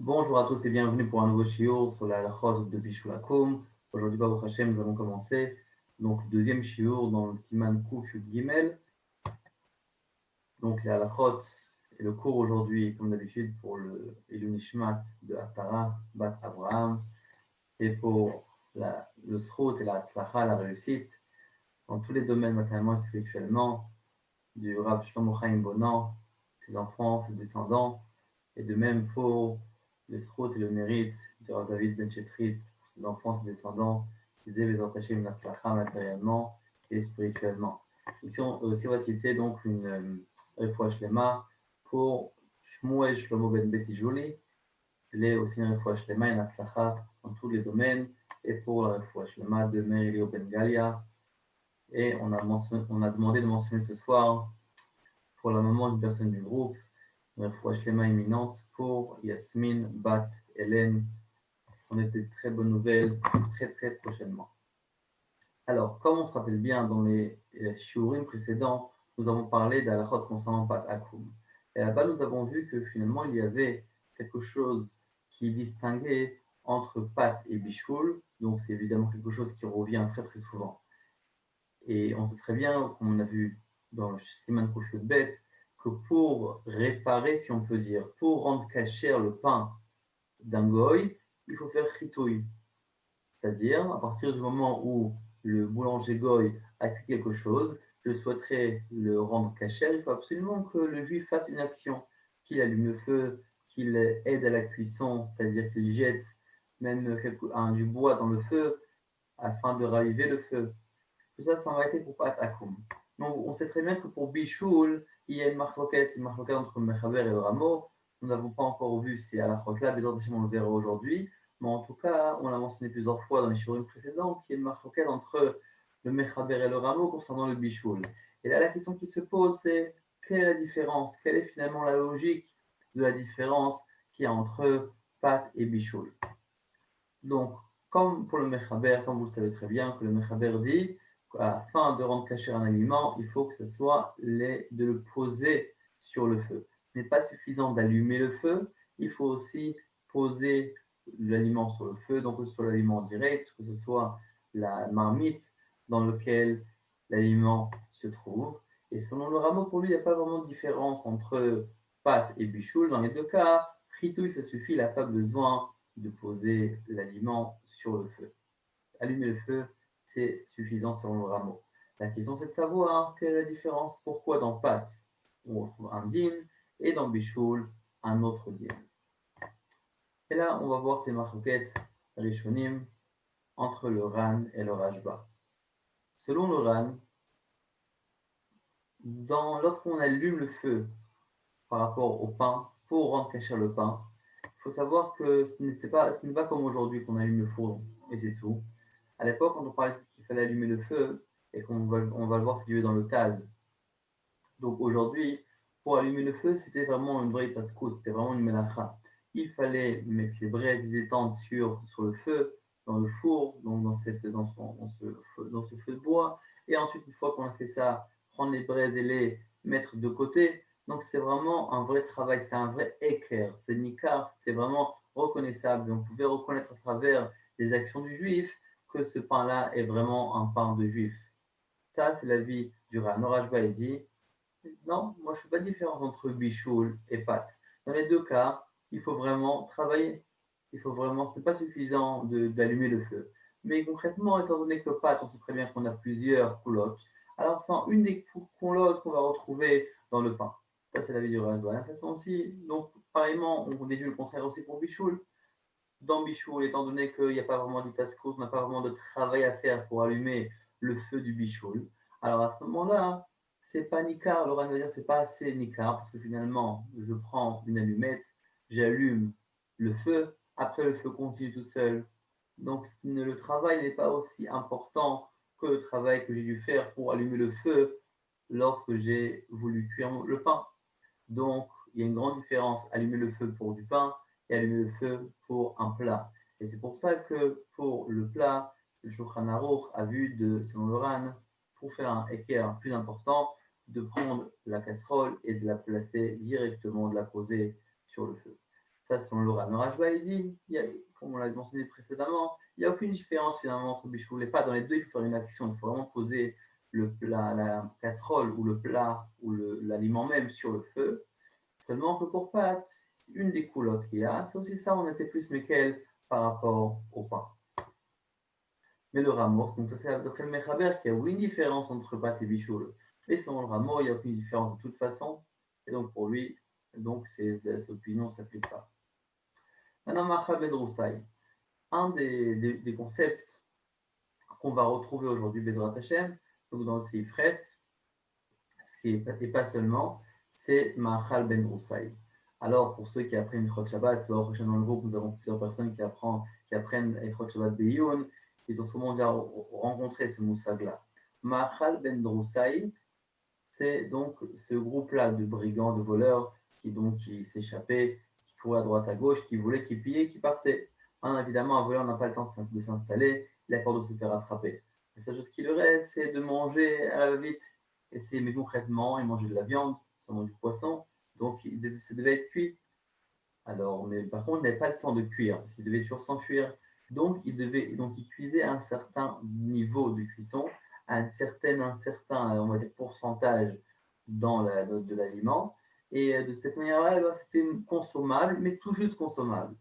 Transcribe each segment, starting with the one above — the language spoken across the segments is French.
Bonjour à tous et bienvenue pour un nouveau shiur sur la halachot de Bishul Hakum. Aujourd'hui, Baruch Hashem, nous allons commencer donc le deuxième shiur dans le Siman Kuf Yud Gimel. Donc les halachot et le cours aujourd'hui, comme d'habitude, pour le Nishmat de Atara Bat Abraham et pour le Srout et la Tzlacha, la réussite, dans tous les domaines matériellement et spirituellement, du Rav Shlomo Chaim Bonan, ses enfants, ses descendants, et de même pour le srout et le mérite du Rav David Ben Chetrit pour ses enfants, ses descendants, qu'ils aient Bezrat Hashem Natzlacha matériellement et spirituellement. Ici, on va citer donc une Refoua Shlema pour Shmuel Shlomo Ben Betijouli. Il est aussi une Refoua Shlema et Natzlacha dans tous les domaines, et pour la Refoua Shlema de Meir Elio Ben Galia. Et on a demandé de mentionner ce soir, pour la maman d'une personne du groupe, une refoua shlema imminente pour Yasmine Bat Hélène. On a des très bonnes nouvelles très prochainement. Alors, comme on se rappelle bien, dans les shiurim précédents, nous avons parlé d'halachot concernant Pat Akum. Et là-bas, nous avons vu que finalement, il y avait quelque chose qui distinguait entre Pat et Bishul. Donc, c'est évidemment quelque chose qui revient très souvent. Et on sait très bien, comme on a vu dans le Siman Kuf Yud Bet, que pour réparer, si on peut dire, pour rendre kasher le pain d'un goy, il faut faire chitouille. C'est-à-dire, à partir du moment où le boulanger goy a cuit quelque chose, je souhaiterais le rendre kasher, il faut absolument que le juif fasse une action, qu'il allume le feu, qu'il aide à la cuisson, c'est-à-dire qu'il jette même du bois dans le feu afin de raviver le feu. Tout ça, ça va être pour Pat Akum. Donc, on sait très bien que pour Bishul, il y a une marloquette entre le Mechaber et le Rameau. Nous n'avons pas encore vu ces halachot-là, mais on le verra aujourd'hui. Mais en tout cas, on l'a mentionné plusieurs fois dans les shurim précédents, qu'il y a une marloquette entre le Mechaber et le Rameau concernant le Bishul. Et là, la question qui se pose, c'est quelle est la différence? Quelle est finalement la logique de la différence qu'il y a entre Pat et Bishul? Donc, comme pour le Mechaber, comme vous le savez très bien, que le Mechaber dit afin de rendre kasher un aliment, il faut que ce soit de le poser sur le feu. Ce n'est pas suffisant d'allumer le feu, il faut aussi poser l'aliment sur le feu, donc que ce soit l'aliment direct, que ce soit la marmite dans laquelle l'aliment se trouve. Et selon le Rameau, pour lui, il n'y a pas vraiment de différence entre pâte et bichoul. Dans les deux cas, fritouille, ça suffit, il n'a pas besoin de poser l'aliment sur le feu. Allumer le feu, c'est suffisant selon le Rameau. La question, c'est de savoir quelle est la différence. Pourquoi dans pâte, on retrouve un din et dans bichoul, un autre din. Et là, on va voir les marquettes rishonim entre le Ran et le Rajba. Selon le Ran, lorsqu'on allume le feu par rapport au pain, pour rendre kasher le pain, il faut savoir que ce n'est pas comme aujourd'hui qu'on allume le four et c'est tout. À l'époque, quand on parlait qu'il fallait allumer le feu, et on va le voir si tu veux dans le Taz. Donc aujourd'hui, pour allumer le feu, c'était vraiment une vraie taskout, c'était vraiment une melacha. Il fallait mettre les braises éteintes sur le feu, dans le four, donc dans ce feu de bois. Et ensuite, une fois qu'on a fait ça, prendre les braises et les mettre de côté. Donc c'est vraiment un vrai travail, c'était un vrai équerre. C'est nikar, c'était vraiment reconnaissable. On pouvait reconnaître à travers les actions du juif que ce pain-là est vraiment un pain de juif. Ça, c'est l'avis du Ran. Rajba dit non, moi je ne fais pas de différence entre bichoul et pâte. Dans les deux cas, il faut vraiment travailler. Ce n'est pas suffisant d'allumer le feu. Mais concrètement, étant donné que pâte, on sait très bien qu'on a plusieurs coulottes, alors c'est une des coulottes qu'on va retrouver dans le pain. Ça, c'est l'avis du Rajba. De la façon aussi, donc pareillement, on déduit le contraire aussi pour bichoul. Dans bichoul, étant donné qu'il n'y a pas vraiment d'itaskot, on n'a pas vraiment de travail à faire pour allumer le feu du bichoul, alors à ce moment-là, c'est pas Nicar, Laurent va dire c'est pas assez Nicar, parce que finalement, je prends une allumette, j'allume le feu, après le feu continue tout seul. Donc le travail n'est pas aussi important que le travail que j'ai dû faire pour allumer le feu lorsque j'ai voulu cuire le pain. Donc il y a une grande différence, allumer le feu pour du pain et allumer le feu pour un plat. Et c'est pour ça que pour le plat, le Shulchan Aruch a vu, selon le Ran, pour faire un équerre plus important, de prendre la casserole et de la placer directement, de la poser sur le feu. Ça, selon le Ran. Le Rashba, il dit, comme on l'a mentionné précédemment, il n'y a aucune différence finalement entre bichoul et pas. Dans les deux, il faut faire une action. Il faut vraiment poser le plat, la casserole ou le plat ou l'aliment même sur le feu. Seulement que pour pâte, une des couleurs qu'il y a, c'est aussi ça, on était plus Mekel par rapport au pain. Mais le Ramos, donc ça c'est d'après le Mechaber qu'il y a une différence entre pâte et bichoul. Et selon le Ramo, il n'y a aucune différence de toute façon. Et donc pour lui, donc cette opinion ne s'applique pas. Maintenant, Macha Ben Roussaï, un des concepts qu'on va retrouver aujourd'hui, Bezrat Hashem, donc dans le Seifret, ce qui est pas seulement, c'est Machal Ben Roussaï. Alors, pour ceux qui apprennent Echot Shabbat, dans le groupe, nous avons plusieurs personnes qui apprennent Echot Shabbat Beyoun, ils ont souvent déjà rencontré ce moussag-là. Machal Ben Roussaï, c'est donc ce groupe-là de brigands, de voleurs, qui s'échappaient, qui couraient à droite à gauche, qui voulaient, qui pillaient, qui partaient. Évidemment, un voleur n'a pas le temps de s'installer, il a peur de se faire attraper. La seule chose qui leur reste, c'est de manger vite. Mais concrètement, ils mangeaient de la viande, seulement du poisson, donc ça devait être cuit. Alors, mais par contre, il n'avait pas le temps de cuire, parce qu'il devait toujours s'enfuir. Donc, il cuisait à un certain niveau de cuisson, à un certain on va dire, pourcentage de l'aliment. Et de cette manière-là, c'était consommable, mais tout juste consommable.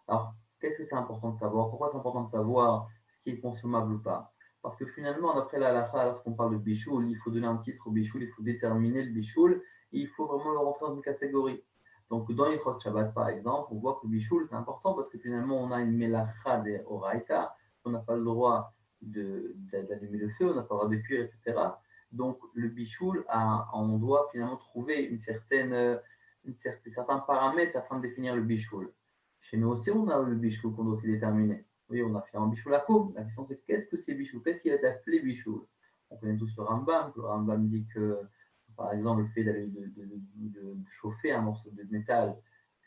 Alors, qu'est-ce que c'est important de savoir? Pourquoi c'est important de savoir ce qui est consommable ou pas? Parce que finalement, d'après la halakha, lorsqu'on parle de bichoul, il faut donner un titre au bichoul, il faut déterminer le bichoul, et il faut vraiment le rentrer dans une catégorie. Donc, dans les Chot Shabbat, par exemple, on voit que le bichoul, c'est important parce que finalement, on a une melacha des oraita, on n'a pas le droit d'allumer le feu, on n'a pas le droit de cuire, etc. Donc, le bichoul, on doit finalement trouver certains paramètres afin de définir le bichoul. Chez nous aussi, on a le bichou qu'on doit aussi déterminer. Oui, on a fait un bichou la coupe. La question, c'est qu'est-ce que c'est bichou? Qu'est-ce qui va être appelé bichou? On connaît tous le Rambam. Le Rambam dit que, par exemple, le fait de chauffer un morceau de métal,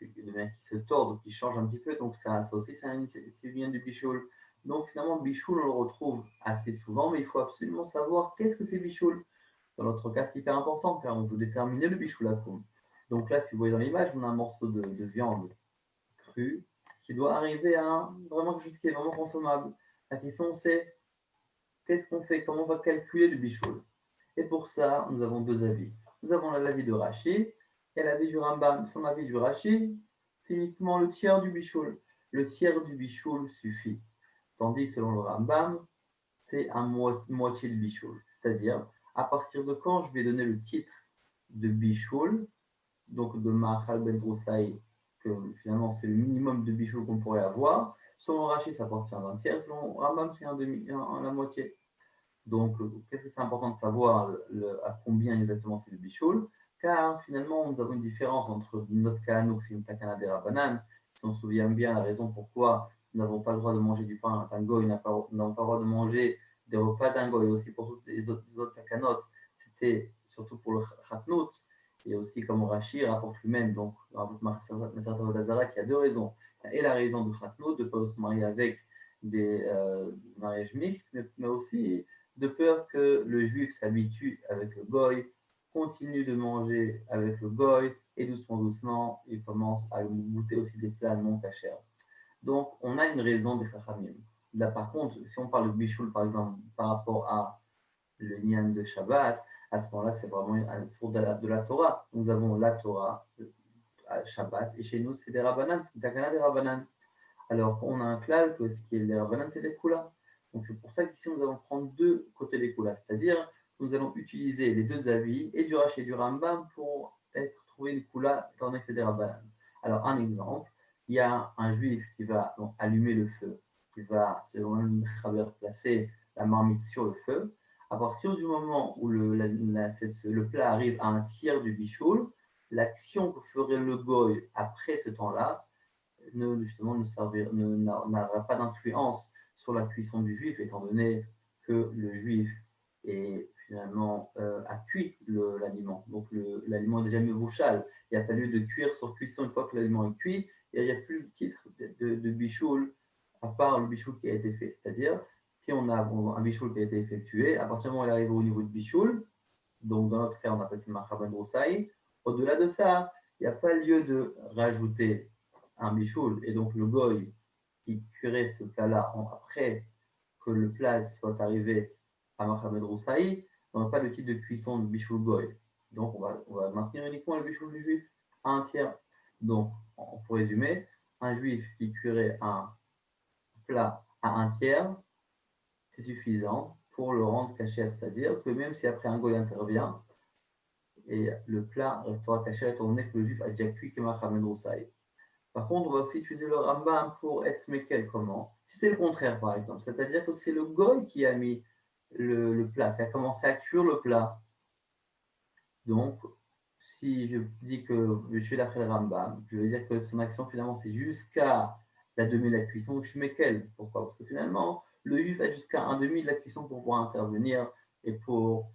de manière qui se tord, qui change un petit peu, donc ça aussi, c'est bien du bichou. Donc finalement, bichou, on le retrouve assez souvent, mais il faut absolument savoir qu'est-ce que c'est bichou. Dans notre cas, c'est hyper important, car on peut déterminer le bichou la coupe. Donc là, si vous voyez dans l'image, on a un morceau de viande qui doit arriver à vraiment quelque chose qui est vraiment consommable. La question c'est qu'est-ce qu'on fait, comment on va calculer le bichoul. Et pour ça, nous avons deux avis. Nous avons l'avis de Rashi et l'avis du Rambam. Son avis du Rashi, c'est uniquement le tiers du bichoul. Le tiers du bichoul suffit. Tandis selon le Rambam, c'est moitié du bichoul. C'est-à-dire, à partir de quand je vais donner le titre de bichoul, donc de Mahal Ben Roussaï, que finalement c'est le minimum de bijoux qu'on pourrait avoir. Selon Rachid, ça appartient à un tiers, selon Rambam, c'est la moitié. Donc, qu'est-ce que c'est important de savoir à combien exactement c'est le bichoul? Car finalement, nous avons une différence entre notre cas, nous, c'est une takana des Rabanan. Si on se souvient bien, la raison pourquoi nous n'avons pas le droit de manger du pain d'un goy, nous n'avons pas le droit de manger des repas d'un goy, et aussi pour toutes les autres takanot, c'était surtout pour le khatnout. Et aussi, comme Rashi rapporte lui-même, donc, qui a deux raisons. Et la raison de Khatnout, de ne pas se marier avec des mariages mixtes, mais aussi de peur que le juif s'habitue avec le goy, continue de manger avec le goy, et doucement, il commence à goûter aussi des plats non cachers. Donc, on a une raison des chachamim. Là, par contre, si on parle de bichoul, par exemple, par rapport à le nian de Shabbat, à ce moment-là, c'est vraiment un source de la Torah. Nous avons la Torah, Shabbat, et chez nous, c'est des Rabbanan, c'est Takana des Rabbanan. Alors, on a un clal que ce qui est les Rabbanan, c'est les Kula. Donc, c'est pour ça qu'ici, nous allons prendre deux côtés des Kula, c'est-à-dire, nous allons utiliser les deux avis, et du Rashi et du Rambam, pour trouver une Kula, étant donné que c'est des Rabbanan. Alors, un exemple, il y a un juif qui va donc, allumer le feu, qui va, selon le Mechaber, placer la marmite sur le feu. À partir du moment où le plat arrive à un tiers du bichoul, l'action que ferait le goy après ce temps-là n'aura pas d'influence sur la cuisson du juif, étant donné que le juif finalement a cuit l'aliment. Donc l'aliment est déjà mis au bouchal. Il n'y a pas lieu de cuire sur cuisson une fois que l'aliment est cuit. Il n'y a plus de titre de bichoul à part le bichoul qui a été fait. C'est-à-dire, si on a un bichoul qui a été effectué, à partir du moment où il arrive au niveau de bichoul, donc dans notre cas, on appelle ça Machaban Broussaï, au-delà de ça, il n'y a pas lieu de rajouter un bichoul, et donc le goy qui cuirait ce plat-là après que le plat soit arrivé à Mohamed Roussaï, on n'a pas le type de cuisson de bichoul goy. Donc on va maintenir uniquement le bichoul du juif à un tiers. Donc, pour résumer, un juif qui cuirait un plat à un tiers, c'est suffisant pour le rendre caché, c'est-à-dire que même si après un goy intervient, et le plat restera caché étant donné que le juif a déjà cuit comme Mohamed Roussaï. Par contre, on va aussi utiliser le Rambam pour être mekel. Comment? Si c'est le contraire, par exemple, c'est-à-dire que c'est le goy qui a mis le plat, qui a commencé à cuire le plat. Donc, si je dis que je suis d'après le Rambam, je veux dire que son action, finalement, c'est jusqu'à la demi de la cuisson, donc je suis mekel. Pourquoi? Parce que finalement, le juif a jusqu'à un demi de la cuisson pour pouvoir intervenir et pour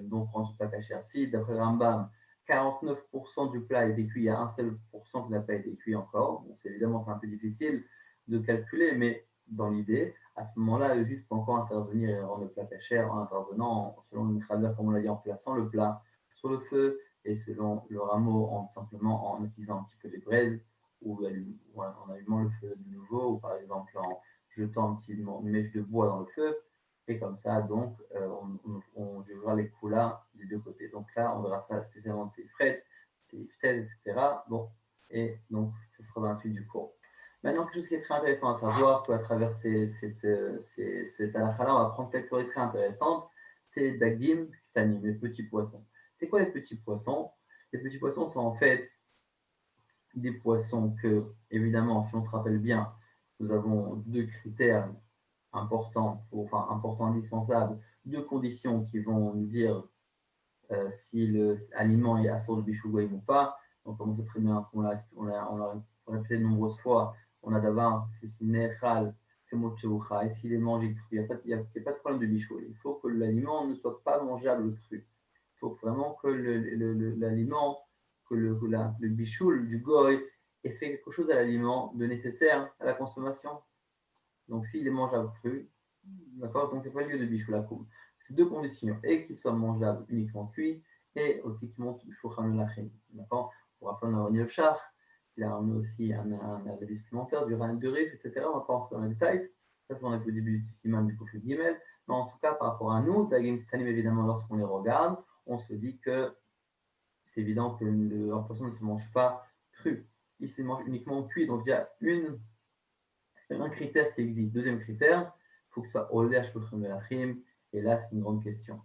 donc prendre ce plat caché. Si, d'après le Rambam, 49% du plat a été cuit, il y a un seul pourcent qui n'a pas été cuit encore. Bon, évidemment, c'est un peu difficile de calculer, mais dans l'idée, à ce moment-là, le juif peut encore intervenir et rendre le plat caché en intervenant, selon le Michael, comme on l'a dit, en plaçant le plat sur le feu et selon le rameau, simplement en utilisant un petit peu de braise ou en allumant le feu de nouveau, ou par exemple en jetant une mèche de bois dans le feu. Et comme ça, donc, on jugera les coups là des deux côtés. Donc là, on verra ça spécialement c'est fret, c'est iftel, etc. Bon, et donc, ce sera dans la suite du cours. Maintenant, quelque chose qui est très intéressant à savoir, qu'à travers cette halakha-là, on va prendre quelques choses très intéressantes, c'est dagim, ktanim, les petits poissons. C'est quoi les petits poissons? Les petits poissons sont en fait des poissons que, évidemment, si on se rappelle bien, nous avons deux critères importants, indispensables, deux conditions qui vont nous dire si l'aliment est assourd de bichougoïm ou pas. Donc, comme on sait très bien, on l'a répété de nombreuses fois, on a d'abord, c'est nechal, et s'il est mangé cru, il n'y a pas de problème de bichou. Il faut que l'aliment ne soit pas mangeable cru. Il faut vraiment que l'aliment, que le bichoul du goy ait fait quelque chose à l'aliment de nécessaire à la consommation. Donc, s'il est mangeable cru, d'accord, donc il n'y a pas lieu de bichoul à coum. C'est deux conditions, et qu'il soit mangeable uniquement cuit, et aussi qu'il monte shouchan melachim. D'accord? Pour rappeler, on a ramené le char, il a ramené aussi un avis supplémentaire, du ran de rif, etc. On ne va pas rentrer dans les détails. Ça, c'est au début du siman du Koflet Gimel. Mais en tout cas, par rapport à nous, Dagim Ktanim, évidemment, lorsqu'on les regarde, on se dit que c'est évident que le poisson ne se mange pas cru. Il se mange uniquement cuit. Donc, il y a un critère qui existe. Deuxième critère, il faut que ce soit Oleh Shulchan Melachim. Et là, c'est une grande question.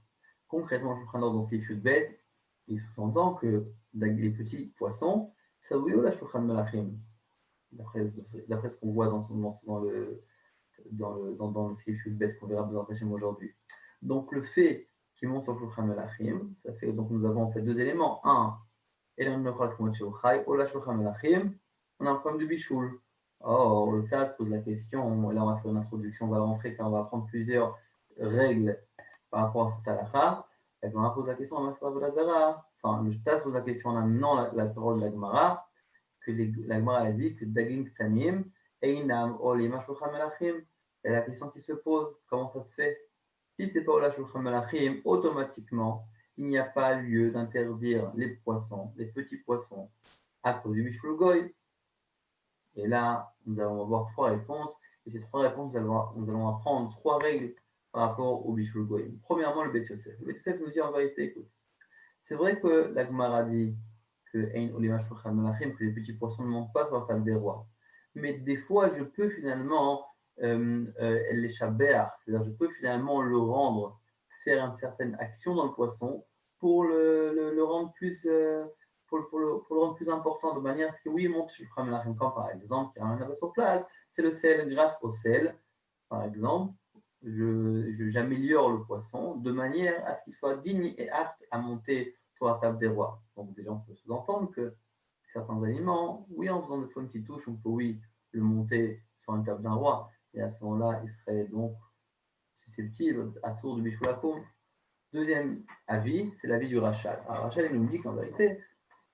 Concrètement, Shulchan Aruch dans Seifut Bet, il sous-entend que les petits poissons, ça oui Oleh Shulchan Melachim. D'après ce qu'on voit dans le Seifut Bet qu'on verra dans Hachem aujourd'hui. Donc, le fait qui monte sur Shulchan Melachim, ça fait donc nous avons en fait deux éléments. Un, on a un problème de bichoul. Oh, le cas se pose la question, là on va faire une introduction, on va rentrer car on va apprendre plusieurs règles par rapport à cette halakha. Et on va poser la question à Masra Belazara. Enfin, le TAS pose la question en amenant la parole de la Gemara, que la Gemara a dit que Dagim Ktanim, Einam Olim Ashulchan Melachim. Et la question qui se pose, comment ça se fait? Si c'est pas Ola Shulchan Melachim, automatiquement, il n'y a pas lieu d'interdire les poissons, les petits poissons, à cause du Bishul Goy. Et là, nous allons avoir trois réponses. Et ces trois réponses, nous allons apprendre trois règles par rapport au Bishul Goy. Premièrement, le Bet Yosef. Le Bet Yosef nous dit en vérité, écoute, c'est vrai que la Gemara dit que les petits poissons ne montent pas sur la table des rois. Mais des fois, je peux finalement les chabéar, c'est-à-dire je peux finalement le rendre, faire une certaine action dans le poisson pour le rendre plus, pour le rendre plus important de manière à ce que oui, mon quand par exemple, il y a un sur place, c'est le sel, grâce au sel, par exemple, j'améliore le poisson de manière à ce qu'il soit digne et apte à monter sur la table des rois. Donc déjà, on peut sous-entendre que certains aliments, oui, en faisant des fois une petite touche, on peut, oui, le monter sur une table d'un roi. Et à ce moment-là, il serait donc susceptible à sourd de Bichoulakoum. Deuxième avis, c'est l'avis du Rachal. Alors Rachal, il nous dit qu'en vérité,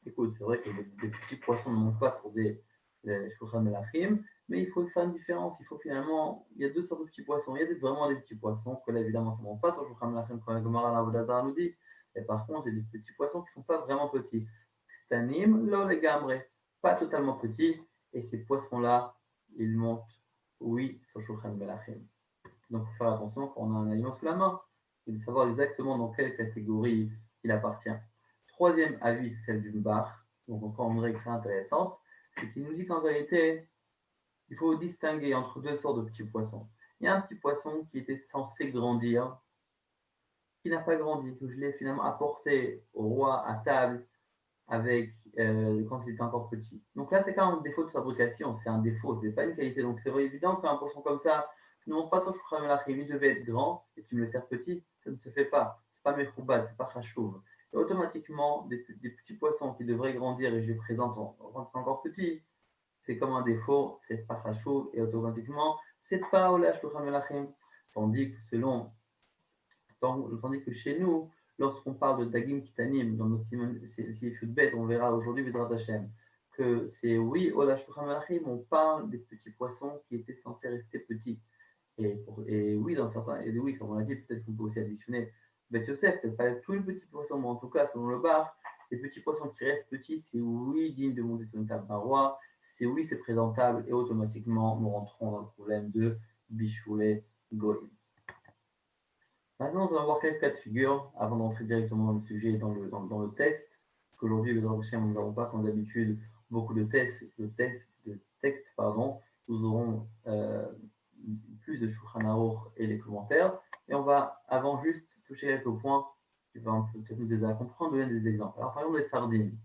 écoute, c'est vrai que des petits poissons ne montent pas sur des Shulchan Melachim, mais il faut faire une différence. Il faut finalement, il y a deux sortes de petits poissons. Il y a vraiment des petits poissons, que là, évidemment, ça ne monte pas sur Shulchan Melachim, comme la Gemara Navodazar nous dit. Et par contre, il y a des petits poissons qui ne sont pas vraiment petits. Stanim, lo les gamre, pas totalement petits. et ces poissons-là, ils montent, oui, sur Shulchan Melachim. Donc, il faut faire attention quand on a un aliment sous la main et de savoir exactement dans quelle catégorie il appartient. Troisième avis, c'est celle d'une barre. Donc, encore une règle très intéressante, c'est qu'il nous dit qu'en vérité, il faut distinguer entre deux sortes de petits poissons. Il y a un petit poisson qui était censé grandir, qui n'a pas grandi, que je l'ai finalement apporté au roi à table avec, quand il était encore petit. Donc là, c'est quand même un défaut de fabrication, c'est un défaut, c'est pas une qualité. Donc c'est évident qu'un poisson comme ça, ne montre pas son Shulchan Melachim, il devait être grand et tu me le sers petit, ça ne se fait pas. C'est pas Mechoubat, c'est pas Chachouv. Et automatiquement, des petits poissons qui devraient grandir et je les présente quand c'est encore petit, c'est comme un défaut, c'est pas Chachouv et automatiquement, c'est pas Ola Shulchan Melachim. Tandis que tandis que chez nous, lorsqu'on parle de Dagim Kitanim, dans notre Seafood Bet, on verra aujourd'hui Bezrat Hashem, que c'est oui, Ola Shulchan Melachim, on parle des petits poissons qui étaient censés rester petits. Et oui, dans certains, et oui, comme on l'a dit, peut-être qu'on peut aussi additionner Bet Yosef, peut-être pas tous les petits poissons, mais en tout cas, selon le bar, les petits poissons qui restent petits, c'est oui, digne de monter sur une table d'un roi, c'est oui, c'est présentable, et automatiquement, nous rentrons dans le problème de Bishoulet Goïm. Maintenant, nous allons voir quelques cas de figure avant d'entrer directement dans le sujet et dans le texte. Parce qu'aujourd'hui, nous n'avons pas, comme d'habitude, beaucoup de textes, pardon. Nous aurons plus de Shulchan Aruch et les commentaires. Et on va, avant, juste toucher quelques points qui vont peut-être nous aider à comprendre, donner des exemples. Alors, par exemple, les sardines.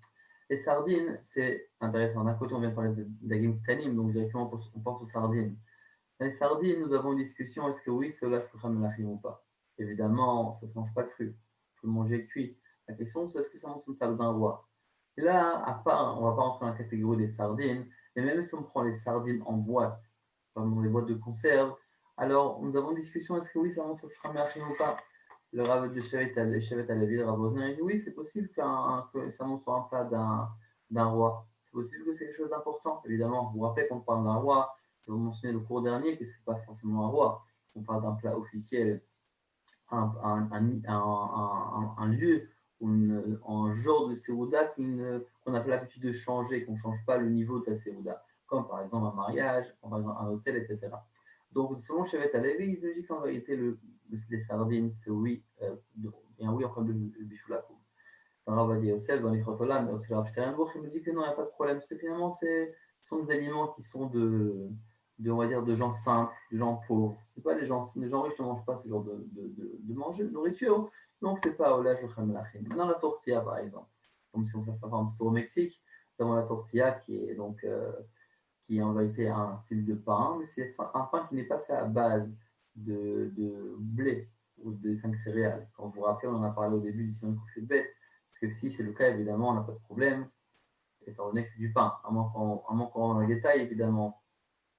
Les sardines, c'est intéressant. D'un côté, on vient de parler d'Agim Ktanim, donc directement, on pense aux sardines. Les sardines, nous avons une discussion, est-ce que oui, c'est là Shulchan Melachim ou pas? Évidemment, ça ne se mange pas cru. Il faut le manger cuit. La question, c'est est-ce que ça monte sur une table d'un roi? Et là, à part, on ne va pas entrer dans la catégorie des sardines, mais même si on prend les sardines en boîte, comme dans les boîtes de conserve, alors nous avons une discussion, est-ce que oui, ça monte sur le Shulchan Melachim ou pas? Le Rav de Shevet Halevi, le Rav Osner, dit oui, c'est possible que ça monte sur un plat d'un roi. C'est possible que c'est quelque chose d'important, évidemment. Vous vous rappelez qu'on parle d'un roi, nous avons mentionné le cours dernier que ce n'est pas forcément un roi. On parle d'un plat officiel, un lieu, un genre de Séouda qu'on n'a pas l'habitude de changer, qu'on ne change pas le niveau de la Séouda, comme par exemple un mariage, comme par exemple un hôtel, etc. Donc, selon Shevet Halevi, il nous dit qu'en réalité, les sardines, c'est oui, bien oui, enfin, de Bishulakou. Dans Rav Yosef, dans les Chotolam, mais aussi le Rav Sternbourg, il nous dit que non, il n'y a pas de problème, parce que finalement, ce sont des aliments qui sont on va dire, de gens simples, de gens pauvres. C'est pas les gens riches ne mangent pas ce genre de nourriture, donc c'est pas Ola Shulchan Melachim. Maintenant, la tortilla, par exemple, comme si on fait faire un petit tour au Mexique, nous avons la tortilla qui est donc qui est en vérité un style de pain, mais c'est un pain qui n'est pas fait à base de blé ou des 5 céréales. Quand vous vous rappelez, on en a parlé au début du Simon Koufi de bête, parce que si c'est le cas, évidemment, on n'a pas de problème, étant donné que c'est du pain, à moins qu'on rentre dans les détails, évidemment,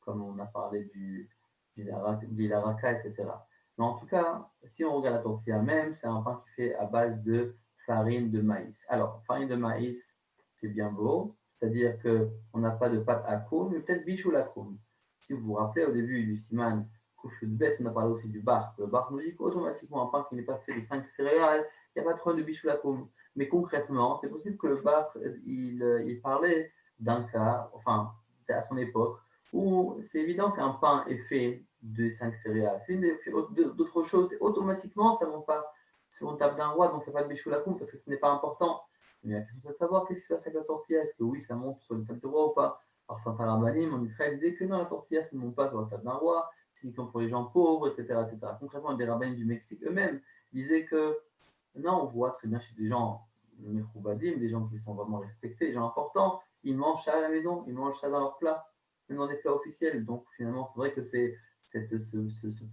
comme on a parlé du laraka, etc. Mais en tout cas, si on regarde la tortilla même, c'est un pain qui est fait à base de farine de maïs. Alors, farine de maïs, c'est bien beau, c'est-à-dire qu'on n'a pas de pâte à koum, mais peut-être bichou la koum. Si vous vous rappelez, au début du siman Koufou de bête, on a parlé aussi du bar. Le bar nous dit qu'automatiquement, un pain qui n'est pas fait de 5 céréales, il n'y a pas trop de bichou la koum. Mais concrètement, c'est possible que le bar, il parlait d'un cas, enfin, à son époque, où c'est évident qu'un pain est fait de 5 céréales. Si il est fait d'autres choses, automatiquement, ça ne monte pas sur une table d'un roi, donc il n'y a pas de bichou la koum parce que ce n'est pas important. Mais la question c'est de savoir qu'est-ce qui se passe avec la tortilla. Est-ce que oui, ça monte sur une table de roi ou pas? Alors, Saint Rabbanim en Israël disait que non, la tortilla, ça ne monte pas sur la table d'un roi, c'est uniquement pour les gens pauvres, etc. etc. Concrètement, des rabbins du Mexique eux-mêmes disaient que non, on voit très bien chez des gens, des gens qui sont vraiment respectés, des gens importants, ils mangent ça à la maison, ils mangent ça dans leur plat, même dans des plats officiels. Donc finalement, c'est vrai que ce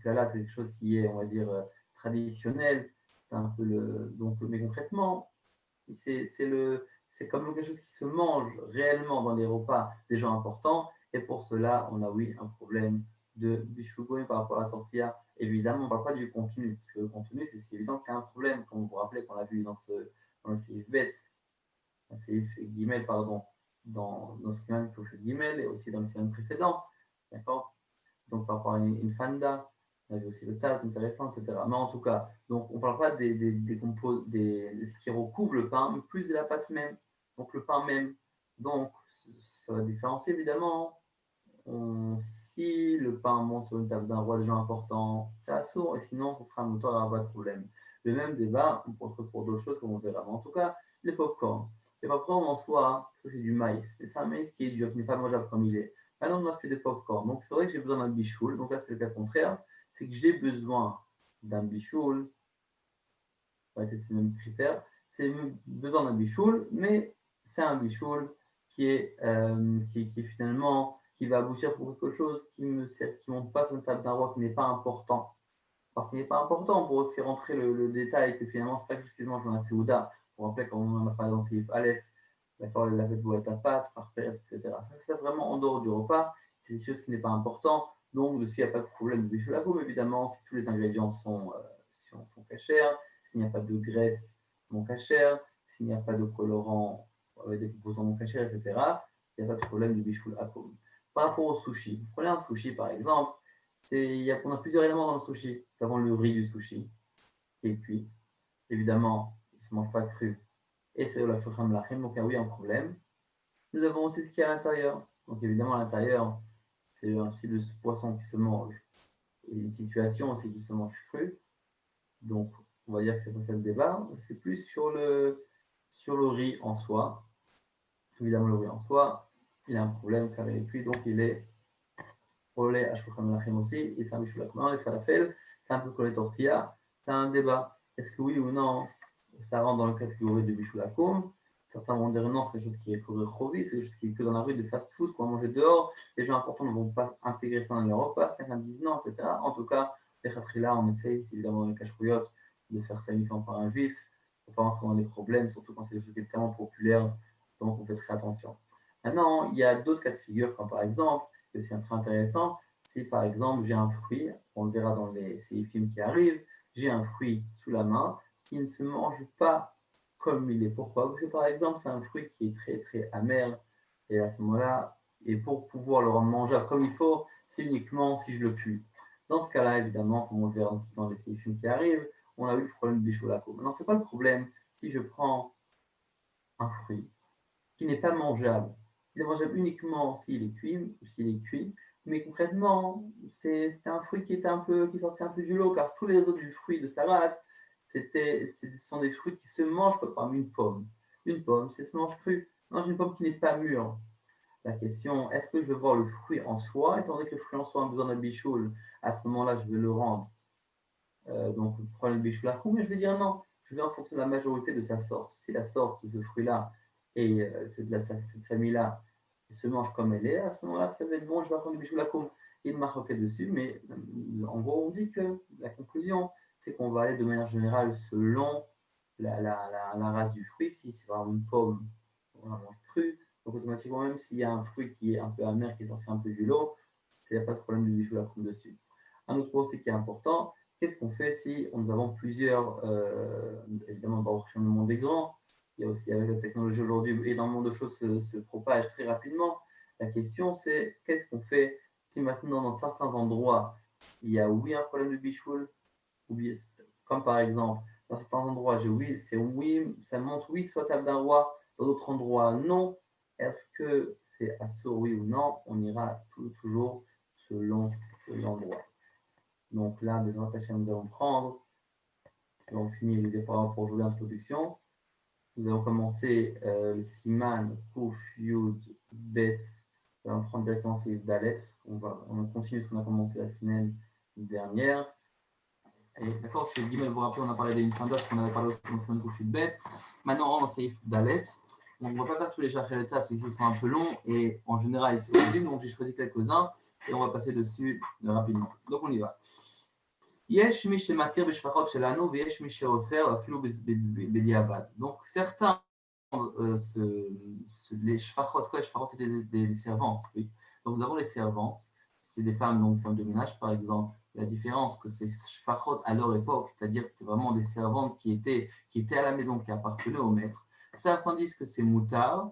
plat-là, c'est quelque chose qui est, on va dire, traditionnel. C'est un peu mais concrètement, c'est comme quelque chose qui se mange réellement dans les repas des gens importants. Et pour cela, on a oui un problème de bishfugoin par rapport à la tortilla. Évidemment, on ne parle pas du contenu, parce que le contenu, c'est évident qu'il y a un problème, comme vous vous rappelez qu'on a vu dans le CIF bet, dans le CIF guimel, pardon, dans ce semaine que fait guimel et aussi dans le semaine précédent. D'accord? Donc par rapport à une fanda, on a vu aussi le tas, intéressant, etc. Mais en tout cas, donc on ne parle pas de ce qui recouvre le pain, mais plus de la pâte même. Donc le pain même. Donc, ça va différencier évidemment. Si le pain monte sur une table d'un roi déjà important, c'est assourd, et sinon, ce sera un moteur, il n'y aura pas de problème. Le même débat, on peut retrouver pour d'autres choses, comme on verra. Mais en tout cas, les pop-corn. Les pop-corn en soi, c'est du maïs. Et c'est un maïs qui est dur, qui n'est pas mangeable comme il est. Maintenant, on a fait des pop-corn. Donc, c'est vrai que j'ai besoin d'un bichoul. Donc là, c'est le cas contraire. C'est que j'ai besoin d'un bichoul. C'est le même critère. C'est besoin d'un bichoul, mais c'est un bichoul qui finalement qui va aboutir pour quelque chose qui ne monte pas sur une table d'un roi, qui n'est pas important. Alors qu'il n'est pas important pour aussi rentrer le détail que finalement, c'est pas quelque chose qui se mange dans la Séouda. Pour rappeler, quand on en a parlé dans Seif Aleph, d'accord, la fête boîte à pâte, par période, etc. C'est vraiment en dehors du repas, c'est quelque chose qui n'est pas important. Donc, dessus, il n'y a pas de problème de bichoul à mais évidemment, si tous les ingrédients sont cachers, s'il n'y a pas de graisse non cachère, s'il n'y a pas de colorant avec des composants non cachers, etc., il n'y a pas de problème de bichoul à côme. Par rapport au sushi, prenez un sushi par exemple, on a plusieurs éléments dans le sushi. Nous avons le riz du sushi qui est cuit. Évidemment, il ne se mange pas cru. Et c'est la shochem lachem, donc oui, un problème. Nous avons aussi ce qu'il y a à l'intérieur. Donc évidemment, à l'intérieur, c'est un style de poisson qui se mange. Et une situation aussi qui se mange cru. Donc, on va dire que c'est pas ça le débat. C'est plus sur le riz en soi. Évidemment, le riz en soi, il a un problème car il est cuit, donc il est relais à shochem lachem aussi. Et c'est un bichou lachem, les falafel, c'est un peu comme les tortillas. C'est un débat. Est-ce que oui ou non, ça rentre dans la catégorie de bichou lachem? Certains vont dire non, c'est quelque chose qui est chovi, c'est quelque chose qui est que dans la rue de fast-food, qu'on va manger dehors. Les gens importants ne vont pas intégrer ça dans les repas. Certains disent non, etc. En tout cas, les khatrillah, on essaye, évidemment, dans les cache-couillottes, de faire ça uniquement par un juif. Il ne faut pas rentrer dans les problèmes, surtout quand c'est quelque chose qui est tellement populaire. Donc, on fait très attention. Maintenant, il y a d'autres cas de figure, comme par exemple, et c'est très intéressant, si par exemple j'ai un fruit, on le verra dans ces films qui arrivent, j'ai un fruit sous la main qui ne se mange pas comme il est. Pourquoi? Parce que par exemple, c'est un fruit qui est très très amer, et à ce moment-là, et pour pouvoir le rendre mangeable comme il faut, c'est uniquement si je le cuis. Dans ce cas-là, évidemment, comme on le verra dans les films qui arrivent, on a eu le problème du choulaco. Maintenant, ce n'est pas le problème si je prends un fruit qui n'est pas mangeable. Il est mangeable uniquement s'il est cuit ou s'il est cuit. Mais concrètement, c'était un fruit qui sortait un peu du lot, car tous les autres du fruit de sa race, ce sont des fruits qui se mangent comme une pomme. Une pomme, c'est se mange cru. Mange une pomme qui n'est pas mûre. La question, est-ce que je veux voir le fruit en soi, étant donné que le fruit en soi a besoin d'un bichoul, à ce moment-là, je vais le rendre. Donc, prendre le bichoul à coup, mais je vais dire non. Je vais en fonction de la majorité de sa sorte. Si la sorte de ce fruit-là et cette famille-là se mange comme elle est, à ce moment-là, ça va être bon, je vais prendre du bichou lakoum et de marquer dessus. Mais en gros, on dit que la conclusion, c'est qu'on va aller de manière générale selon la race du fruit. Si c'est vraiment une pomme, on la mange crue. Donc automatiquement, même s'il y a un fruit qui est un peu amer, qui est sorti un peu du lot, il n'y a pas de problème de bichou lakoum dessus. Un autre point aussi qui est important, qu'est-ce qu'on fait si nous avons plusieurs, évidemment, le monde est grand, il y a aussi avec la technologie aujourd'hui, énormément de choses se propagent très rapidement. La question c'est qu'est-ce qu'on fait si maintenant dans certains endroits il y a oui un problème de bichoul, ou bien, comme par exemple dans certains endroits ça montre oui soit table d'un roi, dans d'autres endroits non. Est-ce que c'est assourd oui ou non? On ira toujours selon l'endroit. Donc là, des attachés nous allons prendre. Nous avons fini les déploiements pour jouer l'introduction. Nous allons commencer le Siman, Kouf, Yud, Bet. Nous allons prendre directement ces Dalet. On continue ce qu'on a commencé la semaine dernière. D'accord, c'est le Gimel, vous vous rappelez, on a parlé des Infandas, qu'on avait parlé aussi dans la semaine Kouf, Yud, Bet. Maintenant, on va essayer Dalet. Donc, on ne va pas faire tous les Jacheretas parce qu'ils sont un peu longs et en général, ils se résument. Donc, j'ai choisi quelques-uns et on va passer dessus rapidement. Donc, on y va. יש מי שמכיר בשפחות שלנו ויש מי שאוסר אפילו בדיעבד. Donc certains, les shfachot, c'est quoi les shfachot? C'est des servantes, oui. Donc nous avons les servantes, c'est des femmes, donc des femmes de ménage par exemple. La différence que ces shfachot à leur époque, c'est-à-dire que c'était vraiment des servantes qui étaient à la maison, qui appartenaient au maître. Certains disent que c'est moutard,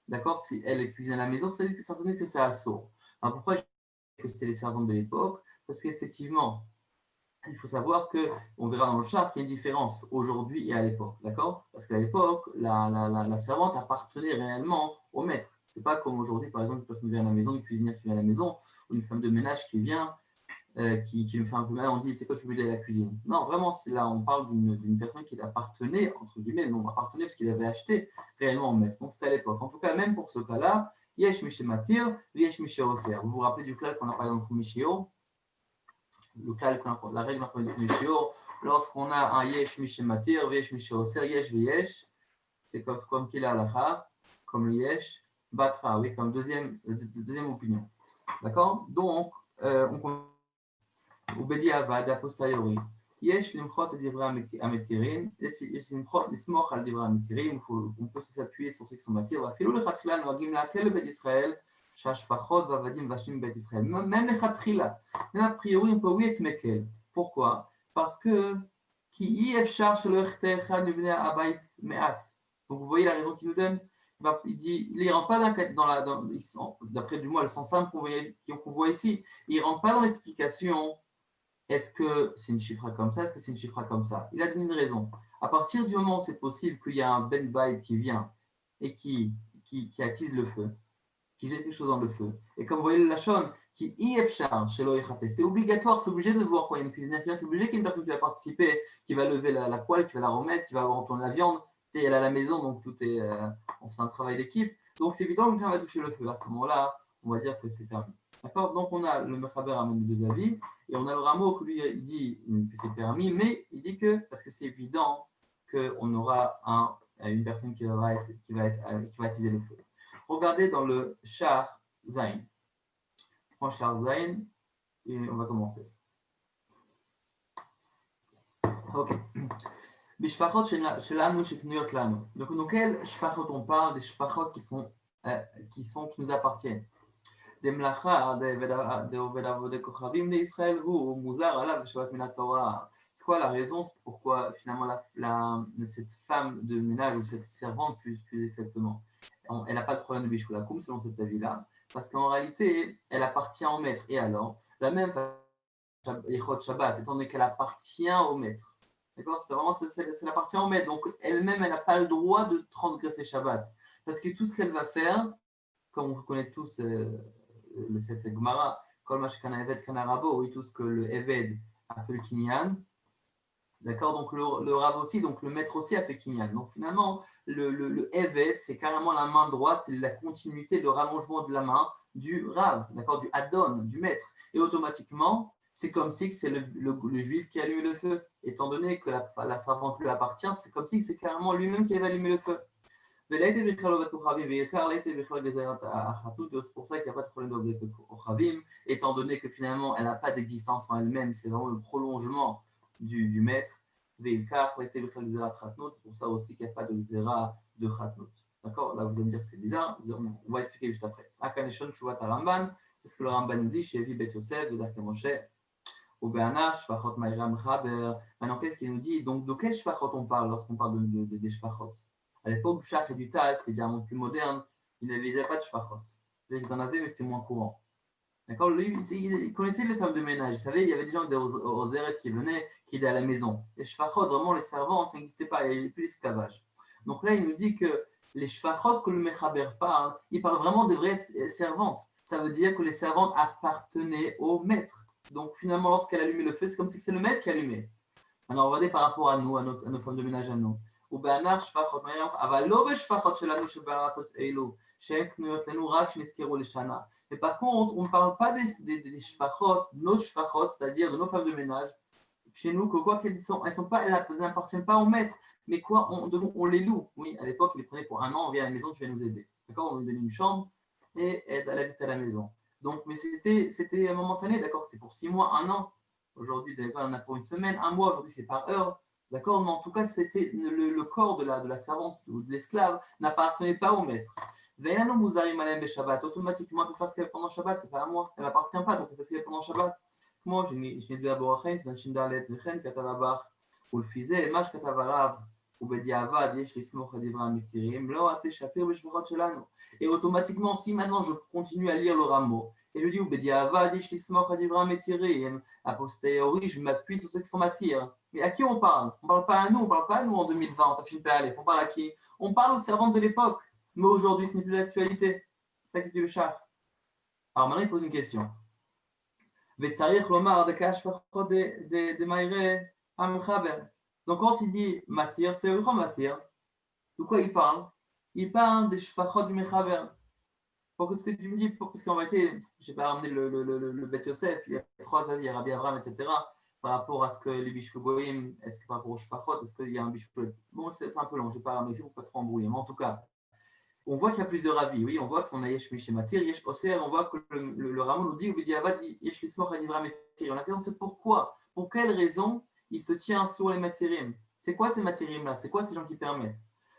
d'accord, si elles cuisinent à la maison, c'est-à-dire que certains disent que c'est assaut. Alors pourquoi je dis que c'était les servantes de l'époque? Parce qu'effectivement, il faut savoir qu'on verra dans le charte qu'il y a une différence aujourd'hui et à l'époque, d'accord? Parce qu'à l'époque, la servante appartenait réellement au maître. Ce n'est pas comme aujourd'hui, par exemple, une personne vient à la maison, une cuisinière qui vient à la maison, ou une femme de ménage qui vient, qui me fait un peu mal, on dit, tu sais quoi, je peux m'aider à la cuisine. Non, vraiment, c'est là, on parle d'une personne qui appartenait, entre guillemets, non, appartenait parce qu'il avait acheté réellement au maître. Donc, c'était à l'époque. En tout cas, même pour ce cas-là, yesh mishe matir, yesh mishe oser. Vous vous rappelez du cas qu'on a parlé dans le premier shiur? Le cas, la règle d'un premier shiur, lorsqu'on a un yesh mishe matir, yesh mishe oser, yesh veyesh, c'est comme qu'il a la comme le yesh, batra, oui, comme deuxième opinion. D'accord? Donc, on ובדיעבד, הפוסטריורי, יש למחות את דברי המתירים, יש לסמוך על דברי המתירים, on peut s'appuyer sur ceux qui sont מתיר, ואפילו לכתחילה נוהגים להקל בבית ישראל, שהשפחות ועבדים מבשלים בבית ישראל, même לכתחילה, même a priori on peut oui être מקל, pourquoi? parce que כי אי אפשר שלא יחטא אחד מבני הבית מעט, donc vous voyez la raison qu'il nous donne, il dit, il ne rentre pas d'après du moins le sens simple qu'on voit ici, il ne rentre pas dans l'explication. Est-ce que c'est une chiffra comme ça? Est-ce que c'est une chiffra comme ça? Il a donné une raison. À partir du moment où c'est possible qu'il y a un Ben Baïd qui vient et qui attise le feu, qui jette quelque chose dans le feu, et comme vous voyez le Lachon, qui IFchar chez l'Oïchate, c'est obligatoire, c'est obligé de voir quand il y a une cuisinière qui vient, c'est obligé qu'il y ait une personne qui va participer, qui va lever la poêle, qui va la remettre, qui va retourner la viande. Elle est à la maison, donc tout est, on fait un travail d'équipe. Donc c'est évident que quelqu'un va toucher le feu. À ce moment-là, on va dire que c'est permis. D'accord? Donc on a le Mechaber amène les deux avis, et on a le Rameau qui lui il dit que c'est permis, mais il dit que, parce que c'est évident qu'on aura une personne qui va attiser le feu. Regardez dans le Shar Zain. On prend Shar Zain et on va commencer. Ok. Bishpachot shelanu sheknuyot lanu. Donc, dans quel shpachot on parle? Des shpachot qui nous appartiennent. Des mlacha, des oved des kochavim d'Israël, ou muzar alav shabbat minat Torah. C'est quoi la raison pourquoi finalement cette femme de ménage ou cette servante plus exactement, elle n'a pas de problème de bishulakum selon cet avis-là, parce qu'en réalité, elle appartient au maître. Et alors, la même Lichot Shabbat, étant donné qu'elle appartient au maître. D'accord? C'est vraiment, ça appartient au maître. Donc, elle-même, elle n'a pas le droit de transgresser Shabbat. Parce que tout ce qu'elle va faire, comme on connaît tous cette Gemara, Kol ma shekana Eved kana rabo, oui, tout ce que le Eved a fait le Kinyan. D'accord? Donc, le Rav aussi, donc le maître aussi a fait Kinyan. Donc, finalement, le Eved, c'est carrément la main droite, c'est la continuité, le rallongement de la main du Rav, d'accord? Du Adon, du maître. Et automatiquement, c'est comme si c'est le juif qui allume le feu. Étant donné que la servante lui appartient, c'est comme si c'est carrément lui-même qui avait allumé le feu. C'est pour ça qu'il n'y a pas de problème de Kochavim, étant donné que finalement elle n'a pas d'existence en elle-même, c'est vraiment le prolongement du maître. C'est pour ça aussi qu'il n'y a pas de Xera de Khatnut. D'accord? Là vous allez me dire c'est bizarre, on va expliquer juste après. Akaneshon Tshuvat Ramban, c'est ce que le Ramban nous dit chez Evi Bet Yosef, Vedarke Moshe. Maintenant, qu'est-ce qu'il nous dit? Donc, de quel shpachot on parle lorsqu'on parle des shpachot? À l'époque du Shach et du Taz, c'est diamants plus moderne, ils ne visaient pas de shpachot. Ils en avaient, mais c'était moins courant. D'accord? Lui, il connaissait les femmes de ménage. Vous savez, il y avait des gens aux Zeret qui venaient, qui étaient à la maison. Les shpachot, vraiment, les servantes, ça n'existait pas, il n'y avait plus d'esclavage. Donc là, il nous dit que les shpachot que le Mechaber parle, il parle vraiment de vraies servantes. Ça veut dire que les servantes appartenaient au maître. Donc finalement, lorsqu'elle allumait le feu, c'est comme si c'est le maître qui allumait. Alors regardez par rapport à nous, à nos femmes de ménage à nous. Mais par contre, on ne parle pas des shpachot, nos shpachot, c'est-à-dire de nos femmes de ménage, chez nous, que quoi qu'elles sont, elles n'appartiennent pas au maître, mais quoi, on les loue. Oui, à l'époque, ils les prenaient pour un an, on vient à la maison, tu vas nous aider. D'accord? On lui donnait une chambre et elle habite à la maison. Donc, mais c'était momentané, d'accord? C'était pour 6 mois, 1 an. Aujourd'hui, d'accord, on en a pour une semaine, 1 mois, aujourd'hui c'est par heure. D'accord? Mais en tout cas, c'était le corps de la servante ou de l'esclave n'appartenait pas au maître. Automatiquement, elle peut faire ce qu'elle fait pendant Shabbat, c'est pas à moi. Elle n'appartient pas, donc elle fait ce qu'elle fait pendant Shabbat. כמו שנדלה בורחן, סימן ש"ד וכן כתב הבח, ולפי זה מה שכתב הרב ובדיעבד יש לסמוך על דברי המתירים, לא תשפר בשפחות שלנו. Et automatiquement, si maintenant je continue à lire le rameau et je dis, a posteriori, je m'appuie sur ceux qui sont m'attirent. Mais à qui on parle? On ne parle pas à nous, on ne parle pas à nous en 2020, on parle à qui? On parle aux servantes de l'époque, mais aujourd'hui, ce n'est plus d'actualité. C'est ça qui dit le char. Alors maintenant, il pose une question. Donc quand il dit matir, c'est le grand matir. De quoi il parle? Il parle des shfachot du mechaber. Pourquoi ce que tu me dis? Parce qu'en réalité, je n'ai pas ramené le Bet Yosef, il y a 3 avis, Rabbi Abraham, etc. Par rapport à ce que les Bishul Goïm, est-ce que par rapport au shfachot, est-ce qu'il y a un Bishul? Bon, c'est un peu long, je n'ai pas ramené ici pour ne pas trop embrouiller. Mais en tout cas, on voit qu'il y a plusieurs avis. Oui, on voit qu'on a Yesh Miché Matir, Yesh Oser, on voit que le Rameau nous dit, Yesh Kismoch Adivra Matir. On a question, c'est pourquoi? Pour quelle raison il se tient sur les Matirim? C'est quoi ces Matirim-là? C'est quoi ces gens qui permettent?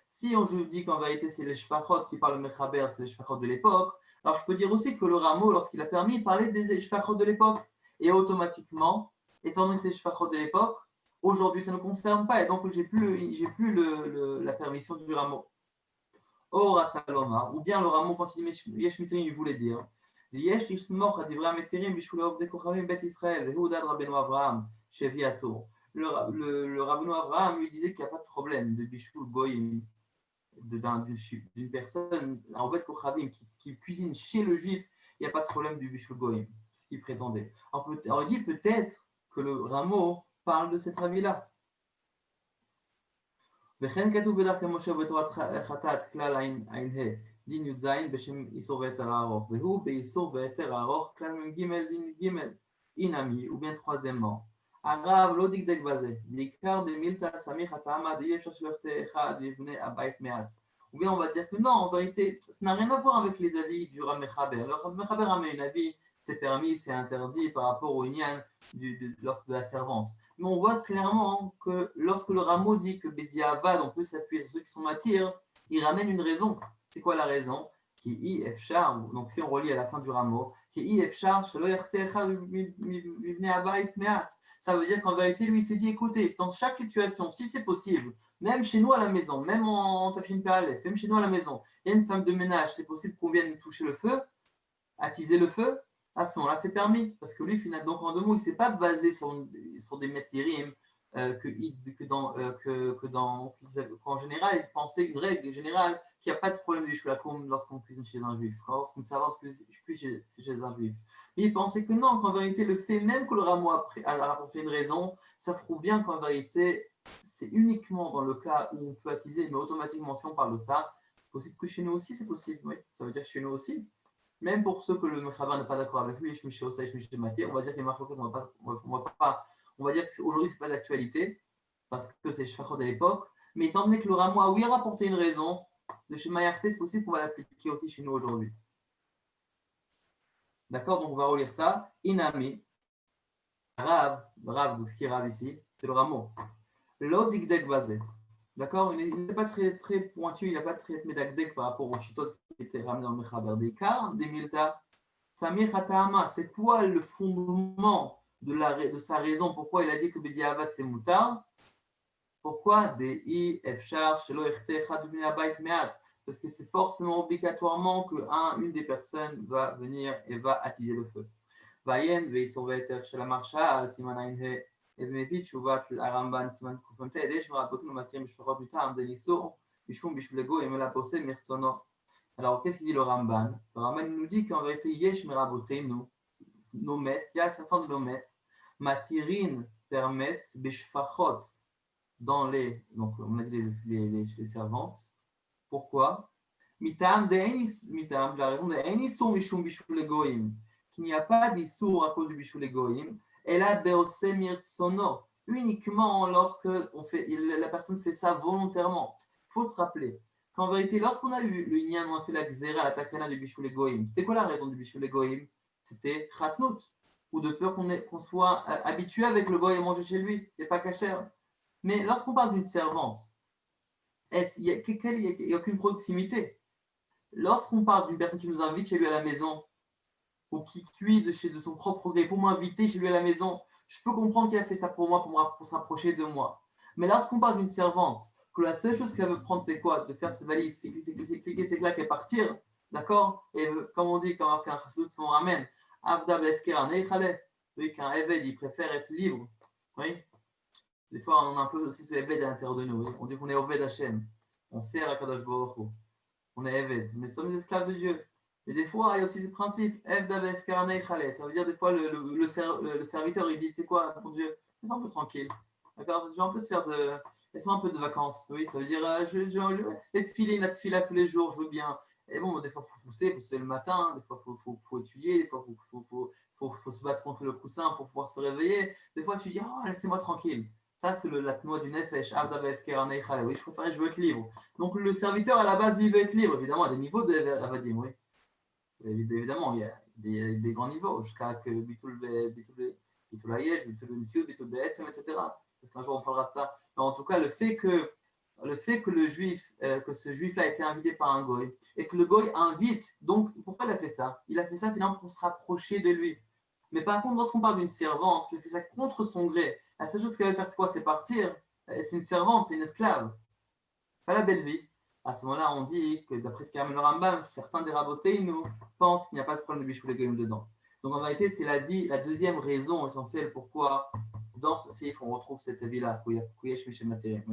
Si on je dis qu'en vérité c'est les Shfachot qui parlent le Mechaber, c'est les Shfachot de l'époque, alors je peux dire aussi que le Rameau, lorsqu'il a permis, il parlait des Shfachot de l'époque. Et automatiquement, étant donné que c'est les Shfachot de l'époque, aujourd'hui ça ne nous concerne pas. Et donc j'ai plus la permission du Rameau. Ou bien le Rameau, quand il dit Yesh Mitrim, il voulait dire Yesh Ishmoch Adivra Metirim Bishul Obde Kochavim Bet Israël, Hudad Rabbeinu Avraham, Sheviato. Le Rabbeinu Avraham lui disait qu'il n'y a pas de problème de Bishul Goyim, d'une personne en Bet Kochavim qui cuisine chez le juif, il n'y a pas de problème du Bishul Goyim, ce qu'il prétendait. Alors il dit peut-être que le Rameau parle de cet avis-là. וכן כתוב בדרך כמשה בתורת חטאת כלל עין ה' דין י"ז בשם איסור והיתר הארוך והוא באיסור והיתר הארוך כלל מ"ג דין ג' אינמי ובין troisièmement הרב לא דקדק בזה בעיקר דמילתא סמיך הטעמה דאי אפשר שלא יחטא אחד לבני הבית מעט. ou bien on va dire que non, en vérité ça n'a rien à voir avec les avis du Rav Mechaber. Le Rav Mechaber a mis un avis, c'est permis, c'est interdit par rapport au Inyan lorsque de la servante. Mais on voit clairement que lorsque le Rameau dit que Bediavad, on peut s'appuyer sur ceux qui sont matières, il ramène une raison. C'est quoi la raison? Qui i efchar, donc si on relie à la fin du Rameau, qui i efchar, ça veut dire qu'en vérité, lui, il s'est dit, écoutez, dans chaque situation, si c'est possible, même chez nous à la maison, même en Tafshin Pe'alef, même chez nous à la maison, il y a une femme de ménage, c'est possible qu'on vienne toucher le feu, attiser le feu, à ce moment-là, c'est permis. Parce que lui, finalement, donc en 2 mots, il ne s'est pas basé sur des métirim qu'en général, il pensait une règle générale qu'il n'y a pas de problème de Bishulakoum lorsqu'on cuisine chez un juif, lorsqu'une servante cuisine chez un juif. Mais il pensait que non, qu'en vérité, le fait même que le Rameau a rapporté une raison, ça prouve bien qu'en vérité, c'est uniquement dans le cas où on peut attiser, mais automatiquement, si on parle de ça, c'est possible que chez nous aussi, c'est possible. Oui, ça veut dire que chez nous aussi. Même pour ceux que le Mechaber n'est pas d'accord avec lui, on va dire qu'il marche, on va dire qu'aujourd'hui, ce n'est pas d'actualité, parce que c'est Shfachot de l'époque, mais étant donné que le Rameau a rapporté une raison, de chez Mayarté, c'est possible qu'on va l'appliquer aussi chez nous aujourd'hui. D'accord? Donc on va relire ça. Inami, Rav, donc ce qui est Rav ici, c'est le Rameau. L'Odigdek basé. D'accord? Il n'est pas très, très pointu, il n'a pas très médagdek par rapport aux chitotes qui étaient ramenés dans le Mechaber. Des cas, des milta, Samir Hatama, c'est quoi le fondement de sa raison? Pourquoi il a dit que Bediavat c'est moutar? Pourquoi des i efshar shelo echte chad bnei habayit me'at? Parce que c'est forcément obligatoirement qu'une des personnes va venir et va attiser le feu. Vayen ve'isur ve'eter shel hamarshal siman ayin he. ומביא תשובת הרמב"ן סימן קמ"ט, יש מרבותים ומכירים משפחות מטעם דניסור, משום בשביל גויים אלא פוסל מרצונו. Alors, qu'est-ce qu'il dit le Ramban? Le Ramban nous dit qu'en vérité, yesh merabotenu, nos maîtres, il y a certains de nos maîtres, matirin permettent beshfachot dans les, donc on a dit les servantes. Pourquoi? Mitam, la raison de enisur mishum bishul goyim, qu'il n'y a pas d'isur à cause du bishul goyim. Et là, uniquement lorsque la personne fait ça volontairement. Il faut se rappeler qu'en vérité, lorsqu'on a eu le Inyan, on a fait la Xéra, la Takana du Bishul Goïm. C'était quoi la raison du Bishul Goïm? C'était Khatnout, ou de peur qu'on soit habitué avec le Goïm à manger chez lui, et pas cachère. Mais lorsqu'on parle d'une servante, il n'y a aucune proximité. Lorsqu'on parle d'une personne qui nous invite chez lui à la maison, ou qui cuit de son propre gré pour m'inviter chez lui à la maison, je peux comprendre qu'il a fait ça pour moi, pour se rapprocher de moi. Mais lorsqu'on parle d'une servante, que la seule chose qu'elle veut prendre, c'est quoi? De faire ses valises, c'est cliquer ses claques et partir, d'accord? Et comme on dit, quand un chassout, on ramène, Avda befker neichale. Oui, qu'un Eved, il préfère être libre. Oui. Des fois, on a un peu aussi ce Eved à l'intérieur de nous. Oui. On dit qu'on est Oved Hashem. On sert à Kadosh Baruch Hu. On est Eved. Mais nous sommes des esclaves de Dieu. Mais des fois, il y a aussi ce principe. Evda befker neichale. Ça veut dire des fois, le serviteur, il dit, tu sais quoi, mon Dieu, laisse-moi un peu tranquille. D'accord, je vais un peu faire laisse-moi un peu de vacances. Oui, ça veut dire, les tefila tous les jours, je veux bien. Et bon, des fois, il faut pousser, il faut se lever le matin, des fois, il faut étudier, des fois, faut se battre contre le coussin pour pouvoir se réveiller. Des fois, tu dis, oh, laissez-moi tranquille. Ça, c'est la noix du nefesh. Oui, je veux être libre. Donc, le serviteur, à la base, il veut être libre. Évidemment, à des niveaux de avadim, oui. Évidemment, il y a des grands niveaux, jusqu'à que Bitul Hayesh, Bitul Nisiut, Bitul Be'etzem, etc. Un jour, on parlera de ça. Mais en tout cas, le fait que que ce juif-là a été invité par un goy, et que le goy invite, donc pourquoi il a fait ça? Il a fait ça finalement pour se rapprocher de lui. Mais par contre, lorsqu'on parle d'une servante qui fait ça contre son gré, la seule chose qu'elle va faire, c'est quoi? C'est partir. C'est une servante, c'est une esclave. Pas la belle vie. À ce moment-là, on dit que d'après ce qu'amène le Rambam, certains des rabotés nous pensent qu'il n'y a pas de problème de bichou les goyim dedans. Donc en vérité, c'est la deuxième raison essentielle pourquoi dans ce seif on retrouve cette avis-là, Kuyesh Mishem Materim.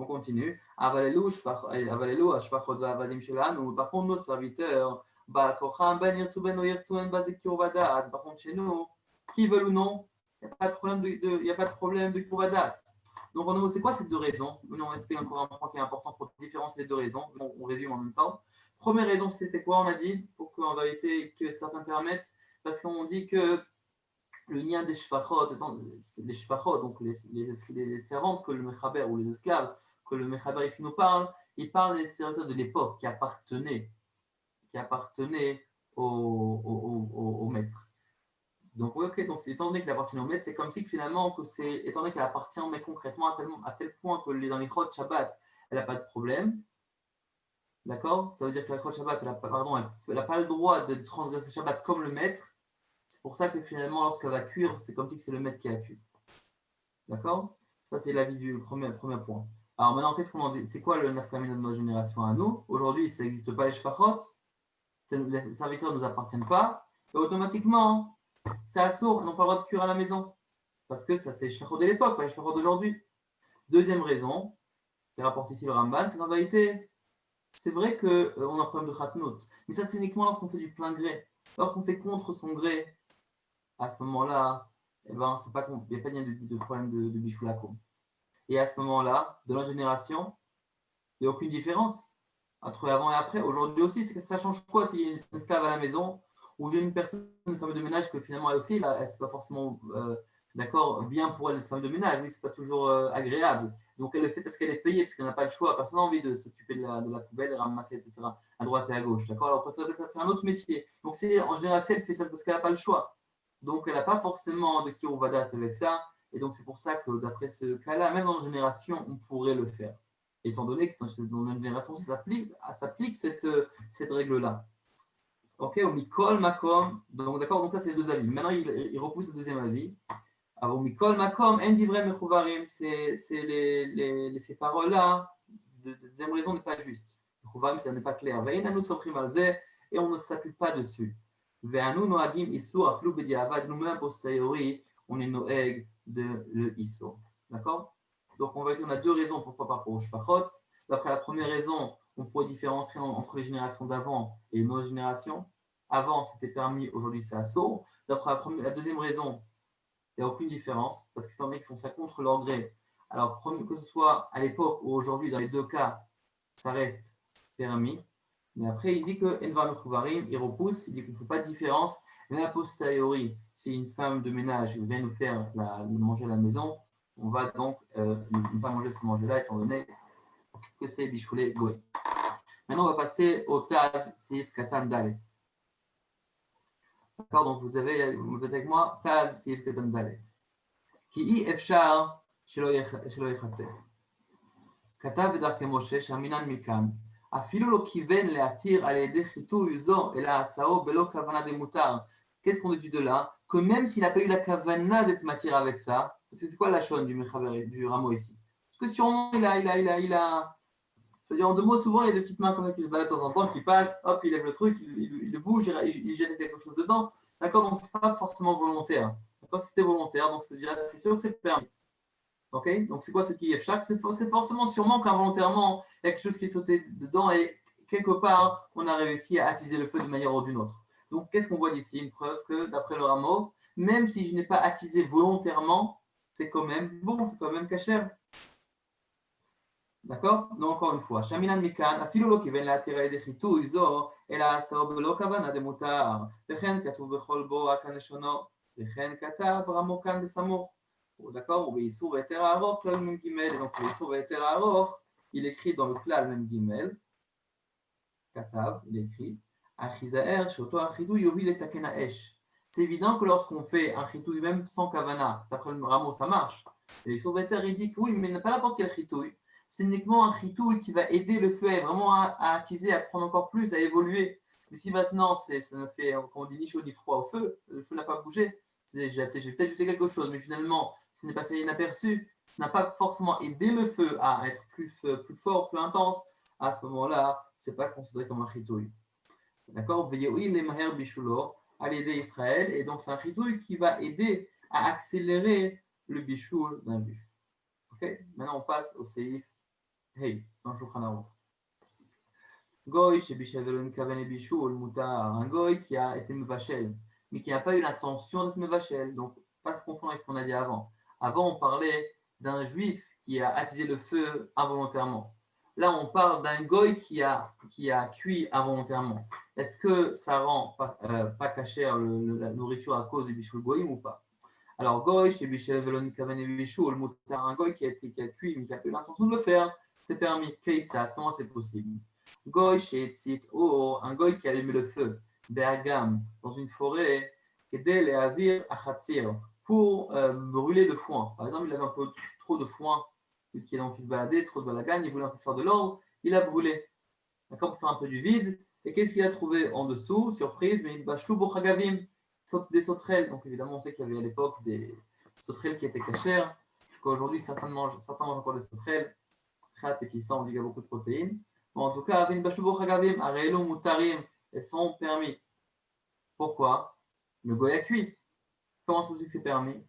On continue. Par contre, nos serviteurs, par contre, chez nous, qui veulent ou non, il n'y a pas de problème de Kurvadat. Donc, c'est quoi ces deux raisons? On explique encore un point qui est important pour différencier les deux raisons. On résume en même temps. Première raison, c'était quoi? On a dit, pour qu'en vérité, que certains permettent, parce qu'on dit que le lien des shfachot, les shfachot, donc les servantes que le mechaber ou les esclaves que le mechaber ici nous parle, il parle des serviteurs de l'époque qui appartenaient au maître. Donc, ok, donc étant donné qu'elle appartient au maître, c'est comme si finalement, étant donné qu'elle appartient mais concrètement à tel point que dans les Chod Shabbat, elle n'a pas de problème. D'accord? Ça veut dire que la Chod Shabbat, elle n'a pas le droit de transgresser Shabbat comme le maître. C'est pour ça que finalement, lorsqu'elle va cuire, c'est comme si c'est le maître qui a cuit. D'accord? Ça, c'est l'avis du premier point. Alors maintenant, qu'est-ce qu'on en dit? C'est quoi le nafkamina de notre génération à nous? Aujourd'hui, ça n'existe pas les shfachot. Les serviteurs ne nous appartiennent pas. Et automatiquement, c'est assourd, on n'a pas le droit de cuire à la maison. Parce que ça, c'est les shfachot de l'époque, pas les shfachot d'aujourd'hui. Deuxième raison, qui rapporte ici le Ramban, c'est qu'en vérité, c'est vrai qu'on a un problème de khatnout. Mais ça, c'est uniquement lorsqu'on fait du plein gré. Lorsqu'on fait contre son gré, à ce moment-là, il n'y a pas de problème de bichoulakoum. Et à ce moment-là, de notre génération, il n'y a aucune différence entre avant et après. Aujourd'hui aussi, ça change quoi s'il y a une esclave à la maison ou j'ai une femme de ménage que finalement elle aussi, là, c'est pas forcément d'accord, bien pour elle être femme de ménage, mais c'est pas toujours agréable. Donc elle le fait parce qu'elle est payée, parce qu'elle n'a pas le choix. Personne n'a envie de s'occuper de la poubelle, de ramasser, etc. à droite et à gauche. D'accord? Alors elle préfère faire un autre métier. Donc en général, elle fait ça parce qu'elle n'a pas le choix. Donc elle n'a pas forcément de kirouvadat avec ça. Et donc c'est pour ça que d'après ce cas-là, même dans notre génération, on pourrait le faire. Étant donné que dans notre génération, ça s'applique cette règle-là. Ok, au Mikol Makom. Donc d'accord, donc ça c'est les deux avis. Maintenant il repousse le deuxième avis. Au Mikol Makom, en divrei mechuvarim, c'est ces paroles-là, la deuxième raison n'est pas juste. Mechuvarim, ça n'est pas clair. Ve'inanu soprim al zeh, et on ne s'appuie pas dessus. Ve'anu noagim isur aflu b'diavad, nous-mêmes a posteriori, on est noeg de le isur. D'accord? Donc on a deux raisons pour par rapport au shpachot. D'après la première raison, on pourrait différencier entre les générations d'avant et nos générations. Avant, c'était permis, aujourd'hui, c'est assaut. D'après la deuxième raison, il n'y a aucune différence, parce qu'étant donné qu'ils font ça contre leur gré, alors que ce soit à l'époque ou aujourd'hui, dans les deux cas, ça reste permis. Mais après, il dit que Envar Mechuvarim, il repousse, il dit qu'on ne fait pas de différence. Mais a posteriori, si une femme de ménage vient nous faire manger à la maison, on va donc ne pas manger ce manger-là, étant donné que c'est Bichoulé Goé. Maintenant, on va passer au Taz Seif Katan Dalet. D'accord, donc vous êtes avec moi, Taz Seif Katan Dalet. Ki I Efshar Shelo Yechate. כתב בדרכי משה שהמינן מכאן, אפילו לא כיוון להתיר על ידי חיטוי זו, אלא עשאו בלא כוונה דמותר. Qu'est-ce qu'on dit de là? Que même s'il n'a pas eu la kavana d'être matière avec ça, parce que c'est quoi la chaîne du rameau ici? Parce que sûrement il a c'est-à-dire en deux mots, souvent il y a des petites mains comme ça qui se baladent de temps en temps, qui passent, hop, il lève le truc, il le bouge, il jette quelque chose dedans. D'accord, donc ce n'est pas forcément volontaire. D'accord, si c'était volontaire, donc c'est sûr que c'est permis. Ok, donc c'est quoi ce qui est chaque? C'est forcément sûrement qu'involontairement, il y a quelque chose qui est sauté dedans et quelque part, on a réussi à attiser le feu d'une manière ou d'une autre. Donc, qu'est-ce qu'on voit d'ici? Une preuve que, d'après le rameau, même si je n'ai pas attisé volontairement, c'est quand même bon, c'est quand même cachère. d'accord? Donc, encore une fois, Shaminan Mikan, אפילו לא כיוון להתיר על ידי חיטוי זו, אלא עשהו בלא כוונה דמותר, וכן כתוב בכל בו רק כלשונו, וכן כתב רמו כאן בסמוך. D'accord? ובאיסור והיתר הארוך, כלל מ"ג, et donc באיסור והיתר הארוך, il écrit dans le כלל מ"ג, כתב, il écrit, אחיזהר שאותו החיטוי יוביל לתקן האש. C'est évident que lorsqu'on fait un chitouille, même sans kavana, d'après le rameau, ça marche. Et les sauveteurs, ils disent que oui, mais pas n'importe quel chitouille. C'est uniquement un chitouille qui va aider le feu vraiment à attiser, à prendre encore plus, à évoluer. Mais si maintenant, ça ne fait, comme on dit, ni chaud ni froid au feu, le feu n'a pas bougé. J'ai peut-être jeté quelque chose, mais finalement, ce n'est passé inaperçu. Ça n'a pas forcément aidé le feu à être plus fort, plus intense. À ce moment-là, ce n'est pas considéré comme un chitouille. D'accord? Veillez les maher bishulo à l'aider Israël. Et donc, c'est un chitouille qui va aider à accélérer le bishul d'un juif. Ok? Maintenant, on passe au seif Hey, dans le Shulchan Aruch. Goy, chez Bishavelon Kaven et Bishul, Moutar, un goy qui a été mevachel, mais qui n'a pas eu l'intention d'être mevachel. Donc, pas se confondre avec ce qu'on a dit avant. Avant, on parlait d'un juif qui a attisé le feu involontairement. Là, on parle d'un goy qui a cuit involontairement. Est-ce que ça rend pas cachère la nourriture à cause du bishul goyim ou pas? Alors, goy, chez Bishavelon Kaven et Bishul, Moutar, un goy qui a cuit, mais qui n'a pas eu l'intention de le faire, c'est permis. Keitza, comment c'est possible? Goy chez Tzit, un goy qui allume le feu, Be'agam, dans une forêt, Kedel et Avir Achatzir, pour brûler le foin. Par exemple, il avait un peu trop de foin, qui se baladait, trop de balagan, il voulait un peu faire de l'ordre, il a brûlé. D'accord, pour faire un peu du vide. Et qu'est-ce qu'il a trouvé en dessous? Surprise, mais il bachlou bochagavim, des sauterelles. Donc évidemment, on sait qu'il y avait à l'époque des sauterelles qui étaient cachères, parce qu'aujourd'hui, certains mangent encore des sauterelles, très appétissants, on dit qu'il y a beaucoup de protéines. Bon, en tout cas, Avin Bashtubo Chagavim, Areelo Mutarim, elles sont permis. Pourquoi? Le goy a cuit. Comment ça se dit que c'est permis?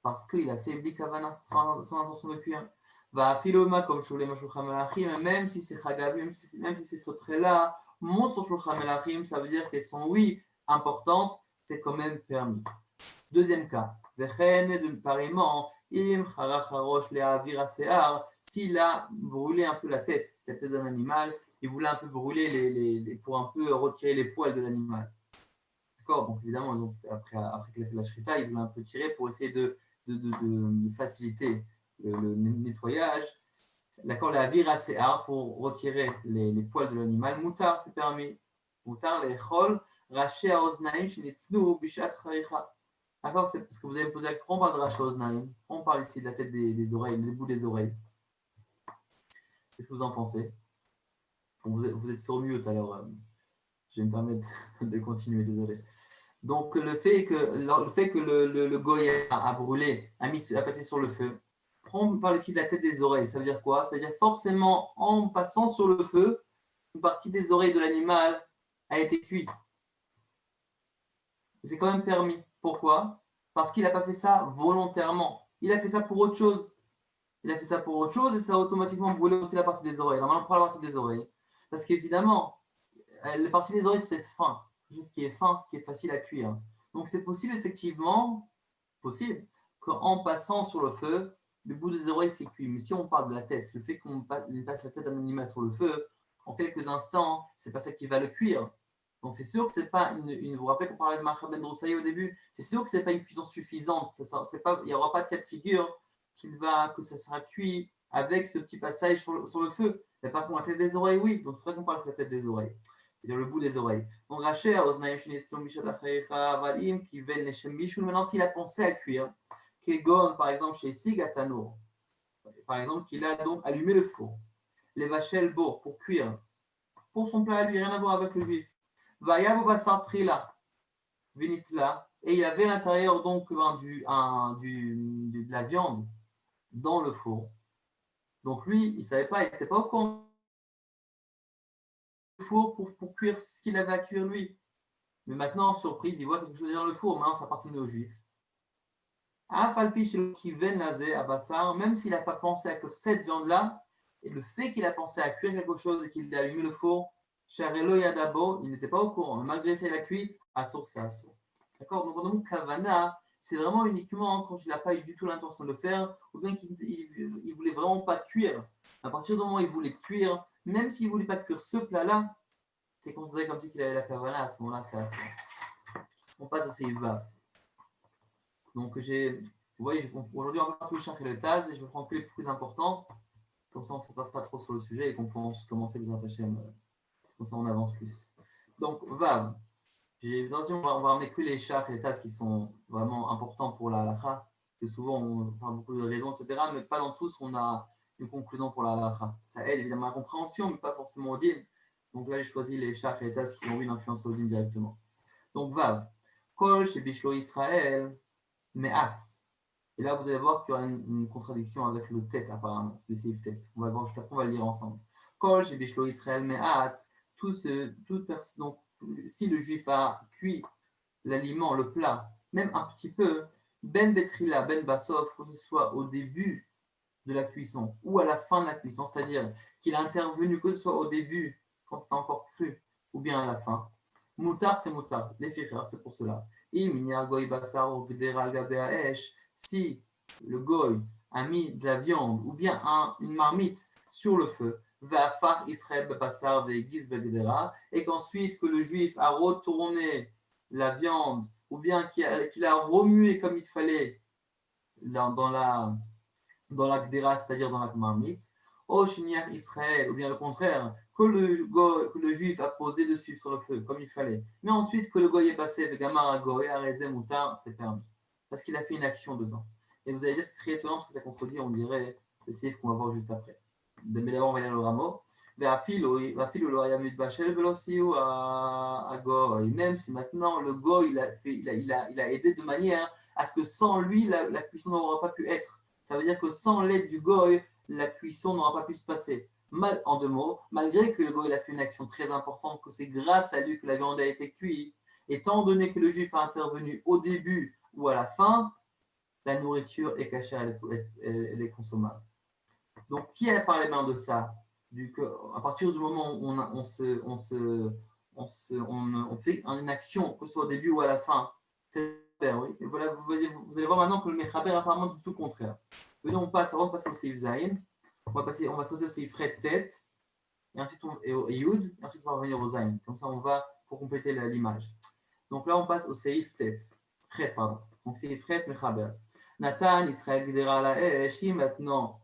Parce qu'il a fait Bli Kavana, sans intention de cuire. Va Philoma, comme Shulem Shulchan Melachim, même si c'est Chagavim, même si ces sauterelles-là montent sur Shulchan Melachim, ça veut dire qu'elles sont, oui, importantes, c'est quand même permis. Deuxième cas, pareillement, s'il a brûlé un peu la tête, c'était la tête d'un animal, il voulait un peu brûler pour un peu retirer les poils de l'animal. D'accord? Donc évidemment, donc, après qu'il a fait la shrita, il voulait un peu tirer pour essayer de faciliter le nettoyage. D'accord? La viracéa pour retirer les poils de l'animal. Moutar, c'est permis. Moutar, les chol, raché à oznaim, shenitznu, bishat charicha. D'accord, c'est parce que vous avez posé la question, on parle de Racha Oznaim, on parle ici de la tête des oreilles, des bouts des oreilles. Qu'est-ce que vous en pensez? Vous êtes sur mute, alors je vais me permettre de continuer, désolé. Donc le fait que le goy a brûlé, a passé sur le feu, on parle ici de la tête des oreilles, ça veut dire quoi? Ça veut dire forcément, en passant sur le feu, une partie des oreilles de l'animal a été cuite. C'est quand même permis. Pourquoi? Parce qu'il n'a pas fait ça volontairement. Il a fait ça pour autre chose. Il a fait ça pour autre chose et ça a automatiquement brûlé aussi la partie des oreilles. Alors maintenant, on prend la partie des oreilles. Parce qu'évidemment, la partie des oreilles, c'est peut-être fin. Quelque chose qui est fin, qui est facile à cuire. Donc c'est possible, effectivement, qu'en passant sur le feu, le bout des oreilles s'est cuit. Mais si on parle de la tête, le fait qu'on passe la tête d'un animal sur le feu, en quelques instants, c'est pas ça qui va le cuire. Donc c'est sûr que c'est pas vous vous rappelez qu'on parlait de Macha Ben Broussaï au début, c'est sûr que c'est pas une cuisson suffisante. Il n'y aura pas de cas de figure que ça sera cuit avec ce petit passage sur le feu. Mais par contre, la tête des oreilles, oui. Donc c'est pour ça qu'on parle de la tête des oreilles. C'est-à-dire le bout des oreilles. Donc Racher, Oznaim Shenislom Mishat Achaïcha, Valim, qui veulent les Shembishul. Maintenant, s'il a pensé à cuire, Kegon, par exemple, chez Sigatano, par exemple, qu'il a donc allumé le four, les Vachel Bo, pour cuire, pour son plat à lui, rien à voir avec le juif. Vayabu Basar Trila, Vinitla, et il y avait à l'intérieur donc de la viande dans le four. Donc lui, il ne savait pas, il n'était pas au courant du four pour cuire ce qu'il avait à cuire lui. Mais maintenant, surprise, il voit quelque chose dans le four. Maintenant, ça appartenait aux Juifs. Même s'il n'a pas pensé à cuire cette viande-là, et le fait qu'il a pensé à cuire quelque chose et qu'il a allumé le four, Charelo Yadabo, il n'était pas au courant. Malgré ça, il a cuit, assour, c'est assour. D'accord? Donc, Kavana, c'est vraiment uniquement quand il n'a pas eu du tout l'intention de le faire, ou bien qu'il ne voulait vraiment pas cuire. À partir du moment où il voulait cuire, même s'il ne voulait pas cuire ce plat-là, c'est considéré comme si qu'il avait la Kavana, à ce moment-là, c'est assour. On passe au Seivav. Donc, vous voyez, aujourd'hui, on va pas tout le char et le taz, et je vais prendre que les plus importants. Comme ça, on ne s'attarde pas trop sur le sujet et qu'on peut commencer les Hashem. Comme ça, on avance plus. Donc, Vav. On va ramener que les chars et les taz qui sont vraiment importants pour la halacha. Que souvent, on parle beaucoup de raisons, etc. Mais pas dans tous, on a une conclusion pour la halacha. Ça aide évidemment à la compréhension, mais pas forcément au din. Donc là, j'ai choisi les chars et les taz qui ont eu une influence au din directement. Donc, Vav. Kol chez Bishlo Israël. Me'at. Et là, vous allez voir qu'il y aura une contradiction avec le tête, apparemment, le seif tête. On va le voir juste après, on va le lire ensemble. Kol chez Bishlo Israël Me'at. Donc, si le juif a cuit l'aliment, le plat, même un petit peu, ben betrila, ben bassof, que ce soit au début de la cuisson ou à la fin de la cuisson, c'est-à-dire qu'il a intervenu, que ce soit au début, quand c'est encore cru, ou bien à la fin. Moutar, c'est moutar. Les firères, c'est pour cela. Si le goy a mis de la viande ou bien une marmite sur le feu, et qu'ensuite que le juif a retourné la viande ou bien qu'il a remué comme il fallait dans la gdera, c'est-à-dire dans la marmite, au Shiniach Israël, ou bien le contraire, que le juif a posé dessus sur le feu, comme il fallait. Mais ensuite, que le goy est passé, Vegamar goy, Arezem Moutar, c'est permis. Parce qu'il a fait une action dedans. Et vous allez dire, c'est très étonnant parce que ça contredit, on dirait, le seif qu'on va voir juste après. Mais d'abord, on va lire le rameau. Même si maintenant le goy il a aidé de manière à ce que sans lui, la cuisson n'aura pas pu être. Ça veut dire que sans l'aide du goy, la cuisson n'aura pas pu se passer. En deux mots, malgré que le goy a fait une action très importante, que c'est grâce à lui que la viande a été cuite, étant donné que le juif a intervenu au début ou à la fin, la nourriture est cachée, elle est consommable. Donc, qui a parlé bien de ça? À partir du moment où on fait une action, que ce soit au début ou à la fin, c'est oui. Et voilà, vous allez voir maintenant que le Mechaber apparemment dit tout le contraire. Venons, avant de passer au Seif Zayin, on va sauter au Seif Red tête, et ensuite au Yud, et ensuite on va revenir au Zayin. Comme ça, on va pour compléter l'image. Donc là, on passe au Seif tête. Red, pardon. Donc Seif Red Mechaber. Nathan, Israël Gdera la Eshi, maintenant,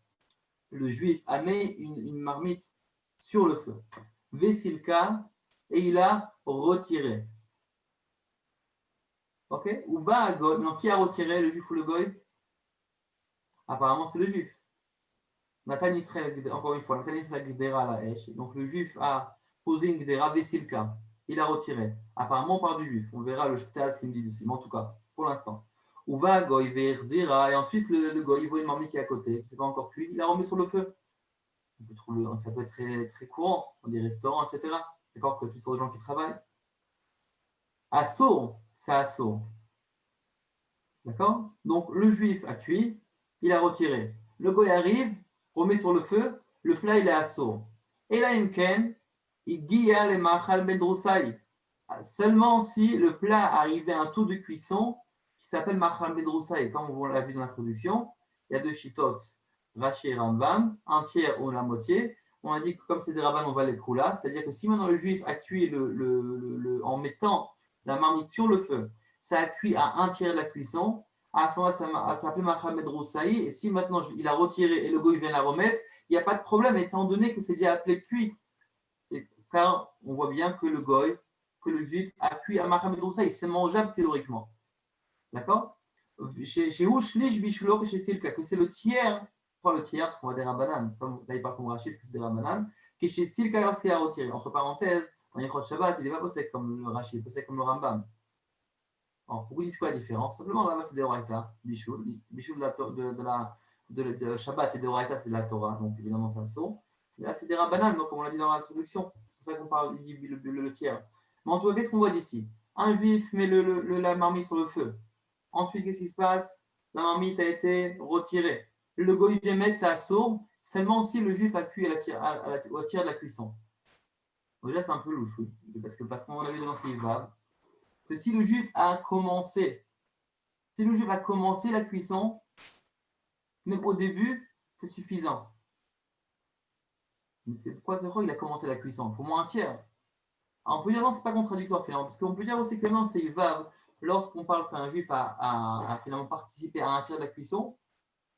le juif a mis une marmite sur le feu. Vesilka, et il a retiré. Ok? Ou bas goy. Donc, qui a retiré, le juif ou le goy? Apparemment, c'est le juif. Nathan Israël, encore une fois, Nathan Israël Gdera la Esh. Donc, le juif a posé une Gdera Vesilka. Il a retiré. Apparemment, on parle du juif. On verra le Shtaz qui me dit dessus. Mais en tout cas, pour l'instant. Ou va goy verzira. Et ensuite, le goy, il voit une marmite qui est à côté, qui n'est pas encore cuite. Il la remet sur le feu. Ça peut être très, très courant dans des restaurants, etc. D'accord, que toutes sortes de gens qui travaillent. Assaut, c'est assaut. D'accord? Donc, le juif a cuit, il a retiré. Le goy arrive, remet sur le feu, le plat, il est assaut. Et là, imken, il guilla les machal bedroussaï. Seulement si le plat arrivait à un taux de cuisson qui s'appelle machal bedroussaï. Comme on l'a vu dans l'introduction, il y a deux chitotes. Rashi et Rambam, un tiers ou la moitié. On a dit que comme c'est des rabbins, on va les là. C'est-à-dire que si maintenant le juif a cuit en mettant la marmite sur le feu, ça a cuit à un tiers de la cuisson, à ce moment-là, ça s'appelle Machamed Roussaï. Et si maintenant il a retiré et le goy vient la remettre, il n'y a pas de problème, étant donné que c'est déjà appelé cuit. Car on voit bien que le goy, que le juif a cuit à Machamed Roussaï, c'est mangeable théoriquement. D'accord? Chez Ushlish Bishlo, chez Silka, que c'est le tiers. Pas le tiers, parce qu'on va dire Rabanan. Là, il parle comme Rachid, parce que c'est des Rabanan. Qui chez Silka, lorsqu'il a retiré. Entre parenthèses, en Yichot Shabbat, il n'est pas posé comme le Rachid, il est posé comme le Rambam. Alors, pourquoi disent quoi la différence? Simplement, là-bas, c'est des Horaïta, Bishul. Bishul de Shabbat, c'est des Horaïta, c'est de la Torah. Donc, évidemment, ça saut. Là, c'est des Rabanan, donc, comme on l'a dit dans l'introduction. C'est pour ça qu'on parle, il dit le tiers. Mais en tout cas, qu'est-ce qu'on voit d'ici? Un juif met la marmite sur le feu. Ensuite, qu'est-ce qui se passe? La marmite a été retirée. Le goy vient mettre sa sourde seulement si le juif a cuit au tiers de la cuisson. Déjà, c'est un peu louche, oui. Parce qu'on avait dans ces vaves que si le juif a commencé la cuisson, même au début, c'est suffisant. Mais c'est pourquoi il a commencé la cuisson? Il faut au moins un tiers. Alors on peut dire non, c'est pas contradictoire finalement, parce qu'on peut dire aussi que non, c'est vav. Lorsqu'on parle qu'un juif a finalement participé à un tiers de la cuisson,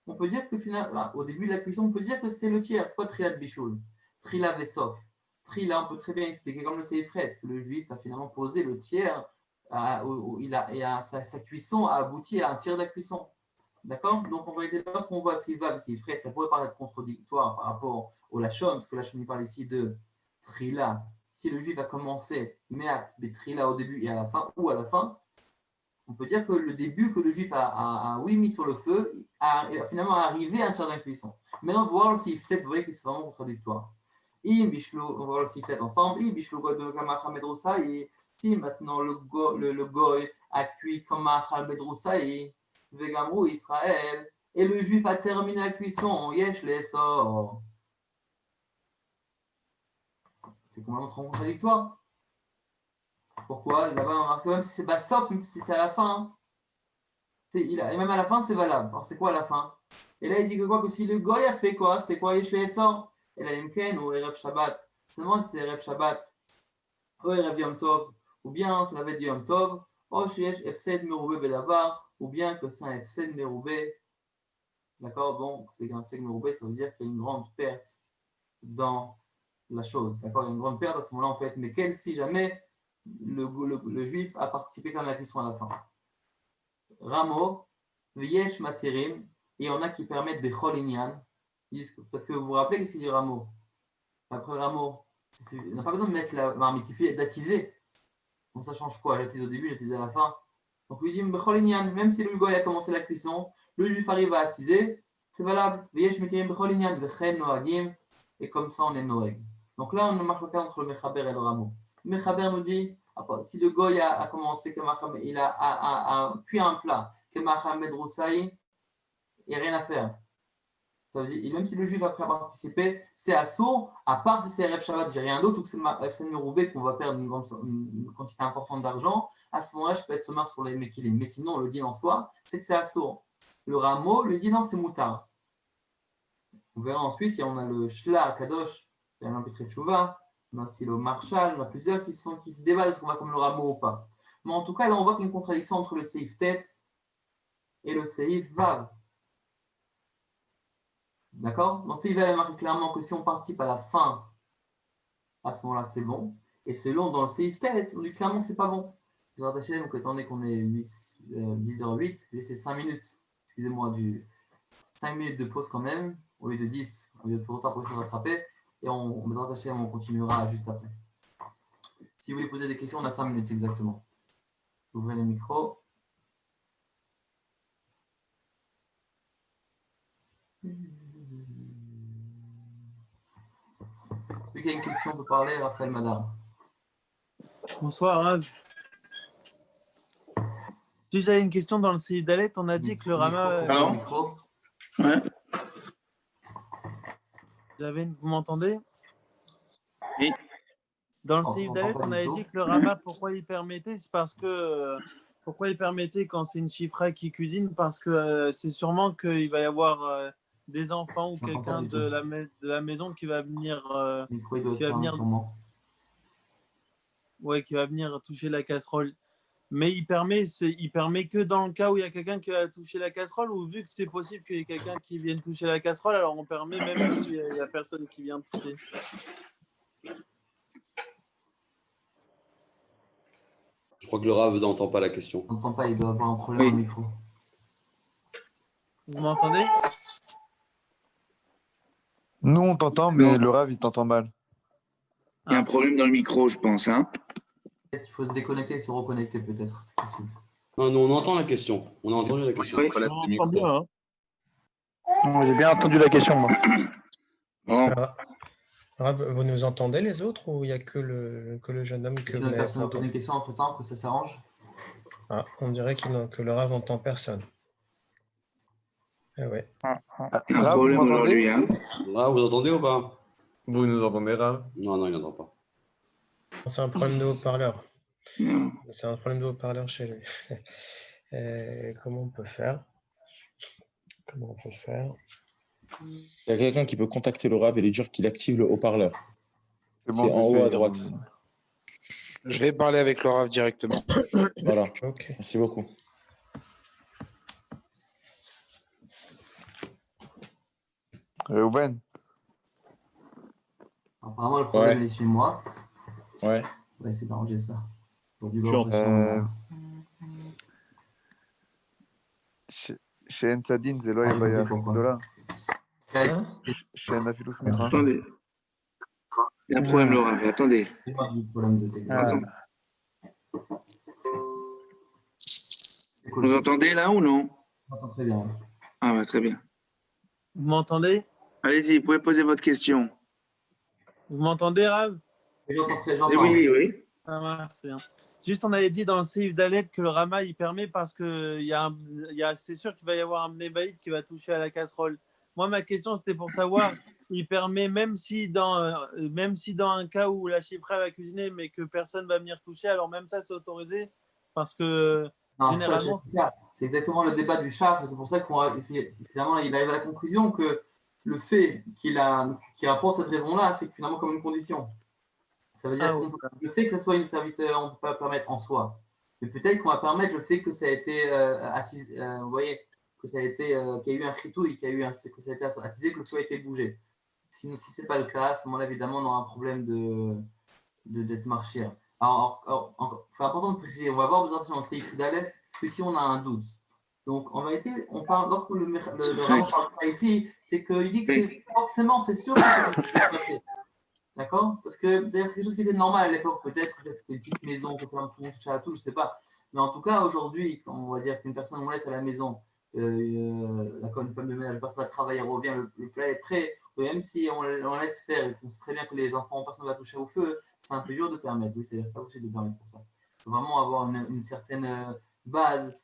on peut dire que finalement, au début de la cuisson, on peut dire que c'était le tiers. C'est quoi Trila de Bichoul? Trila Vessof. Trila, on peut très bien expliquer comme le Seifret, que le juif a finalement posé le tiers, sa cuisson a abouti à un tiers de la cuisson. D'accord? Donc en réalité, lorsqu'on voit Seifret, ça pourrait paraître contradictoire par rapport au Lachon, parce que Lachon il parle ici de Trila. Si le juif a commencé Meat Betrila au début et à la fin, ou à la fin, on peut dire que le début que le juif a mis sur le feu a finalement arrivé à un tiers d'un cuisson. Maintenant, on va voir le Seiftet, vous voyez que c'est vraiment contradictoire. On va voir le Seiftet ensemble. Si maintenant le goy a cuit comme Machal Bedroussaï, Vegamrou Israël, et le juif a terminé la cuisson, Yesh l'essor. C'est complètement trop contradictoire. Pourquoi? Là-bas, on remarque quand même si c'est Bassof, même si c'est à la fin. Et même à la fin, c'est valable. Alors, c'est quoi à la fin? Et là, il dit que quoi? Que si le goy a fait quoi? C'est quoi? Yesh l'essor. Et là, Imken ou Erev Shabbat. Seulement si c'est Erev Shabbat, ou Erev Yom Tov, ou bien c'est la veille de Yom Tov, ou Sheyesh Efsed Meroubé Belavar, ou bien que c'est un Efsed Meroubé. D'accord? Donc, c'est un Efsed Meroubé, ça veut dire qu'il y a une grande perte dans la chose. D'accord? Il y a une grande perte. À ce moment-là, on peut être Mekel si jamais le juif a participé quand même à la question à la fin. Ramo, Vyesh Materim, et il y en a qui permettent Bechol Inyan. Parce que vous vous rappelez qu'est-ce qu'il dit Ramo? Après le Ramo, on n'a pas besoin de mettre la marmite, il suffit d'attiser. Donc ça change quoi? J'attise au début, j'attise à la fin. Donc lui dit Bechol Inyan, même si le goy a commencé la cuisson, le juif arrive à attiser, c'est valable. Vyesh Materim Bechol Inyan, Vechen Noagim, et comme ça on est Noeg. Donc là, on marque le cas entre le Mechaber et le Ramo. Le Mechaber nous dit si le goy a commencé, il a cuit un plat, que Mohamed Roussaï, il n'y a rien à faire. Ça veut dire, et même si le juif après a participé, c'est assourd, à part si c'est Erev Shabbat, j'ai rien d'autre, ou que c'est FSN Meroubé qu'on va perdre une quantité importante d'argent, à ce moment-là, je peux être sommaire sur les Mekilim. Mais sinon, le dit en soi, c'est que c'est assourd. Le Rameau, le dit non, c'est Moutar. On verra ensuite, on a le Shla Kadosh, il y a l'Ampitre Tchouva, on a aussi le Marshal, on a plusieurs qui se débattent est-ce qu'on va comme le Rameau ou pas. Mais en tout cas, là, on voit qu'il y a une contradiction entre le Seif Tet et le Seif Vav. D'accord? Donc, Seif Vav marque clairement que si on participe à la fin, à ce moment-là, c'est bon. Et selon dans le Seif Tet, on dit clairement que c'est pas bon. Vous attachez, donc étant donné qu'on est 10h08, laissez 5 minutes, excusez-moi, 5 minutes de pause quand même, au lieu de 10, au lieu de trop tard pour se rattraper. Et on va s'attacher, on continuera juste après. Si vous voulez poser des questions, on a 5 minutes exactement. Ouvrez les micros. Celui qui a une question peut parler, Raphaël Madar. Bonsoir, Rav. Si j'avais une question dans le Seif Dalet, on a dit que le Rama. Ouais. Vous m'entendez? Oui. Dans le Seif Dalet, on avait dit que le Rama, pourquoi il permettait? C'est parce que. Pourquoi il permettait quand c'est une chifra qui cuisine? Parce que c'est sûrement qu'il va y avoir des enfants ou quelqu'un de la maison qui va venir. Qui va venir toucher la casserole. Mais il permet que dans le cas où il y a quelqu'un qui va toucher la casserole, ou vu que c'est possible qu'il y ait quelqu'un qui vienne toucher la casserole, alors on permet même s'il n'y a personne qui vient toucher. Je crois que le Rav n'entend pas la question. On n'entend pas, il doit avoir un problème au micro. Vous m'entendez? Nous, on t'entend, mais le Rav, il t'entend mal. Il y a un problème dans le micro, je pense. Peut-être qu'il faut se déconnecter et se reconnecter, peut-être. C'est possible. Non, on entend la question. On a entendu la question. Oui, bien, hein. J'ai bien entendu la question, moi. Bon. Rav, vous nous entendez les autres ou il n'y a que le jeune homme que Si vous une n'avez personne pas a posé entendu? une question entre-temps, que ça s'arrange. Ah, on dirait que le Rav n'entend personne. Ah ouais. Il y a un Rav, vous problème aujourd'hui, m'entendez? hein? Là, vous entendez ou pas? Vous nous entendez, Rav? Non, non, il n'entend pas. C'est un problème de haut-parleur. Non. C'est un problème de haut-parleur chez lui. Comment on peut faire? Comment on peut faire? Il y a quelqu'un qui peut contacter le Rav et lui dire qu'il active le haut-parleur. C'est C'est bon, en je haut à fais, droite. Je vais parler avec le Rav directement. Voilà. Ok. Merci beaucoup. Reuben, Apparemment, le problème Ouais. il est chez moi. Ouais. On va essayer d'arranger ça. Aujourd'hui, chez, chez Ensadin, זה לא Ah, יהיה j'ai בעיה compris הכי pourquoi. גדולה. Hein? שאין סמיכה. Attendez. Il y a un problème, Laura. Attendez. C'est pas du problème de technique. Vous nous entendez là ou non? Je m'entends très bien. Ah, bah, très bien. Vous m'entendez? Allez-y, vous pouvez poser votre question. Vous m'entendez, Rav? J'entends très Eh j'entends. oui, oui. Ça marche, c'est bien. Juste, on avait dit dans le Seif Dalet que le Rama, il permet parce que c'est sûr qu'il va y avoir un Bnébaïd qui va toucher à la casserole. Moi, ma question, c'était pour savoir, il permet, même si dans un cas où la chifra va cuisiner, mais que personne va venir toucher, alors même ça, c'est autorisé parce que Non, généralement. c'est exactement le débat du char. C'est pour ça qu'on a essayé. Finalement, il arrive à la conclusion que le fait qu'il apporte cette raison-là, c'est finalement comme une condition. Ça veut dire que le fait que ce soit une serviteur, on ne peut pas permettre en soi. Mais peut-être qu'on va permettre le fait que ça a été attisé, vous voyez, que ça a été, qu'il y a eu un fritouille, que ça a été attisé, que le feu a été bougé. Sinon, si ce n'est pas le cas, à ce moment-là, évidemment, on aura un problème d'être marché. Alors, c'est important de préciser, on va voir besoin en Seif Dalet que si on a un doute. Donc, en vérité, on parle, lorsque le Rav parle de ça ici, c'est qu'il dit que c'est sûr que c'est quelque chose qui va se passer. D'accord? Parce que c'est quelque chose qui était normal à l'époque, peut-être que c'était une petite maison, que tout le monde touchait à tout, je ne sais pas. Mais en tout cas, aujourd'hui, on va dire qu'une personne, on laisse à la maison, d'accord, une femme de ménage, personne va travailler, elle revient, le plat est prêt, ou même si on laisse faire et qu'on sait très bien que les enfants, personne ne va toucher au feu, c'est un peu dur de permettre. Oui, c'est pas possible de permettre pour ça. Il faut vraiment avoir une certaine base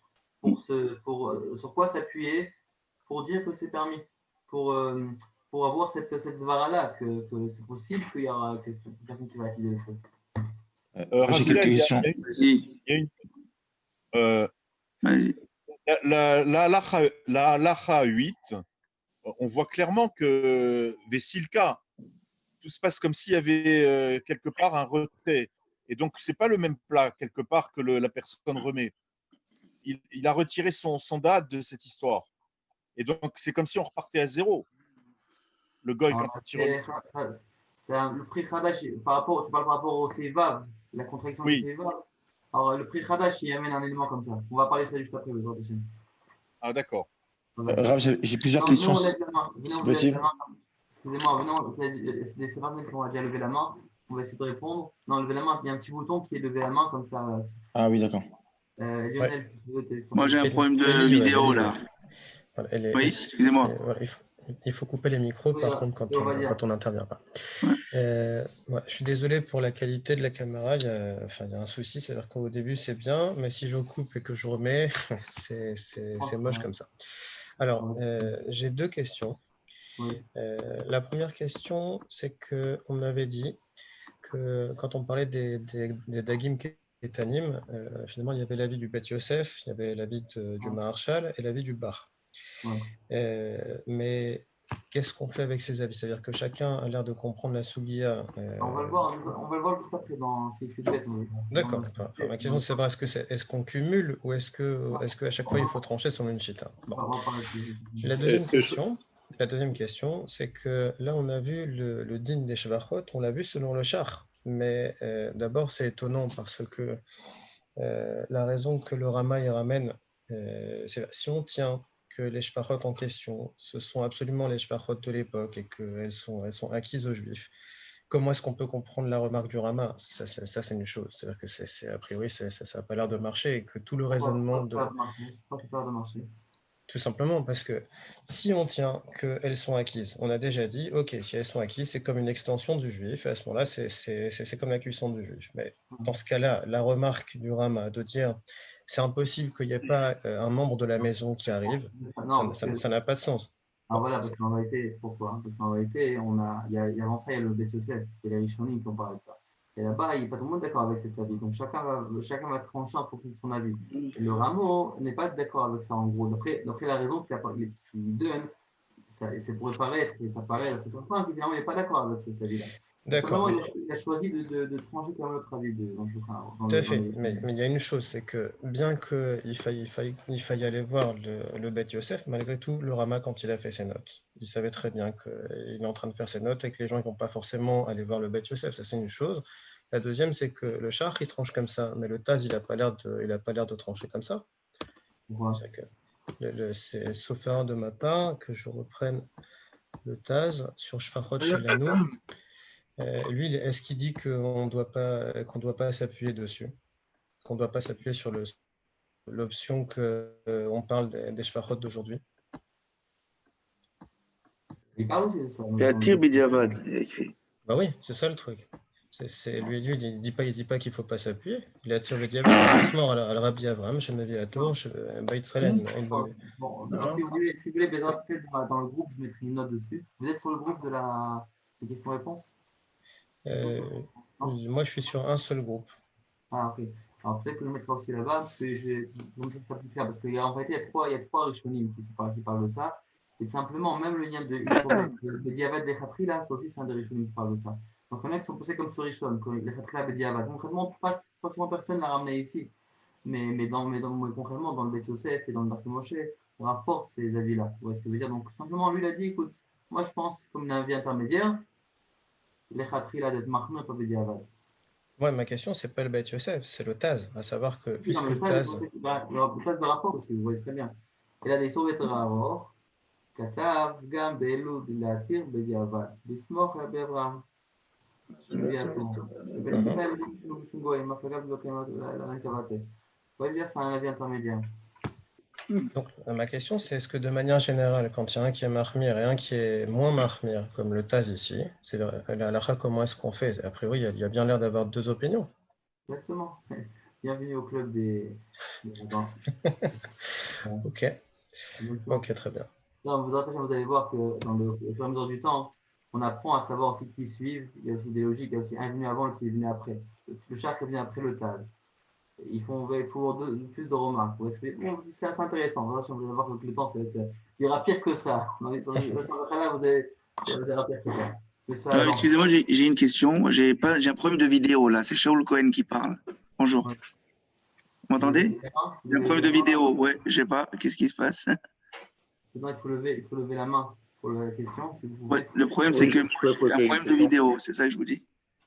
sur quoi s'appuyer pour dire que c'est permis. Pour avoir cette zvara-là, que c'est possible qu'il y aura une personne qui va attiser le feu. J'ai quelques questions. Vas-y. Vas-y. La halacha 8, on voit clairement que Vessilka, tout se passe comme s'il y avait quelque part un retrait. Et donc, ce n'est pas le même plat, quelque part, que la personne remet. Il a retiré son date de cette histoire. Et donc, c'est comme si on repartait à zéro. Le goy, quand il remet. C'est le prix Khadash, tu parles par rapport au Seivav, la contraction du Seivav. Alors, le prix Khadash, il amène un élément comme ça. On va parler de ça juste après. Ah, d'accord. Rav, j'ai plusieurs questions. C'est possible? Excusez-moi, c'est pas qu'on va déjà lever la main. On va essayer de répondre. Non, lever la main, il y a un petit bouton qui est lever la main comme ça. Ah oui, d'accord. Lionel, si tu veux. Moi, j'ai un problème de vidéo là. Voilà, oui, excusez-moi. Il faut couper les micros, par contre, quand on n'intervient pas. Je suis désolé pour la qualité de la caméra. Il y a un souci, c'est-à-dire qu'au début, c'est bien, mais si je coupe et que je remets, c'est moche comme ça. Alors, j'ai deux questions. La première question, c'est qu'on avait dit que quand on parlait des Dagim Ketanim, finalement, il y avait l'avis du Bet Yosef, il y avait l'avis du Maharshal et l'avis du Bar. Mais qu'est-ce qu'on fait avec ces avis? C'est-à-dire que chacun a l'air de comprendre la Sougia. On va le voir juste après dans ces fêtes. D'accord. Ma question, c'est est-ce qu'on cumule ou est-ce qu'à chaque fois, il faut trancher sur une chita? Bon. La deuxième question, c'est que là, on a vu le din des Shevachot, on l'a vu selon le char. Mais d'abord, c'est étonnant parce que la raison que le Rama y ramène, c'est si on tient que les shvachot en question, ce sont absolument les shvachot de l'époque et qu'elles sont acquises aux Juifs. Comment est-ce qu'on peut comprendre la remarque du Rama? Ça c'est une chose. C'est-à-dire que a priori, ça n'a pas l'air de marcher et que tout le raisonnement de... Pourquoi ça n'a pas l'air de marcher? Tout simplement parce que si on tient qu'elles sont acquises, on a déjà dit, ok, si elles sont acquises, c'est comme une extension du juif, et à ce moment-là, c'est comme la cuisson du juif. Mais dans ce cas-là, la remarque du Rama de dire, c'est impossible qu'il n'y ait pas un membre de la maison qui arrive, Non, ça n'a pas de sens. Ah, voilà, parce qu'en réalité, pourquoi? Parce qu'en réalité, avant ça, il y a le Bet Yosef, et les Rishonim qui ont parlé de ça. Et là-bas, il n'est pas tout le monde d'accord avec cet avis. Donc chacun va trancher en fonction de son avis. Et le Rameau n'est pas d'accord avec ça, en gros. D'après la raison qu'il donne, c'est pour paraître, et ça paraît, après ça que finalement, il n'est pas d'accord avec cet avis-là. D'accord. Il a choisi de trancher comme l'autre avis. Tout à fait. Mais il y a une chose, c'est que bien qu'il faille aller voir le Bet Yosef, malgré tout, le Rama, quand il a fait ses notes, il savait très bien qu'il est en train de faire ses notes et que les gens ne vont pas forcément aller voir le Bet Yosef. Ça, c'est une chose. La deuxième, c'est que le Char, il tranche comme ça, mais le Taz, il n'a pas l'air de trancher comme ça. C'est sauf erreur de ma part que je reprenne le Taz sur Shfachot Shilanu. Lui, est-ce qu'il dit qu'on ne doit pas s'appuyer dessus, qu'on ne doit pas s'appuyer sur l'option qu'on parle des Shfachot d'aujourd'hui? Il parle aussi de ça. C'est Atir Bediavad, il a écrit. Bah oui, c'est ça le truc. Lui, il dit pas qu'il ne faut pas s'appuyer. Il attire le diable al Rabbi Avraham, chez Navi Ator, chez Beit Srelen. Bon, si vous voulez, peut-être dans le groupe, je mettrai une note dessus. Vous êtes sur le groupe des questions-réponses? Moi, je suis sur un seul groupe. Ah, ok. Alors peut-être que je mettrai aussi là-bas, parce que comme ça plus clair, parce qu'en fait, il y a trois Rishonim qui parlent de ça. Et simplement, même le lien de Diavad des Khatri, là, c'est aussi un des Rishonim qui parle de ça. Donc, il y en a qui sont posés comme ce Rishon, les Khatri Bediavad. Concrètement, pratiquement personne ne l'a ramené ici. Mais concrètement, dans le Bet Yosef et dans le Dark Moshe, on rapporte ces avis-là. Vous voyez ce que je veux dire? Donc, simplement, lui, il a dit, écoute, moi, je pense, comme un avis intermédiaire, les Khatri, là, d'être Mahmoud, pas Bediavad. Ouais, ma question, c'est pas le Bet Yosef, c'est le Taz. À savoir que, puisque le Taz. Le Taz de rapport, parce que vous voyez très bien. Il a des sauvettes de rapport. כתב גם באלול להתיר בדיעבד, לסמוך רבי אברהם. C'est un avis intermédiaire. Donc, ma question, c'est est-ce que de manière générale, quand il y a un qui est mahmir et un qui est moins mahmir, comme le Taz ici, c'est la halakha, comment est-ce qu'on fait? A priori, il y a bien l'air d'avoir deux opinions. Exactement. Bienvenue au club des Ok. Ok, très bien. Non, vous allez voir que dans le fur et à mesure du temps, on apprend à savoir aussi qui suivent. Il y a aussi des logiques, il y a aussi un venu avant et qui est venu après. Le char est venu après le Taz. Il faut plus de remarques. C'est assez intéressant. Vous allez voir que le temps, il y aura pire que ça. Dans les là, vous allez pire que ça. Excusez-moi, j'ai une question. J'ai un problème de vidéo là. C'est Shaul Cohen qui parle. Bonjour. Vous m'entendez? J'ai un problème de vidéo. Ouais, je sais pas. Qu'est-ce qui se passe? Il faut lever la main pour la question. Si vous ouais, le problème, c'est que j'ai un problème de vidéo, c'est ça que je vous dis.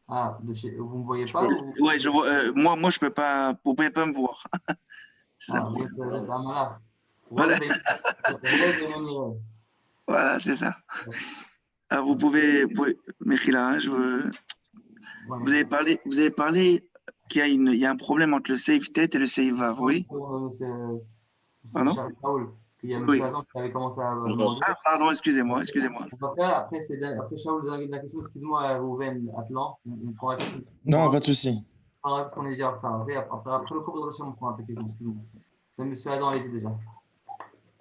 Ah, vous ne me voyez pas ouais, je vois. Moi, je peux pas. Vous ne pouvez pas me voir. C'est ça. Vous êtes un malade. Voilà. Voilà, c'est ça. Ah, vous pouvez. Mechila, vous avez parlé qu'il y a un problème entre le save tête et le save vav, oui? Pardon? Il y a M. Agent qui avait commencé à demander. Ah, pardon, excusez-moi. On va faire, après Shaul, la question, excuse-moi, Rouven, Atlan, on prend la question. Non, pas de souci. Parce qu'on est déjà en retard. Après le cours de on prend la question, excuse-moi. M. Agent, allez-y déjà.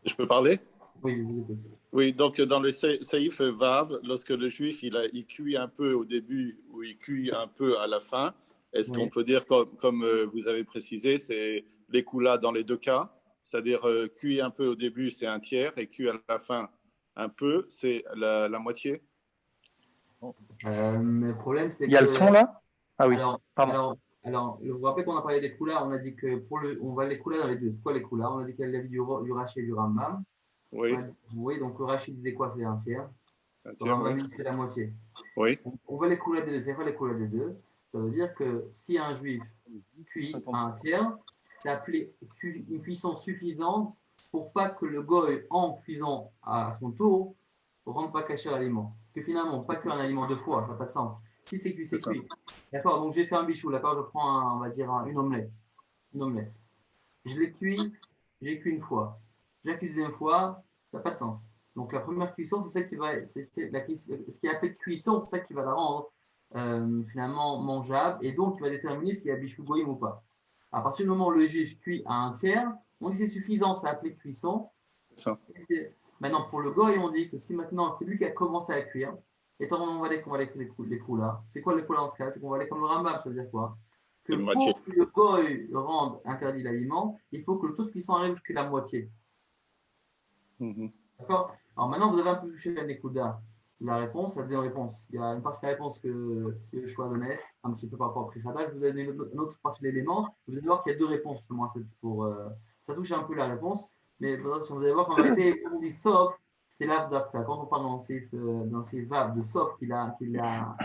Je peux parler? Oui, je vous écoute. Oui, donc dans le Saïf Vav, lorsque le juif il cuit un peu au début ou il cuit un peu à la fin, est-ce qu'on peut dire, comme vous avez précisé, c'est l'écoula dans les deux cas? C'est-à-dire cuit un peu au début, c'est un tiers, et cuit à la fin un peu, c'est la moitié. Le problème, c'est que... Il y a le son là? Ah oui, pardon. Alors, vous vous rappelez qu'on a parlé des koulas, on a dit que on va les koulas dans les deux. C'est quoi les koulas? On a dit qu'il y a l'avis du Rashi et du Rambam. Oui. Oui, donc le Rashi disait quoi? C'est un tiers. Un tiers, le Rambam, c'est la moitié. Oui. On va les koulas des deux. C'est quoi les koulas des deux? Ça veut dire que si un juif cuit à un tiers, c'est appelé une cuisson suffisante pour pas que le goy, en cuisant à son tour, ne rende pas caché l'aliment. Parce que finalement, pas cuire un aliment deux fois, ça n'a pas de sens. Si c'est cuit, c'est cuit. D'accord, donc j'ai fait un bichou, d'accord, je prends, on va dire, une omelette. Je l'ai cuit, j'ai cuit une fois. J'accuse une deuxième fois, ça n'a pas de sens. Donc la première cuisson, c'est celle qui va, ce qui est appelé cuisson, c'est ça qui va la rendre finalement mangeable et donc qui va déterminer s'il y a bichou goïm ou pas. À partir du moment où le juif cuit à un tiers, on dit que c'est suffisant, c'est appelé cuisson. Ça. Maintenant, pour le goy, on dit que si maintenant c'est lui qui a commencé à cuire, et tant qu'on va aller les coups là, c'est quoi les coups là en ce cas? C'est qu'on va aller comme le Rambam, ça veut dire quoi? Que pour que le goy rende interdit l'aliment, il faut que le taux de cuisson arrive jusqu'à la moitié. D'accord? Alors maintenant, vous avez un peu touché la Nekuda. La réponse, la deuxième réponse. Il y a une partie de la réponse que le choix donnait, un petit peu par rapport au Prichadach. Je vous donne une autre partie de l'élément. Vous allez voir qu'il y a deux réponses justement. Ça touche un peu la réponse. Mais si vous allez voir qu'en réalité, quand on dit sauf, c'est l'abdafka. Quand on parle dans ces verbes de sauf qu'il a cuit à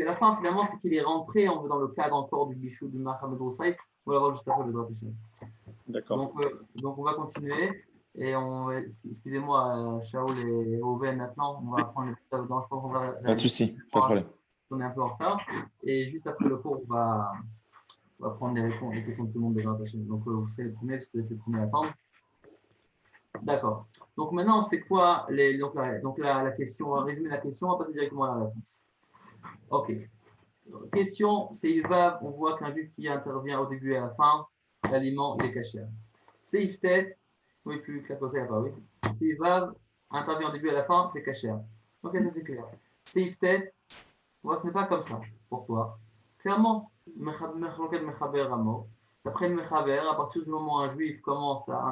la fin, finalement, c'est qu'il est rentré dans le cadre encore du bichou du Mahamed Roussaï. On va voir juste après le droit. D'accord. Donc, on va continuer. Et excusez-moi, Shaoul et Oven, Atlan, on va prendre le temps. Je pense qu'on va. Pas de souci, pas de problème. On est un peu en retard. Et juste après le cours, on va prendre les questions de tout le monde déjà. Donc, vous serez les premiers parce que vous êtes les premiers à attendre. D'accord. Donc, maintenant, c'est quoi la question? On va résumer la question, on va passer directement à la réponse. OK. Question, c'est on voit qu'un juif qui intervient au début et à la fin, l'aliment, il est caché. C'est Iftet. Oui, plus clair que ça, il n'y a pas, oui. Si Vav intervient au début et à la fin, c'est caché. Ok, ça c'est clair. Si Iftet, ce n'est pas comme ça. Pourquoi? Clairement, d'après le Mechaber, à partir du moment où un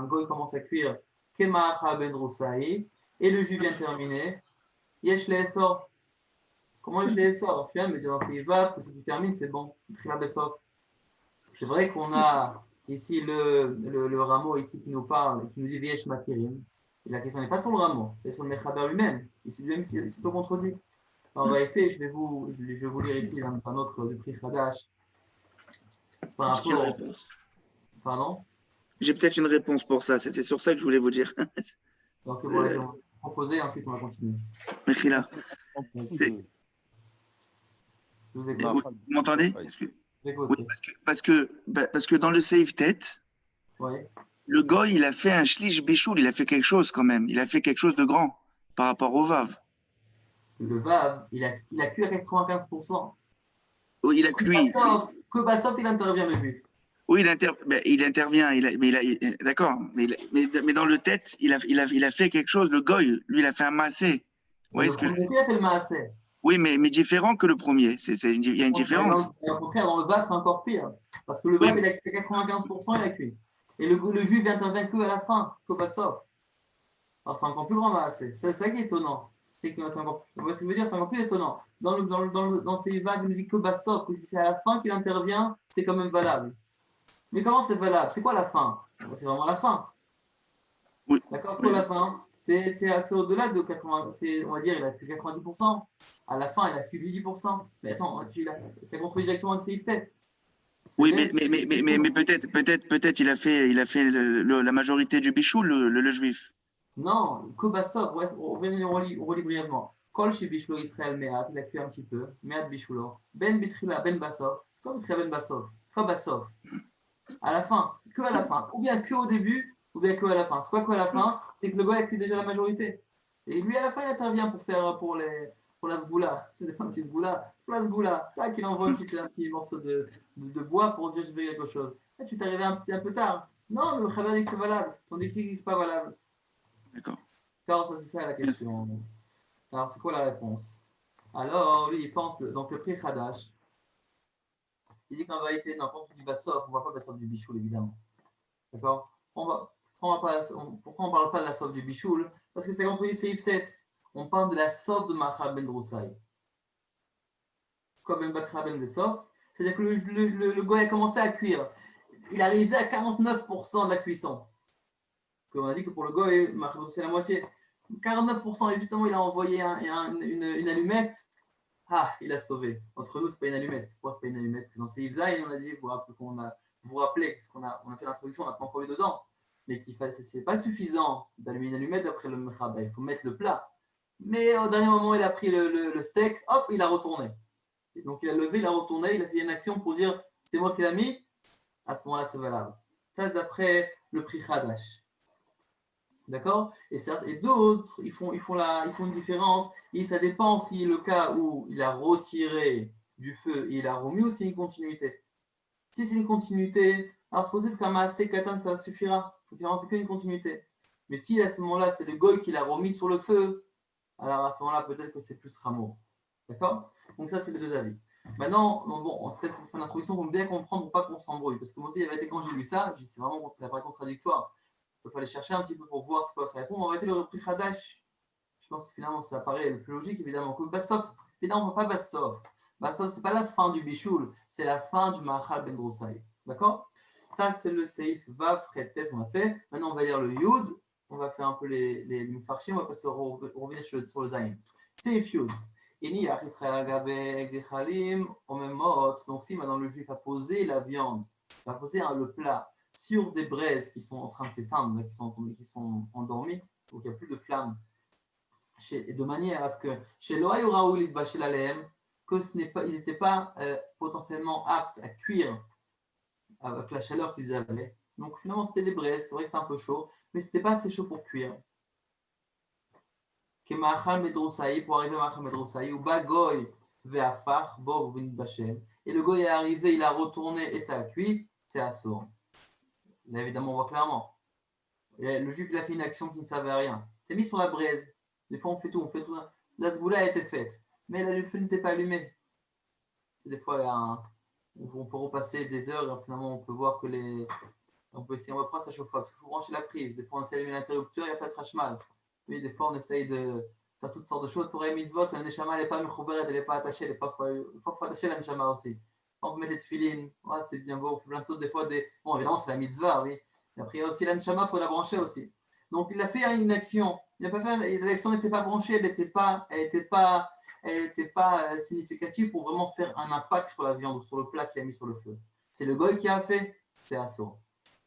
goy commence à cuire, et le jus vient terminer, Yesh le Essor. Comment je les sors? Tu viens me dire dans ces Vav que si tu termines, c'est bon. C'est vrai qu'on a ici le rameau ici qui nous parle, qui nous dit Viesh Matirim. Et la question n'est pas sur le rameau, c'est sur le Mechaber lui-même. Ici lui-même, c'est tout contredit. En réalité, je vais vous lire ici un autre du Pri Hadash. J'ai une réponse. Pardon? J'ai peut-être une réponse pour ça. C'était sur ça que je voulais vous dire. Donc, bon, allez, on va proposer, ensuite on va continuer. Mechila. Vous m'entendez? Oui, parce que dans le Seif Tête, le goy, il a fait un shlish bichoul, il a fait quelque chose quand même. Il a fait quelque chose de grand par rapport au Vav. Le Vav, il a cuit à 95%. Oui, il a cuit. Que Bassov, il intervient, le juif. Oui, il intervient. D'accord. Mais dans le tête, il a fait quelque chose. Le goy, lui, il a fait un massé. Il a fait le massé. Oui, mais différent que le premier. Il y a une différence. Au contraire, dans le Vav, c'est encore pire. Parce que le Vav, il a cuit à 95%, il a cuit. Et le juif intervient que à la fin, que Bassov. Alors, c'est encore plus grand massé. C'est ça qui est étonnant. Vous voyez ce que je veux dire? C'est encore plus étonnant. Dans ces vagues, il nous dit que Bassov, que si c'est à la fin qu'il intervient, c'est quand même valable. Mais comment c'est valable? C'est quoi la fin? C'est vraiment la fin. Oui. D'accord? C'est quoi la fin? C'est au-delà de 80%. On va dire, il a plus 90%. À la fin, il a plus 10%. Mais attends, ça contredit directement avec ses iftet. Oui, mais peut-être il a fait la majorité du bichou, le juif. Non, Kobassov, bref, on relit brièvement. Kol chez Bishlo Israël Meat, il a cuit un petit peu. Meat Bishlo. Ben Bitrila, Ben Bassov. C'est quoi Bitrila, Ben Bassov? C'est quoi Bassov? À la fin, que à la fin. Ou bien que au début, ou bien que à la fin. C'est quoi que à la fin? C'est que le gars a cuit déjà la majorité. Et lui, à la fin, il intervient pour la sgoula. C'est un petit sgoula. Pour la sgoula. Tac, il envoie un petit morceau de bois pour dire je veux quelque chose. Là, tu t'es arrivé un peu tard. Non, le Khabar dit que c'est valable. Tandis que c'est pas valable. D'accord. Alors, ça, c'est ça la question. Alors, c'est quoi la réponse? Alors, lui, il pense que donc le Pri Hadash, il dit qu'en vérité, quand on dit Bassov, on ne voit pas Bassov du Bichoul, évidemment. D'accord? Pourquoi on ne parle pas de la sauve du Bichoul? Parce que c'est quand on dit Seif Tête, on parle de la sauve de Machal Ben Roussaï. Comme Ben Batra Ben Bessof, c'est-à-dire que le gars a commencé à cuire. Il arrivait à 49% de la cuisson. On a dit que pour le goy, c'est la moitié. 49%, et justement, il a envoyé une allumette. Ah, il a sauvé. Entre nous, ce n'est pas une allumette. Pourquoi ce n'est pas une allumette? Parce que dans ces Yvzaï, on a dit, vous vous rappelez, parce qu'on a fait l'introduction, on n'a pas encore eu dedans, mais ce n'est pas suffisant d'allumer une allumette d'après le Mechaba. Il faut mettre le plat. Mais au dernier moment, il a pris le steak, hop, il a retourné. Et donc, il a levé, il a retourné, il a fait une action pour dire, c'était moi qui l'ai mis. À ce moment-là, c'est valable. Ça, c'est d'après le Pri Hadash. D'accord? Et d'autres, ils font une différence. Et ça dépend si le cas où il a retiré du feu et il a remis ou c'est une continuité. Si c'est une continuité, alors c'est possible qu'un maasé katan, ça suffira. C'est qu'une continuité. Mais si à ce moment-là, c'est le goy qui l'a remis sur le feu, alors à ce moment-là, peut-être que c'est plus rameau. D'accord? Donc ça, c'est les deux avis. Maintenant, bon, c'est une introduction pour bien comprendre, pour pas qu'on s'embrouille. Parce que moi aussi, il y avait été quand j'ai lu ça, c'est vraiment ça paraît contradictoire. Il fallait chercher un petit peu pour voir ce que ça répond. On va arrêter le prix Hadash. Je pense que finalement, ça paraît le plus logique, évidemment. Que Bassof, évidemment, on ne peut pas Bassof. Bassof, ce n'est pas la fin du Bichoul, c'est la fin du Mahal Ben Broussaï. D'accord? Ça, c'est le Seif Vav, Fretet, on a fait. Maintenant, on va lire le Yud. On va faire un peu les Mufarchim. On va passer revenir sur le Zayin. Seif Yud. Donc, si maintenant le juif a posé la viande, a posé le plat sur des braises qui sont en train de s'éteindre, qui sont endormies, donc il n'y a plus de flamme, de manière à ce que chez l'Oaï Raoul Bachel Alem, que ils n'étaient pas potentiellement aptes à cuire avec la chaleur qu'ils avaient. Donc finalement, c'était des braises, c'est vrai que c'était un peu chaud, mais ce n'était pas assez chaud pour cuire. Pour arriver à Machal Medrousaï, ou Bagoy Veafar, Bov Bachem, et le goy est arrivé, il a retourné et ça a cuit, c'est assourd. Là, évidemment, on voit clairement. Le juif, il a fait une action qui ne servait à rien. C'est mis sur la braise. Des fois, on fait tout. La zboula a été faite, mais là, le feu n'était pas allumé. Des fois, on peut repasser des heures et finalement, on peut voir que on peut essayer, on va prendre ça chauffe parce qu'il faut brancher la prise. Des fois, on essaie d'allumer l'interrupteur, il n'y a pas de rachmal. Oui, des fois, on essaye de faire toutes sortes de choses. Torah mitzvot, la neshama, elle n'est pas mechuberet, elle n'est pas attachée. Des fois, il faut attacher la neshama aussi. On peut mettre les tefilines, c'est bien beau, on fait plein de choses. Des fois, bon, évidemment, c'est la mitzvah, oui. Et après, il y a aussi la neshama, il faut la brancher aussi. Donc, il a fait une action. L'action n'était pas branchée, elle n'était pas significative pour vraiment faire un impact sur la viande ou sur le plat qu'il a mis sur le feu. C'est le goy qui a fait, c'est assourd.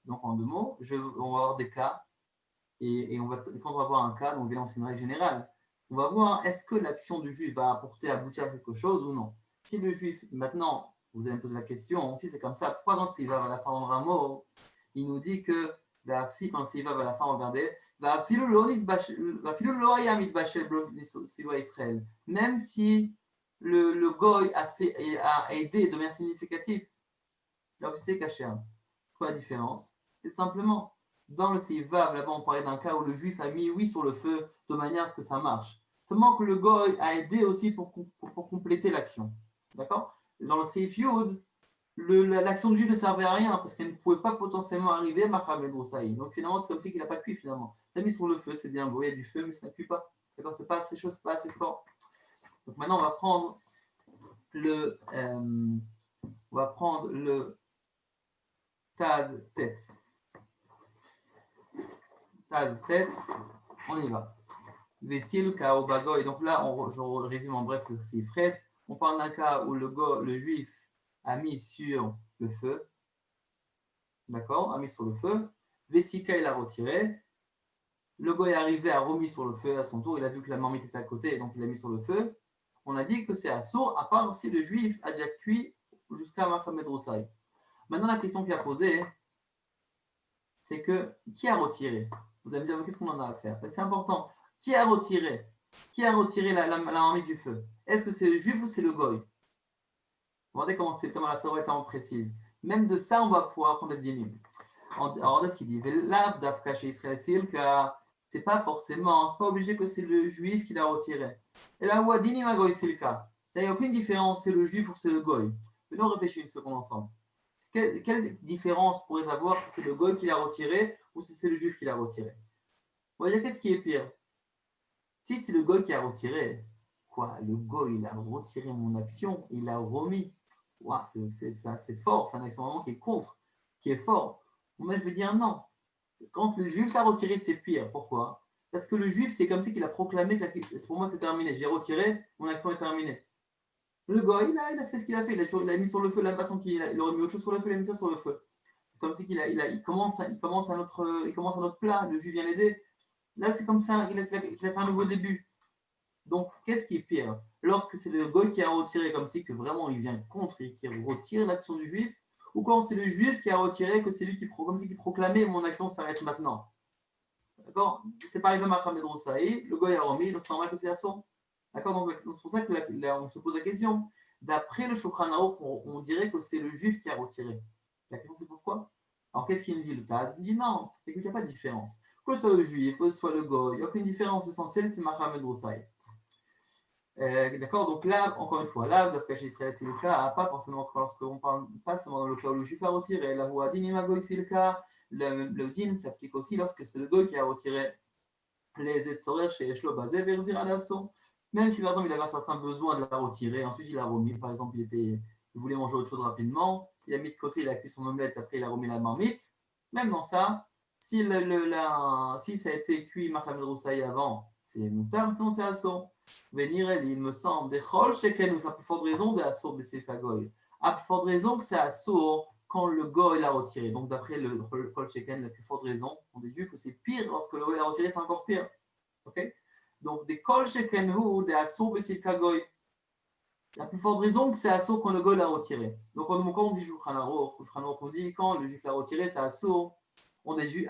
Donc, en deux mots, on va avoir des cas. Et quand on va voir un cas, donc évidemment, c'est une règle générale. On va voir est-ce que l'action du juif va aboutir à quelque chose ou non. Si le juif, maintenant, vous allez me poser la question, si c'est comme ça, pourquoi dans le va à la fin on Ramo, il nous dit que la fille, quand le va à la fin, regardez, même si le goy a aidé de manière significative, là aussi c'est caché. Quoi la différence? C'est simplement. Dans le Seivav, là-bas, on parlait d'un cas où le juif a mis sur le feu de manière à ce que ça marche. Seulement que le goy a aidé aussi pour compléter l'action. D'accord? Dans le Seif Yud, l'action du juif ne servait à rien parce qu'elle ne pouvait pas potentiellement arriver à Machal Medrousaï. Donc finalement, c'est comme si il n'a pas cuit finalement. Il a mis sur le feu, c'est bien beau, il y a du feu, mais ça ne cuit pas. D'accord? C'est pas ces choses pas assez fort. Donc maintenant, on va prendre le Taz tête. Taz tête, on y va. Vessil kao bagoy. Donc là, je résume en bref le Sifret. On parle d'un cas où le juif a mis sur le feu. D'accord? A mis sur le feu. Vessika, il a retiré. Le goy est arrivé, a remis sur le feu à son tour. Il a vu que la marmite était à côté, donc il a mis sur le feu. On a dit que c'est assourd, à part si le juif a déjà cuit jusqu'à Machal Medrousaï. Maintenant, la question qui a posée, c'est que qui a retiré? Vous allez me dire, qu'est-ce qu'on en a à faire? C'est important. Qui a retiré la marmite du feu? Est-ce que c'est le juif ou c'est le goy? Regardez comment c'est tellement la Torah est tellement précise. Même de ça, on va pouvoir prendre des dinim. Alors, regardez ce qu'il dit. L'af d'Afka chez Israël, c'est pas forcément, c'est pas obligé que c'est le juif qui l'a retiré. Et là, où dinim goy, c'est le cas. Il n'y a aucune différence, c'est le juif ou c'est le goy. Maintenant, réfléchissez une seconde ensemble. Quelle différence pourrait y avoir si c'est le goy qui l'a retiré ou si c'est le juif qui l'a retiré? On va dire qu'est-ce qui est pire? Si c'est le goy qui a retiré, quoi? Le goy, il a retiré mon action, il l'a remis. Wow, c'est fort, c'est une action vraiment qui est contre, qui est fort. Moi, je veux dire non. Quand le juif l'a retiré, c'est pire. Pourquoi? Parce que le juif, c'est comme si il a proclamé que pour moi, c'est terminé. J'ai retiré, mon action est terminée. Le goy, il a fait ce qu'il a fait. Il a mis sur le feu de la même façon qu'il aurait mis autre chose sur le feu, il a mis ça sur le feu. Comme si il commence un autre plat, le juif vient l'aider. Là, c'est comme ça, il a fait un nouveau début. Donc, qu'est-ce qui est pire? Lorsque c'est le goy qui a retiré, comme si que vraiment il vient contre et qui retire l'action du juif, ou quand c'est le juif qui a retiré, que c'est lui comme si qui proclamait mon action s'arrête maintenant. D'accord? C'est pas arrivé à Machamed Roussaï, le goy a remis, donc c'est normal que c'est assourd. D'accord? Donc c'est pour ça que on se pose la question. D'après le Shulchan Aruch, on dirait que c'est le juif qui a retiré. La question c'est pourquoi? Alors qu'est-ce qu'il me dit le Taz? Il me dit non, écoute, il n'y a pas de différence. Que ce soit le juif, que ce soit le goy, il n'y a aucune différence essentielle, c'est Machamed Roussaï. D'accord, donc là, encore une fois, là, Dafka chez Israël, c'est le cas, pas forcément lorsqu'on parle, pas seulement dans le cas où le juif a retiré, là où Adin Imagoy, c'est le cas, le din s'applique aussi lorsque c'est le goy qui a retiré les etzorer chez Eshlo Bazé vers Ziradasso. Même si par exemple il avait un certain besoin de la retirer, ensuite il l'a remis, par exemple il voulait manger autre chose rapidement, il a mis de côté, il a cuit son omelette, après il a remis la marmite, même dans ça, si ça a été cuit Machamed Roussaï avant, c'est moutar, sinon c'est assaut. Venir, il me semble, des chol sheken, ou ça a plus forte raison de assaut, mais c'est le goy. A plus forte raison que c'est assaut quand le goy l'a retiré. Donc d'après le chol sheken, la plus forte raison, on déduit que c'est pire lorsque le goy l'a retiré, c'est encore pire. Ok? Donc des kol sheken ou des assaut, mais c'est le goy. La plus forte raison que c'est assaut quand le goy l'a retiré. Donc quand on dit Shulchan Aruch, on dit quand le juif l'a retiré, c'est assaut. On déduit,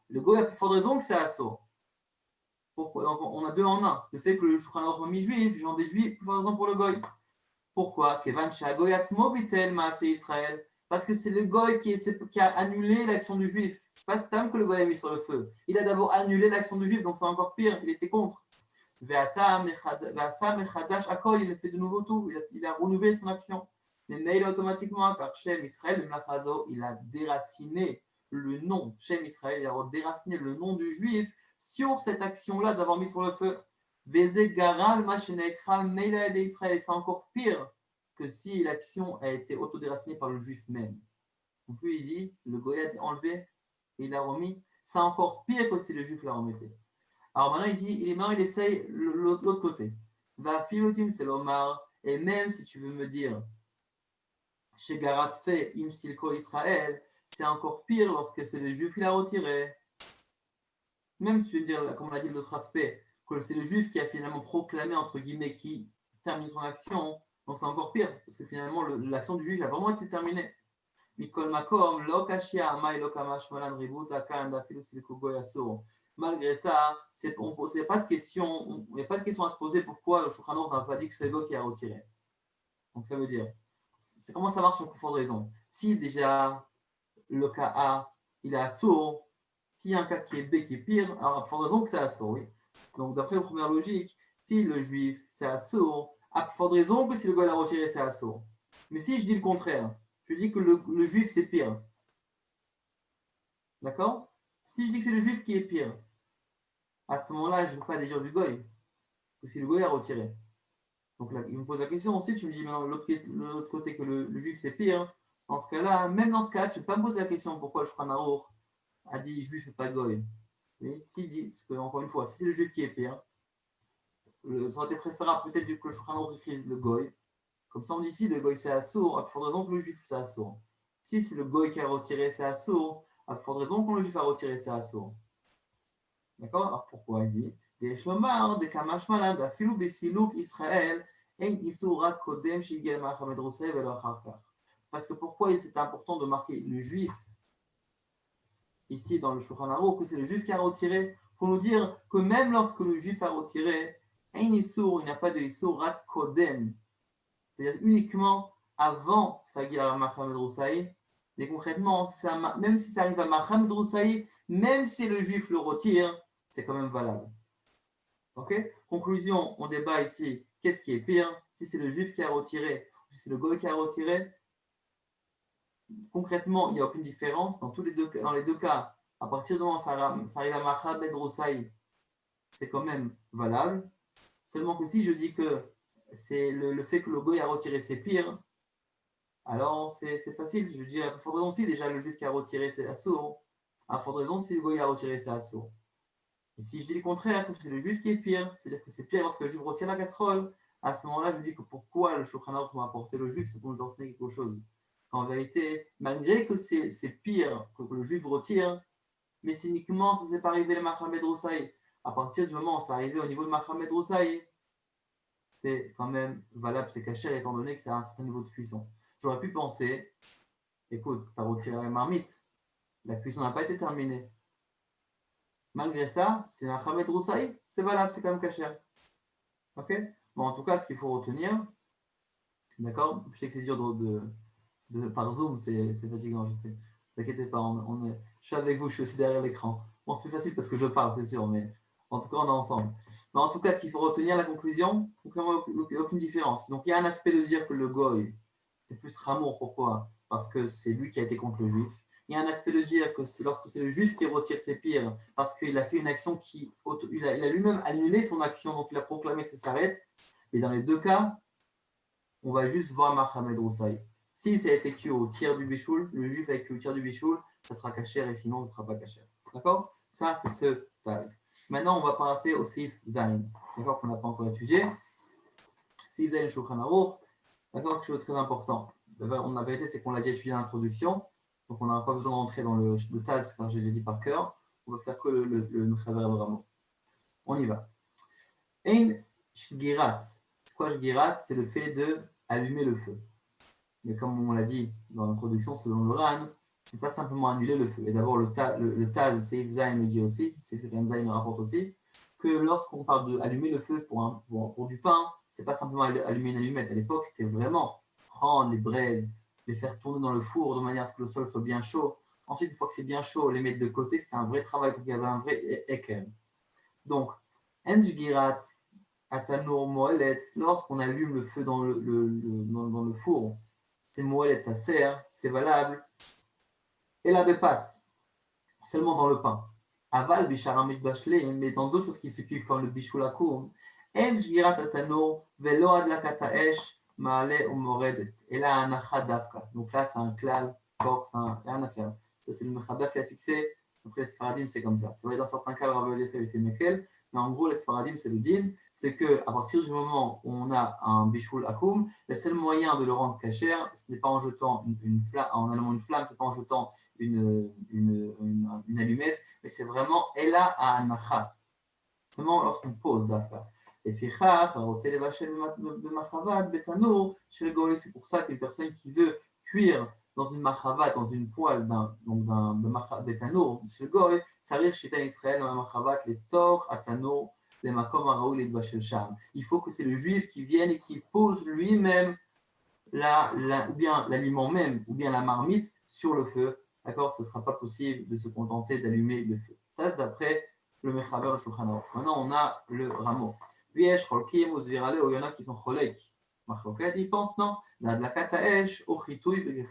le goy a plus forte raison que c'est assaut. Pourquoi? Donc on a deux en un. Le fait que le Shulchan Aruch remis juif, j'en déduis plus raison pour le goy. Pourquoi? Parce que c'est le goy qui a annulé l'action du juif. C'est pas Stam que le goy a mis sur le feu. Il a d'abord annulé l'action du juif, donc c'est encore pire. Il était contre. Il a fait de nouveau tout. Il a renouvelé son action. Mais Neil automatiquement, car Shem Israël, il a déraciné le nom. Shem Israël, il a déraciné le nom du juif sur cette action-là d'avoir mis sur le feu. Et c'est encore pire que si l'action a été autodéracinée par le juif même. Donc lui, il dit, le goy a enlevé et il l'a remis. C'est encore pire que si le juif l'a remetté. Alors maintenant, il dit, il essaye l'autre côté. Va filotim c'est l'omar. Et même si tu veux me dire, chez Garat fait im silko Israël, c'est encore pire lorsque c'est le juif qui l'a retiré. Même si tu veux dire, comme on a dit de l'autre aspect, que c'est le juif qui a finalement proclamé, entre guillemets, qui termine son action, donc c'est encore pire, parce que finalement l'action du juif a vraiment été terminée. Mikol makom, lo kashia amai lo kamash malan ributa kan dafilu silko goyaso. Malgré ça, il n'y a pas de question à se poser pourquoi le Shulchan Aruch n'a pas dit que c'est le goy qui a retiré. Donc ça veut dire, c'est comment ça marche en plus forte raison. Si déjà le cas A, il est assourd, s'il y a un cas qui est B qui est pire, alors à forte raison que c'est assourd, oui. Donc d'après la première logique, si le juif c'est assourd, à forte raison que si le goy l'a retiré c'est assourd. Mais si je dis le contraire, je dis que le juif c'est pire. D'accord? Si je dis que c'est le juif qui est pire, à ce moment-là, je ne peux pas dire du goy, que si le goy a retiré. Donc là, il me pose la question ensuite, je me dis maintenant l'autre côté que le juif c'est pire. Dans ce cas-là, même dans ce cas-là, je ne peux pas me poser la question pourquoi le Shulchan Aruch a dit juif et pas goy. Mais s'il dit, parce que encore une fois, si c'est le juif qui est pire, ça aurait été préférable peut-être que le Shulchan Aruch écrit le goy. Comme ça, on dit ici, le goy c'est assourd, à plus forte raison que le juif c'est assourd. Si c'est le goy qui a retiré, c'est assourd, à plus forte raison que le juif a retiré, c'est assourd. D'accord? Alors pourquoi il dit des Shlomar, des Kamash Malad, Afilou Besilouk Israël, En Isura Kodem Shigel Machamed Rousseil Velo Acharkar. Parce que pourquoi c'est important de marquer le juif ici dans le Shulchan Aruch, que c'est le juif qui a retiré, pour nous dire que même lorsque le juif a retiré, En Isur, il n'y a pas de Isur Rak Kodem. C'est-à-dire uniquement avant que ça aille à Machamed Roussaï. Mais concrètement, même si ça arrive à Machamed Roussaï, même si le juif le retire, c'est quand même valable. Ok? Conclusion, on débat ici, qu'est-ce qui est pire? Si c'est le juif qui a retiré ou si c'est le goy qui a retiré? Concrètement, il n'y a aucune différence. Dans les deux cas, à partir du moment où ça arrive à Machamed Roussaï, c'est quand même valable. Seulement que si je dis que c'est le fait que le goy a retiré, c'est pire, alors c'est facile. Je dis à forte raison si déjà le juif qui a retiré, c'est assourd. À forte raison si le goy a retiré, c'est assourd. Et si je dis le contraire, c'est le juif qui est pire, c'est-à-dire que c'est pire lorsque le juif retire la casserole, à ce moment-là, je dis que pourquoi le Shulchan Aruch m'a apporté le juif, c'est pour nous enseigner quelque chose. En vérité, malgré que c'est pire que le juif retire, mais c'est uniquement ça s'est pas arrivé le Machamed Roussaï. À partir du moment où ça arrivé au niveau de Machamed Roussaï, c'est quand même valable, c'est caché étant donné que c'est un certain niveau de cuisson. J'aurais pu penser, écoute, tu as retiré la marmite, la cuisson n'a pas été terminée. Malgré ça, c'est un Khamed Roussaï, c'est valable, c'est quand même caché. Ok? Bon, en tout cas, ce qu'il faut retenir, d'accord? Je sais que c'est dur par Zoom, c'est fatigant, je sais. Ne vous inquiétez pas, je suis avec vous, je suis aussi derrière l'écran. Bon, c'est plus facile parce que je parle, c'est sûr, mais en tout cas, on est ensemble. Mais en tout cas, ce qu'il faut retenir, la conclusion, aucune différence. Donc, il y a un aspect de dire que le goy, c'est plus Ramour. Pourquoi? Parce que c'est lui qui a été contre le juif. Il y a un aspect de dire que c'est lorsque c'est le juif qui retire ses pires, parce qu'il a fait une action il a lui-même annulé son action, donc il a proclamé que ça s'arrête. Et dans les deux cas, on va juste voir Mohamed Roussaï. Si ça a été cuit au tiers du bichoul, le juif a cuit au tiers du bichoul, ça sera cachère et sinon, ça ne sera pas cachère. D'accord? Ça, c'est ce taz. Maintenant, on va passer au Sif Zain. D'accord? Qu'on n'a pas encore étudié. Sif Zain Shulchan Aruch. D'accord? Quelque chose de très important. La vérité, c'est qu'on l'a déjà étudié à l'introduction. Donc, on n'a pas besoin d'entrer dans le taz, car j'ai déjà dit par cœur. On va faire que le Mechaber vraiment. On y va. Ein Shgirat. C'est quoi Shgirat? C'est le fait d'allumer le feu. Mais comme on l'a dit dans l'introduction, selon le RAN, c'est pas simplement annuler le feu. Et d'abord, le Taz, Seif Zain le dit aussi, Seif Zain le rapporte aussi, que lorsqu'on parle d'allumer le feu pour du pain, c'est pas simplement allumer une allumette. À l'époque, c'était vraiment prendre les braises, les faire tourner dans le four de manière à ce que le sol soit bien chaud. Ensuite, une fois que c'est bien chaud, les mettre de côté, c'était un vrai travail. Donc, il y avait un vrai équerre. Donc, Enjgirat, Atanur Moelet, lorsqu'on allume le feu dans le four, c'est moëlet, ça sert, c'est valable. Et la bépat, seulement dans le pain. Aval, bisharamit bachelé, mais dans d'autres choses qui se cultivent comme le bichoulakoum, en jgirat atano, velo adlakata esh, maale ou moredet. Et là, un achadavka. Donc là, c'est un klal, corps, c'est rien à faire. Ça, c'est le mechaber qui a fixé. Donc les Sfaradim, c'est comme ça. C'est vrai, dans certains cas, le Rav Yosef avait été Mekel, mais en gros, les Sfaradim, c'est le din. C'est qu'à partir du moment où on a un bichoul akoum, le seul moyen de le rendre cachère, ce n'est pas en jetant en allumant une flamme, ce n'est pas en jetant une allumette, mais c'est vraiment Ela à Anacha. Seulement lorsqu'on pose d'Afka. Et Fichach, c'est pour ça qu'une personne qui veut cuire dans une machavat, dans une poêle d'un betanour, chez le goy, tsarir shita Israël dans la machavat, les tor, atano, les makom araoul et bachel sham. Il faut que c'est le juif qui vienne et qui pose lui-même ou bien l'aliment même, ou bien la marmite sur le feu. D'accord? Ce ne sera pas possible de se contenter d'allumer le feu. Ça, c'est d'après le Mechaber, le Shulchan Aruch. Maintenant, on a le rameau. Viesh, cholkim, ou zvirale, ou il y en a qui sont cholek. Machloket, ils pensent non. La kataesh, au chitouy,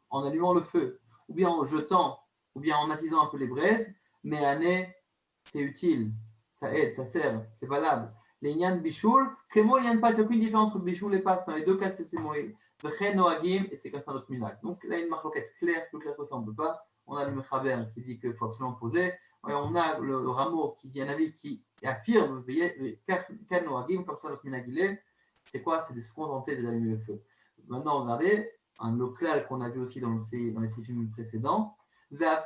en allumant le feu, ou bien en jetant, ou bien en attisant un peu les braises, mais l'année, c'est utile, ça aide, ça sert, c'est valable. Les nyan bichoul, kémo nyan pat, il n'y a aucune différence entre bichoul et pat. Dans les deux cas, c'est moïl. Vchen noagim, et c'est comme ça notre minag. Donc là, une machloket claire, plus claire que ça, on ne peut pas. On a le mechaber qui dit qu'il faut absolument poser. Et on a le rameau qui dit un avis qui affirme, ken noagim, comme ça notre minag il est. C'est quoi? C'est de se contenter d'allumer le feu. Maintenant, regardez, un local qu'on a vu aussi dans les films précédents. Même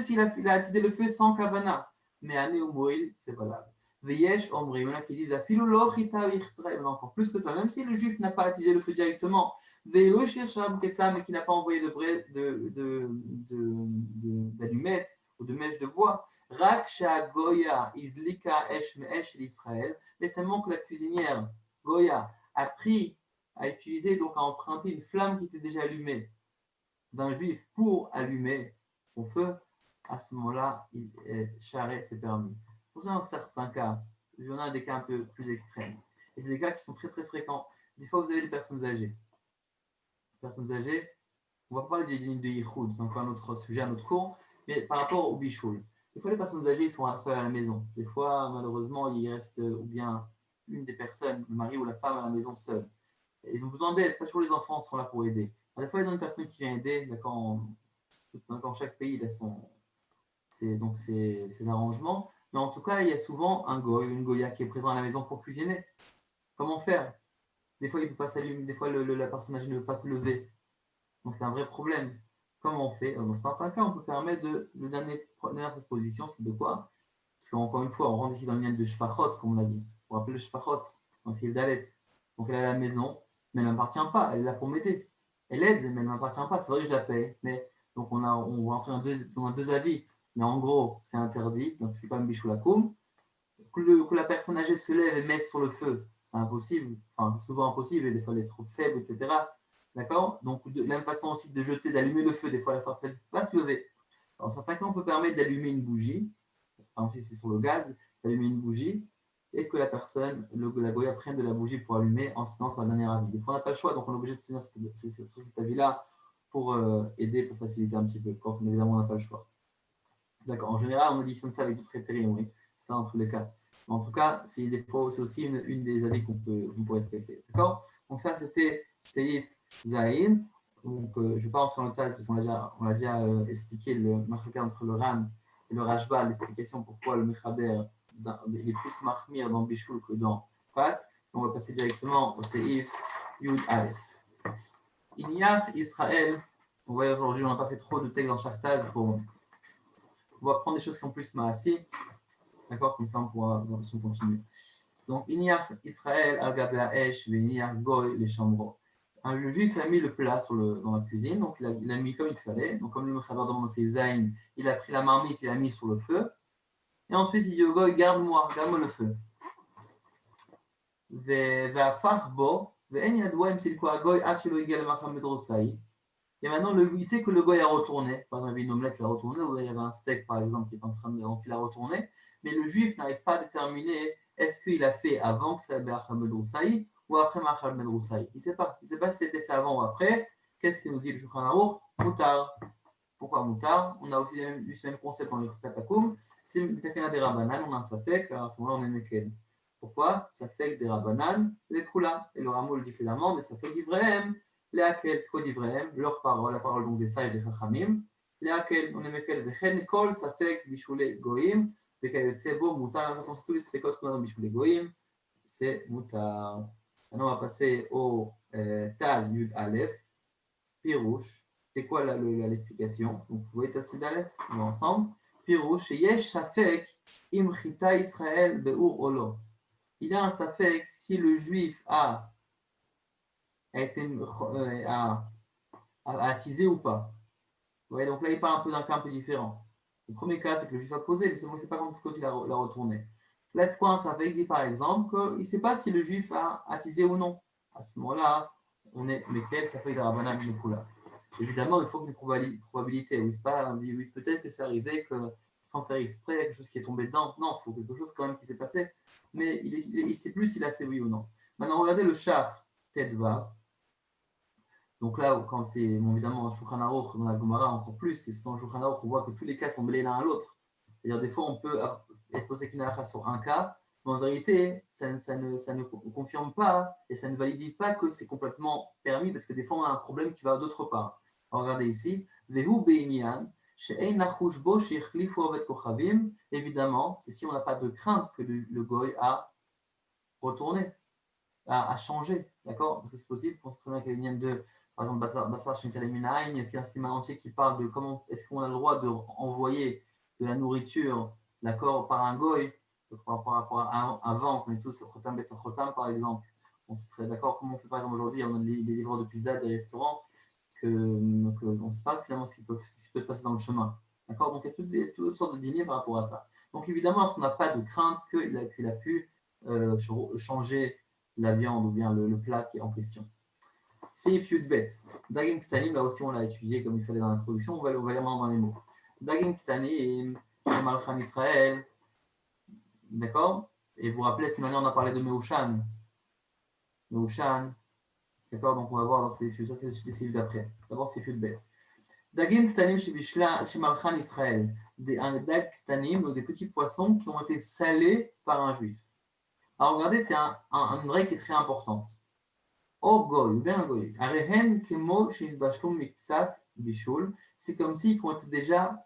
s'il a attisé le feu sans kavana, mais à Néomoïl, c'est valable. Veyesh omri, il y en a qui disent encore plus que ça, même si le juif n'a pas attisé le feu directement, mais qui n'a pas envoyé d'allumettes ou de mèches de bois, Goya idlika esh me'esh l'Israël, mais seulement que la cuisinière Goya a utilisé, donc a emprunté une flamme qui était déjà allumée d'un juif pour allumer au feu, à ce moment-là, charret, c'est permis. Pour ça, dans certains cas, il y en a des cas un peu plus extrêmes. Et c'est des cas qui sont très très fréquents. Des fois, vous avez des personnes âgées. Les personnes âgées, on va pas parler des lignes de Yichud, c'est encore un autre sujet, un autre cours, mais par rapport au bichoul. Des fois, les personnes âgées, ils sont seules à la maison. Des fois, malheureusement, il reste ou bien une des personnes, le mari ou la femme à la maison seule. Ils ont besoin d'aide, pas toujours les enfants sont là pour aider. Alors, des fois, il y a une personne qui vient aider, dans chaque pays, il a ses arrangements. Mais en tout cas, il y a souvent un goy ou une goya qui est présent à la maison pour cuisiner. Comment faire? Des fois, il ne peut pas s'allumer, des fois, la personne âgée ne peut pas se lever. Donc, c'est un vrai problème. Comment on fait? Dans certains cas, on peut permettre la dernière proposition, c'est de quoi? Parce qu'encore une fois, on rentre ici dans le lien de Shfachot, comme on l'a dit. On rappelle le Shfachot, dans Sif Dalet. Donc, elle est à la maison, mais elle ne m'appartient pas. Elle est là pour m'aider. Elle aide, mais elle ne m'appartient pas. C'est vrai que je la paye. Mais, donc, on va entrer dans deux avis. mais en gros, c'est interdit, donc c'est comme Bishul Akum. Que la personne âgée se lève et mette sur le feu, c'est impossible, enfin, c'est souvent impossible, et des fois, elle est trop faible, etc. D'accord? Donc, de la même façon aussi de jeter, d'allumer le feu, des fois, la force, elle ne peut pas se lever. Alors, certains cas, on peut permettre d'allumer une bougie, par exemple, si c'est sur le gaz, d'allumer une bougie, et que la personne, la goya, prenne de la bougie pour allumer en se tenant sur la dernière avis. Des fois, on n'a pas le choix, donc on est obligé de se tenir sur cet avis-là pour aider, pour faciliter un petit peu, quand évidemment, on n'a pas le choix. D'accord. En général, on additionne ça avec d'autres critères, oui. C'est pas dans tous les cas. Mais en tout cas, c'est des fois, c'est aussi une des avis qu'on peut respecter. D'accord? Donc ça, c'était Seif Zahin. Donc, je ne vais pas rentrer dans le détail parce qu'on l'a déjà expliqué le marqueur entre le Ran et le Rashba, l'explication pourquoi le Mechaber il est plus mahmir dans Bishul que dans Pat. On va passer directement au Seif Yud Aleph. Inyach Israël. On voit aujourd'hui, on n'a pas fait trop de textes dans Shartaz pour. On va prendre des choses qui sont plus maassi. D'accord? Comme ça, on pourra continuer. Donc, Inyach Israël al-Gabea Esh, Inyach Goy, les chambres. Le juif a mis le plat dans la cuisine, donc il a mis comme il fallait. Donc, comme le Mechaber demande dans ses Zayn, il a pris la marmite, il l'a mis sur le feu. Et ensuite, il dit au Goy, garde-moi le feu. Et maintenant, il sait que le goy a retourné. Par exemple, il y avait une omelette qui a retourné, ou il y avait un steak, par exemple, qui est en train de. Donc, il a retourné. Mais le juif n'arrive pas à déterminer est-ce qu'il a fait avant que ça ait Ahmed Roussaï ou après Ahmed Roussaï. Il ne sait pas. Il ne sait pas si c'était fait avant ou après. Qu'est-ce qu'il nous dit le Shulchan Aruch? Moutar. Pourquoi Moutar? On a aussi eu ce même concept dans le Katakoum. C'est Mitakena des Rabanan, on a un Safek, alors à ce moment-là, on est Mekel. Pourquoi? Safek des Rabanan, les Kula. Et le Rameau le dit clairement, mais Safek d'Ivrahem. Léakel, c'est quoi d'Ivrahem? Leur parole, la parole donc des sages des Chachamim. Léakel, on est Mekel, Vechen, Kol, Safek, Bishule, Goïm, Vekayetsebo, Moutar. La façon, c'est tous les Safekot qu'on a dans Bishule, Goïm, c'est Moutar. Maintenant, on va passer au Taz Yud Aleph, Pirouche. C'est quoi l'explication? Donc, vous voyez Taz Yud Aleph? On va ensemble. Pirouche, Yesh Safek, Imchita Israël, Beur Olo. Il a un Safek si le juif a attisé ou pas. Vous voyez, donc là, il parle un peu d'un cas un peu différent. Le premier cas, c'est que le juif a posé, mais c'est pas comme ce côté il a retourné. Là, c'est quoi un Safek? Il dit par exemple qu'il ne sait pas si le juif a attisé ou non. À ce moment-là, on est Mekel, Safek de Rabbanan, Nekula. Évidemment, il faut une probabilité. Oui, c'est pas, oui, peut-être que c'est arrivé que sans faire exprès, quelque chose qui est tombé dedans. Non, il faut quelque chose quand même qui s'est passé. Mais il ne sait plus s'il a fait oui ou non. Maintenant, regardez le char Tedva. Donc là, quand c'est évidemment un Shulchan Aruch dans la Gemara encore plus, c'est dans le Shulchan Aruch on voit que tous les cas sont mêlés l'un à l'autre. C'est-à-dire des fois on peut être posé qu'une halakha sur un cas, mais en vérité ça ne confirme pas et ça ne valide pas que c'est complètement permis parce que des fois on a un problème qui va d'autre part. Alors, regardez ici, Vehu be'inyan she'ein nachush bo sheichlifu avet kochavim. Évidemment, c'est si on n'a pas de crainte que le goy a retourné, a changé, d'accord? Parce que c'est possible qu'on se trouve avec une de. Par exemple, Bassar Shinkalemina, il y a aussi un siman entier qui parle de comment est-ce qu'on a le droit d'envoyer de la nourriture, d'accord, par un goy, par rapport à un vent, qu'on est tous Chotam Bet Chotam, par exemple. On se très d'accord comment on fait par exemple aujourd'hui, on a des livreurs de pizza, des restaurants, on ne sait pas finalement ce qui peut se passer dans le chemin. D'accord? Donc il y a toutes sortes de dîners par rapport à ça. Donc évidemment, lorsqu'on n'a pas de crainte qu'il a pu changer la viande ou bien le plat qui est en question. C'est Yudbet. Dagim Ktanim, là aussi on l'a étudié comme il fallait dans l'introduction, on va lire maintenant dans les mots. Dagim Ktanim, Shemal Khan Israël, d'accord? Et vous vous rappelez, cette année on a parlé de Meushan. Meushan, d'accord? Donc on va voir dans ces filles, ça c'est les filles d'après. D'abord c'est Yudbet. Dagim Ktanim Shemal Khan Israël, des Dag Ktanim, donc des petits poissons qui ont été salés par un juif. Alors regardez, c'est une règle qui est très importante. Oh goy, ou bien un goy. Arehen kemo shinbashkom miktsat bishul. C'est comme s'ils ont été déjà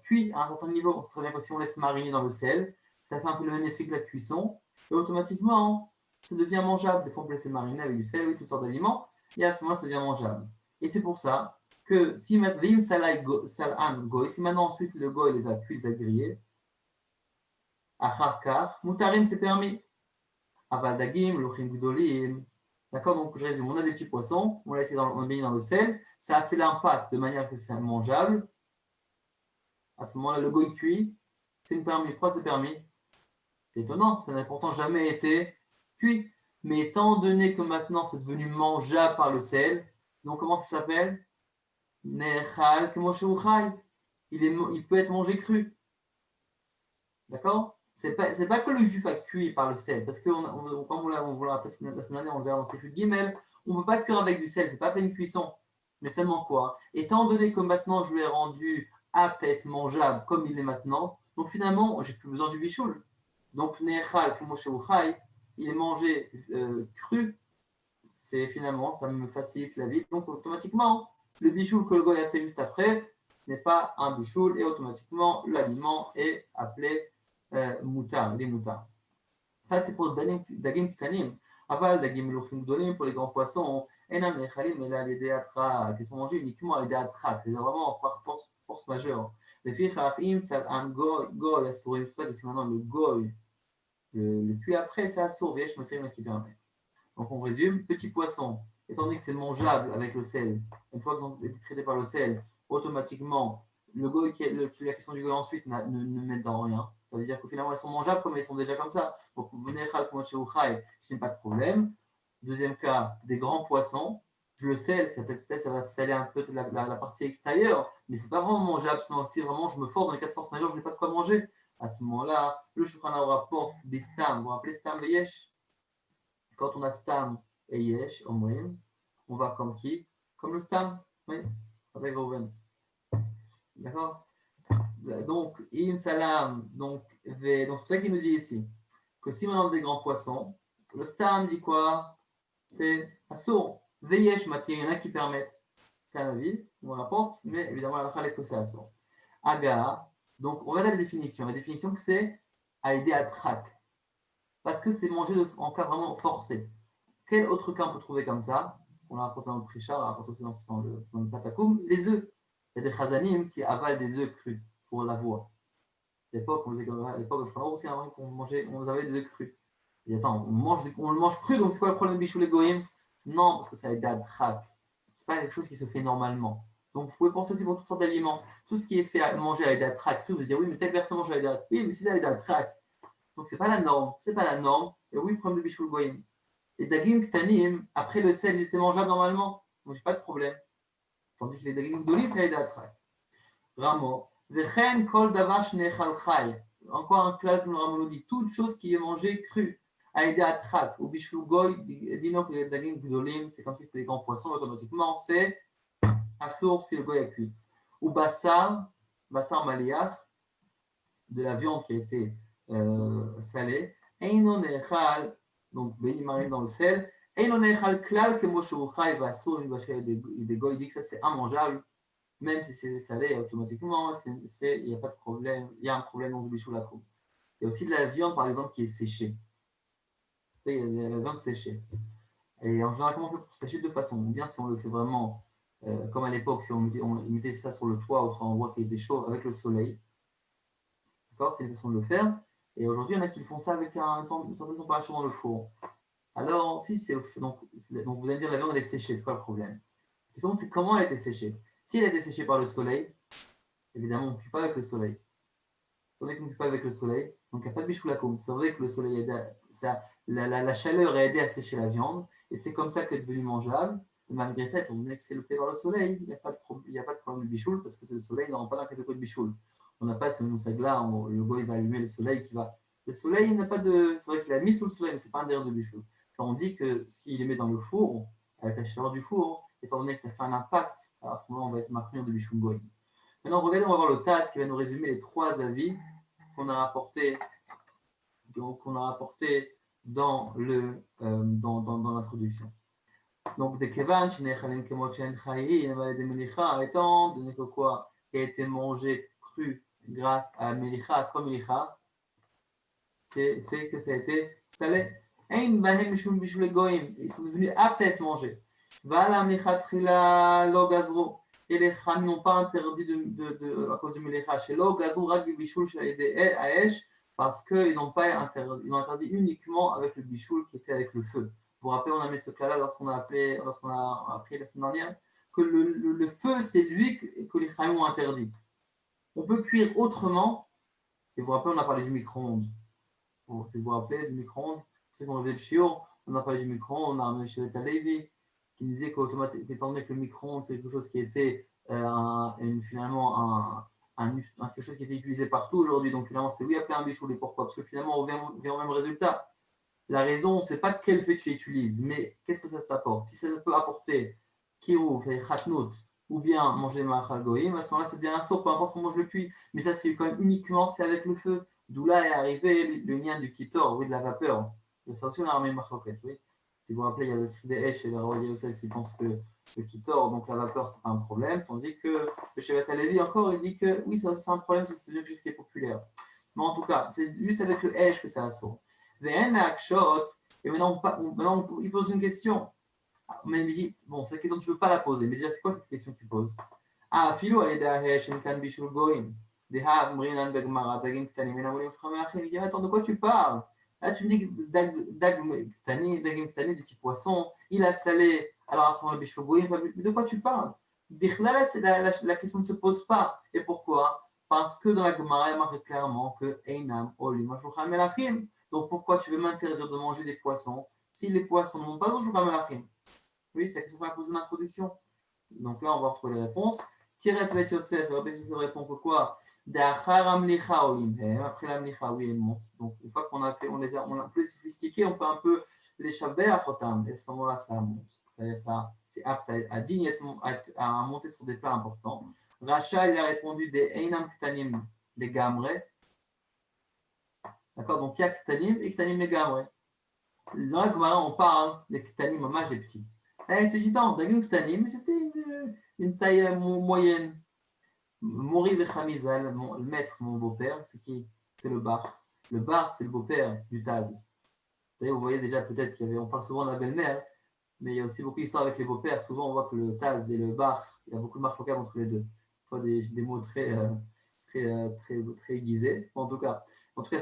cuits à un certain niveau. On sait très bien que si on laisse mariner dans le sel, ça fait un peu le même effet que la cuisson. Et automatiquement, ça devient mangeable. Des fois, on peut laisser mariner avec du sel, oui, toutes sortes d'aliments. Et à ce moment-là, ça devient mangeable. Et c'est pour ça que si maintenant, si maintenant ensuite le goy les a cuits, les a grillés, acharkar, mutarim, c'est permis. Aval dagim, lochim gdolim. D'accord, donc je résume, on a des petits poissons, on l'a laissé on baigné dans le sel, ça a fait l'impact de manière que c'est mangeable. À ce moment-là, le goy cuit, c'est une permis. Pourquoi c'est permis? C'est étonnant, ça n'a pourtant jamais été cuit. Mais étant donné que maintenant c'est devenu mangeable par le sel, donc comment ça s'appelle? Nechal kemoshe uchai. Il peut être mangé cru. D'accord? C'est pas que le juif a cuit par le sel, parce que comme on l'a rappelé la semaine dernière, on le verra dans Sefut Gimel, on ne peut pas cuire avec du sel, c'est pas pleine cuisson. Mais seulement quoi? Étant donné que maintenant je lui ai rendu apte à être mangeable comme il est maintenant, donc finalement j'ai plus besoin du bichoul. Donc Nechal kemoshe uchai, il est mangé cru, c'est finalement ça me facilite la vie. Donc automatiquement, le bichoul que le goy a fait juste après n'est pas un bichoul et automatiquement l'aliment est appelé moutar, il est moutar. Ça c'est pour dagim ktanim. Aval dagim meluchim gdolim, pour les grands poissons, enam nechalim mais là les déatras qui sont mangés uniquement à les déatras, c'est vraiment par force majeure. Les filles chachim tzal am goy asurim, c'est pour ça que c'est maintenant le goy, le cuit après c'est assour, viesh matériel qui permet. Donc on résume, petit poisson, étant donné que c'est mangeable avec le sel, une fois qu'ils ont été traités par le sel, automatiquement, le goy la question du goy ensuite ne met dans rien. Ça veut dire que finalement, ils sont mangeables comme ils sont déjà comme ça. Donc, je n'ai pas de problème. Deuxième cas, des grands poissons. Je le sel, peut-être ça va saler un peu la partie extérieure, mais ce n'est pas vraiment mangeable. Si vraiment je me force dans les cas de force majeure, je n'ai pas de quoi manger. À ce moment-là, le Shulchan Aruch rapporte des stam. Vous vous rappelez stam veyesh? Quand on a stam et yesh, on va comme qui? Comme le stam. Oui, d'accord? Donc, in salam, donc c'est ça qu'il nous dit ici, que si on a des grands poissons, le stam dit quoi? C'est assour. Veyesh matière, il y en a qui permettent. C'est un avis, on rapporte, mais évidemment, la halakha est que c'est assour. Aga, donc on regarde la définition. La définition que c'est à l'aider à trak, parce que c'est mangé en cas vraiment forcé. Quel autre cas on peut trouver comme ça? On l'a rapporté dans le Prisha, on l'a rapporté aussi dans le Patakoum, les œufs. Il y a des chazanim qui avalent des œufs crus pour la voix. À l'époque, on aussi on avait des œufs crus. Et attends, on le mange cru, donc c'est quoi le problème de bichou les goïm? Non, parce que ça a été attraque. C'est pas quelque chose qui se fait normalement. Donc vous pouvez penser aussi pour toutes sortes d'aliments. Tout ce qui est fait à manger à l'aide d'attraque cru, vous allez dire oui, mais telle personne mange à l'aide d'attraque. Oui, mais si c'est à l'aide d'attraque. Donc c'est pas la norme. C'est pas la norme. Et oui, problème de bichou le goïm. Les dagim ktanim, après le sel, ils étaient mangeables normalement. Donc j'ai pas de problème. Tandis que les dagim d'olive, c'est à l'aide d'attraque. Ramo. Encore un clal que le Ramo nous dit, toute chose qui est mangée crue, aïda atrak, ou bishlu goy, dino que les dagim gdolim, c'est comme si c'était des grands poissons, automatiquement, c'est assour si le goy a cuit. Ou bassar maliach, de la viande qui a été salée, einon echal, donc béni marine dans le sel, einon echal klal que moshe uchai va assour, une vache des goy, dit que ça c'est immangeable. Même si c'est salé, automatiquement, il n'y a pas de problème. Il y a un problème dans le bichou la coupe. Il y a aussi de la viande, par exemple, qui est séchée. Il y a de la viande séchée. Et en général, comment on fait pour sécher? De deux façons. Ou bien si on le fait vraiment, comme à l'époque, si on mettait ça sur le toit ou sur un endroit qui était chaud avec le soleil. D'accord? C'est une façon de le faire. Et aujourd'hui, il y en a qui font ça avec une certaine température dans le four. Alors, si c'est. Donc vous allez me dire, la viande, elle est séchée. C'est quoi le problème? La question, c'est comment elle a été séchée. Si elle a été séchée par le soleil, évidemment, on ne cuit pas avec le soleil. On ne cuit pas avec le soleil, donc il n'y a pas de bichou la coupe. C'est vrai que le soleil la chaleur a aidé à sécher la viande, et c'est comme ça qu'elle est devenue mangeable. Mais malgré ça, étant donné que c'est le fait par le soleil, il n'y a pas de problème de bichoul, parce que le soleil n'a pas d'inquiétude de bichoul. On n'a pas ce moussagla, le goy va allumer le soleil qui va. Le soleil, il n'a pas de. C'est vrai qu'il a mis sous le soleil, mais ce n'est pas un délire de bichoul. Quand on dit que s'il les met dans le four, avec la chaleur du four, étant donné que ça fait un impact, alors à ce moment-là, on va être marqué de Bishul Goy. Maintenant, regardez, on va voir le TAS qui va nous résumer les trois avis qu'on a rapportés dans l'introduction. Donc, des Kevan, étant donné que quoi qui a été mangé cru grâce à Melicha, c'est quoi Melicha? C'est fait que ça a été salé. Ils sont devenus aptes à être mangés. Et les Chachamim n'ont pas interdit à cause du Melecha, parce qu'ils ont interdit uniquement avec le bichoul qui était avec le feu. Vous vous rappelez, on a mis ce cas-là lorsqu'on a appris la semaine dernière, que le feu, c'est lui que les Chachamim ont interdit. On peut cuire autrement. Et vous vous rappelez, on a parlé du micro-ondes. Bon, si vous vous rappelez, le micro-ondes, c'est qu'on avait le chiot, on a parlé du micro-ondes, on a ramené chez Levi, qui disait qu'automatiquement, étant donné que le micro-ondes, c'est quelque chose qui était finalement quelque chose qui était utilisé partout aujourd'hui. Donc finalement, c'est oui appeler un bichouli. Pourquoi? Parce que finalement, on vient au même résultat. La raison, c'est pas quel fait tu utilises, mais qu'est-ce que ça t'apporte. Si ça peut apporter kirou, khatnout, ou bien manger ma'achal goïm, à ce moment-là, ça devient un saut, peu importe comment je le cuis. Mais ça, c'est quand même uniquement c'est avec le feu. D'où là est arrivé le lien du kitor, oui, de la vapeur. Ça aussi, on a ramené une marloquette, oui. Si vous vous rappelez, il y a le Sri Esh et le Roi Yosef qui pensent que le kitor, donc la vapeur, c'est pas un problème, tandis que le Shevet Halevi, encore, il dit que oui, ça c'est un problème, c'est devenu quelque chose qui est populaire. Mais en tout cas, c'est juste avec le Esh que ça assaut. Et maintenant, il pose une question. Mais il me dit, bon, cette question, tu ne veux pas la poser. Mais déjà, c'est quoi cette question que tu poses? Ah, Philo, elle est derrière, il dit, attends, de quoi tu parles? Là, tu me dis que Dagim Ktani, des petits poissons, il a salé, alors à ce moment-là, Bishul Goïm, mais de quoi tu parles? La question ne se pose pas. Et pourquoi? Parce que dans la Gemara, il marque clairement que Einam Olim Mashlucham Melachim. Donc pourquoi tu veux m'interdire de manger des poissons si les poissons ne vont pas au Shulchan Melachim? Oui, c'est la question qu'on a posée en introduction. Donc là, on va retrouver les réponses. Tiret Bet Yosef, Rabbi Yosef répond que quoi? Après la oui, elle monte. Donc une fois qu'on a fait, on a plus sophistiqué, on peut un peu les chaber à Chotam. Et à ce moment-là, ça monte. C'est-à-dire ça, c'est apte à monter sur des plats importants. Racha, il a répondu des Einam Ktanim, des Gamre. D'accord, donc il y a Ktanim et Ktanim les Gamre. Dans la Gemara, on parle des Ktanim, hommage des petits. Et il te dit, non, Dagim Ktanim, c'était une taille moyenne. Mori Vechamizal, le maître, mon beau-père, c'est qui? C'est le bar. Le bar, c'est le beau-père du Taz. Vous voyez déjà, peut-être, on parle souvent de la belle-mère, mais il y a aussi beaucoup d'histoires avec les beaux-pères. Souvent, on voit que le Taz et le bar, il y a beaucoup de marques locales entre les deux. Soit des mots très aiguisés. En tout cas,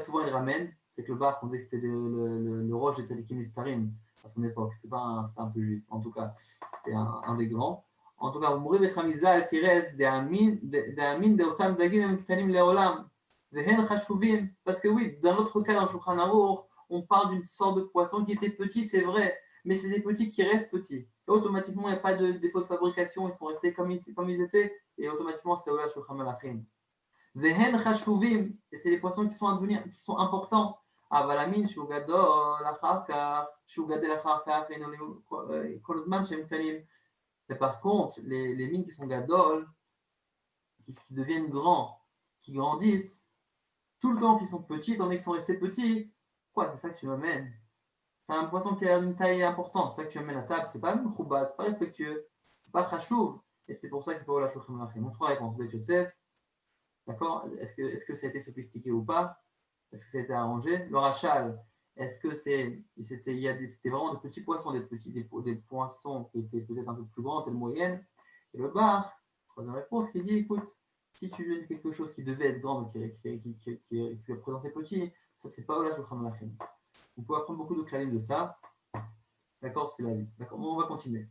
souvent, ils ramènent. C'est que le bar, on disait que c'était le roche des Tzadikim Nistarim à son époque. C'était un peu juif. En tout cas, c'était un des grands. En tout cas, vous mourrez de Chamizal, Tires, de Amin, de Otam Dagim, Ktanim Leolam, de Hen Chashuvim. Parce que oui, dans l'autre cas, dans Shulchan Aruch, on parle d'une sorte de poisson qui était petit, c'est vrai, mais c'est des petits qui restent petits. Et automatiquement, il n'y a pas de défaut de fabrication, ils sont restés comme ils étaient, et automatiquement, c'est Ola Shulchan Malachim. De Hen Chashuvim, et c'est des poissons qui sont à devenir, qui sont importants. Avalamin, Shugadol, Acharkar, Shugadel Acharkar, et Kolzman, Shem Ktanim. Mais par contre, les mines qui sont gadol, qui deviennent grands, qui grandissent, tout le temps qu'ils sont petits, étant donné qu'ils sont restés petits, quoi, c'est ça que tu m'amènes? C'est un poisson qui a une taille importante, c'est ça que tu amènes à table, c'est pas même chouba, c'est pas respectueux, c'est pas chachouv, et c'est pour ça que c'est pas la chouchem lachim. On trouve la réponse, Bet Yosef, d'accord? Est-ce que ça a été sophistiqué ou pas? Est-ce que ça a été arrangé? Le rachal, est-ce que c'était vraiment de petits poissons, des poissons qui étaient peut-être un peu plus grands, telle moyenne? Et le bar, troisième réponse, qui dit, écoute, si tu veux quelque chose qui devait être grand, mais qui tu as présenté petit, ça c'est pas Ola Shulchan Malachim. On peut apprendre beaucoup de clalim de ça. D'accord, c'est la vie. D'accord, on va continuer.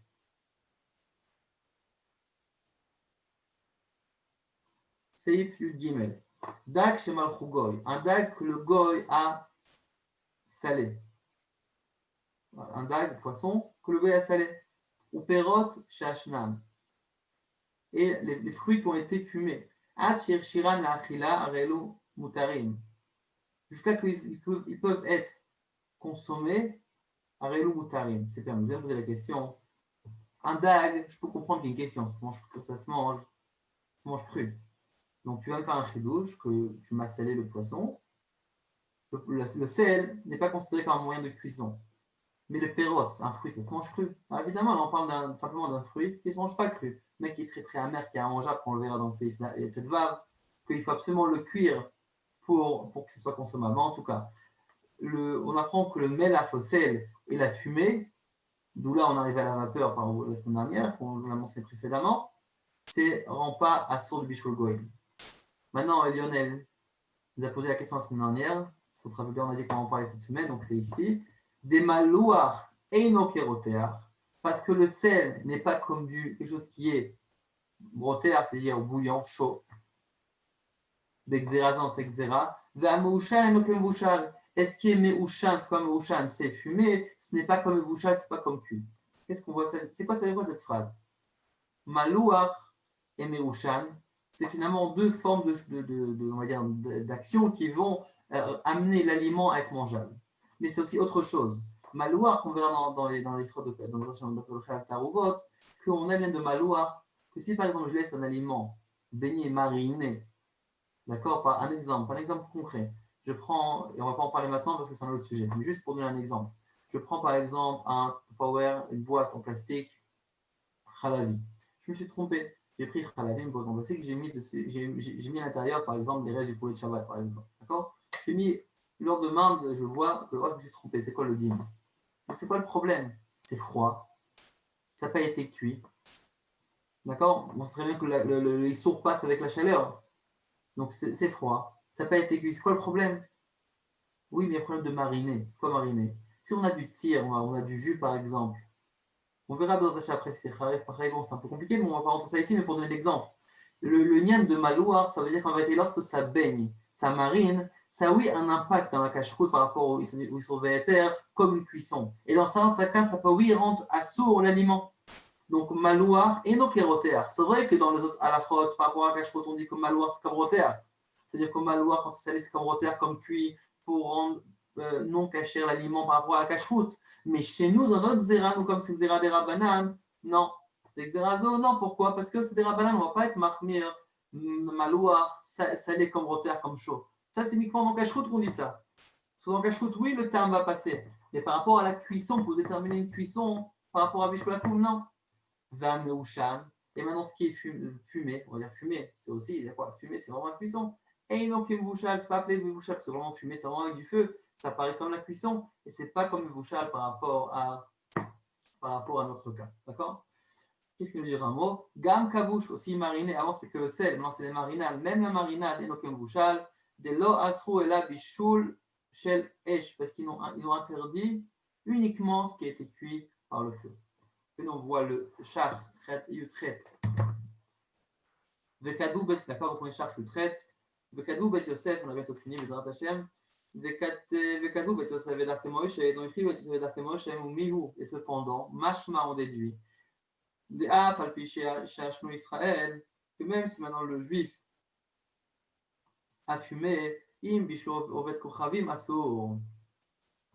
Seif Yud Gimel. Dag Shemal Chugoy. Un dag que le goy a salé. Un dag, poisson, que le goy a salé. Ou perot shashnam. Et les fruits qui ont été fumés. Achir shiran la achila arelu mutarim. Jusqu'à qu'ils peuvent être consommés arelu mutarim. C'est permis. Vous avez posé la question. Un dag, je peux comprendre qu'il y a une question. Ça se mange cru. Donc tu vas me faire un chidouche que tu m'as salé le poisson. Le sel n'est pas considéré comme un moyen de cuisson. Mais le perot, un fruit, ça se mange cru. Alors évidemment, là, on parle simplement d'un fruit qui ne se mange pas cru. Un mec qui est très très amer, qui est immangeable, qu'on le verra dans ces vaves, qu'il faut absolument le cuire pour que ce soit consommable. Mais en tout cas, on apprend que le melach, le sel et la fumée, d'où là on arrive à la vapeur la semaine dernière, qu'on l'a mentionné précédemment, c'est rend pas à sourd du bishul goïm. Maintenant, Lionel nous a posé la question la semaine dernière. Ce sera bien, on a dit qu'on va en parler cette semaine, donc c'est ici. Des malouar einokerotear, parce que le sel n'est pas comme quelque chose qui est brotéar, c'est-à-dire bouillant, chaud. d'exérazan, c'est exéra. V'ameushan eno kemvouchal. Est-ce qui est meushan? C'est quoi meushan? C'est fumé, ce n'est pas comme mevouchal, c'est pas comme cuit. Qu'est-ce qu'on voit? C'est quoi cette phrase? Malouach et meushan, c'est finalement deux formes d'action qui vont amener l'aliment à être mangeable. Mais c'est aussi autre chose. Malouach, on verra dans les Taruvot, qu'on aime de malouach, que si par exemple je laisse un aliment baigné, mariné, d'accord, par un exemple concret, je prends, et on ne va pas en parler maintenant parce que c'est un autre sujet, mais juste pour donner un exemple, je prends par exemple un Tupperware, une boîte en plastique, Khalavi. Je me suis trompé, j'ai pris Khalavi, une boîte en plastique, j'ai mis à l'intérieur par exemple les restes du poulet de Shabbat, par exemple, d'accord. J'ai mis, le lendemain, je vois que je me suis trompé, c'est quoi le dîme? Mais c'est quoi le problème? C'est froid, ça n'a pas été cuit. D'accord? On sait très bien que le issour passe avec la chaleur. Donc c'est froid, ça n'a pas été cuit. C'est quoi le problème? Oui, mais il y a un problème de mariner. C'est quoi mariner? Si on a du tir, on a du jus par exemple, on verra après, c'est un peu compliqué, mais on va pas rentrer ça ici, mais pour donner l'exemple. Le nian de malouar, ça veut dire qu'en vérité, lorsque ça baigne, ça marine, ça a oui un impact dans la cache-route par rapport au issour vétér, comme une cuisson. Et dans certains cas, ça peut oui rendre à sourd l'aliment. Donc malouar et non kérotéar. C'est vrai que dans les autres halachot, par rapport à la cache-route, on dit que malouar c'est comme rotéar. C'est-à-dire que malouar, quand c'est salé, c'est comme rotéar, comme cuit, pour rendre non cacher l'aliment par rapport à la cache-route. Mais chez nous, dans notre zéra, nous comme c'est zéra des rabanan, non. Les zérazo, non. Pourquoi? Parce que c'est des rabanan, on ne va pas être mahmir, malouar, salé comme rotéar, comme chaud. Ça, c'est uniquement dans cache-route qu'on dit ça. Parce que dans cache-route, oui, le terme va passer. Mais par rapport à la cuisson, pour déterminer une cuisson, par rapport à Bishulakoum, non. Vin meushan. Et maintenant, ce qui est fumé, on va dire fumé, c'est aussi, quoi? Fumé, c'est vraiment la cuisson. Et non, kimvouchal, c'est pas appelé mevouchal, c'est vraiment fumé, c'est vraiment avec du feu. Ça paraît comme la cuisson, et c'est pas comme mevouchal par rapport à notre cas. D'accord? Qu'est-ce que je dirais un mot? Gam kavouch, aussi mariné. Avant, c'est que le sel, maintenant, c'est les marinades. Même la marinade, et non kimvouchal. De lo asrou et la bishul shel esh, parce qu'ils ont interdit uniquement ce qui a été cuit par le feu. Puis on voit le char, yutret. Vekadou bet, d'accord, donc on est char, yutret. Vekadou bet Yosef, on a bientôt fini, Bezrat Hashem. Vekadou bet Yosef, Vedarke Moshe, ils ont écrit bet Yosef, Vedarke Moshe, ou Mihu, et cependant, Mashma, on déduit. De Af, al Shashnu Israël, que même si maintenant le juif a fumé, Im Bishlo Ovet Kochavim Asur,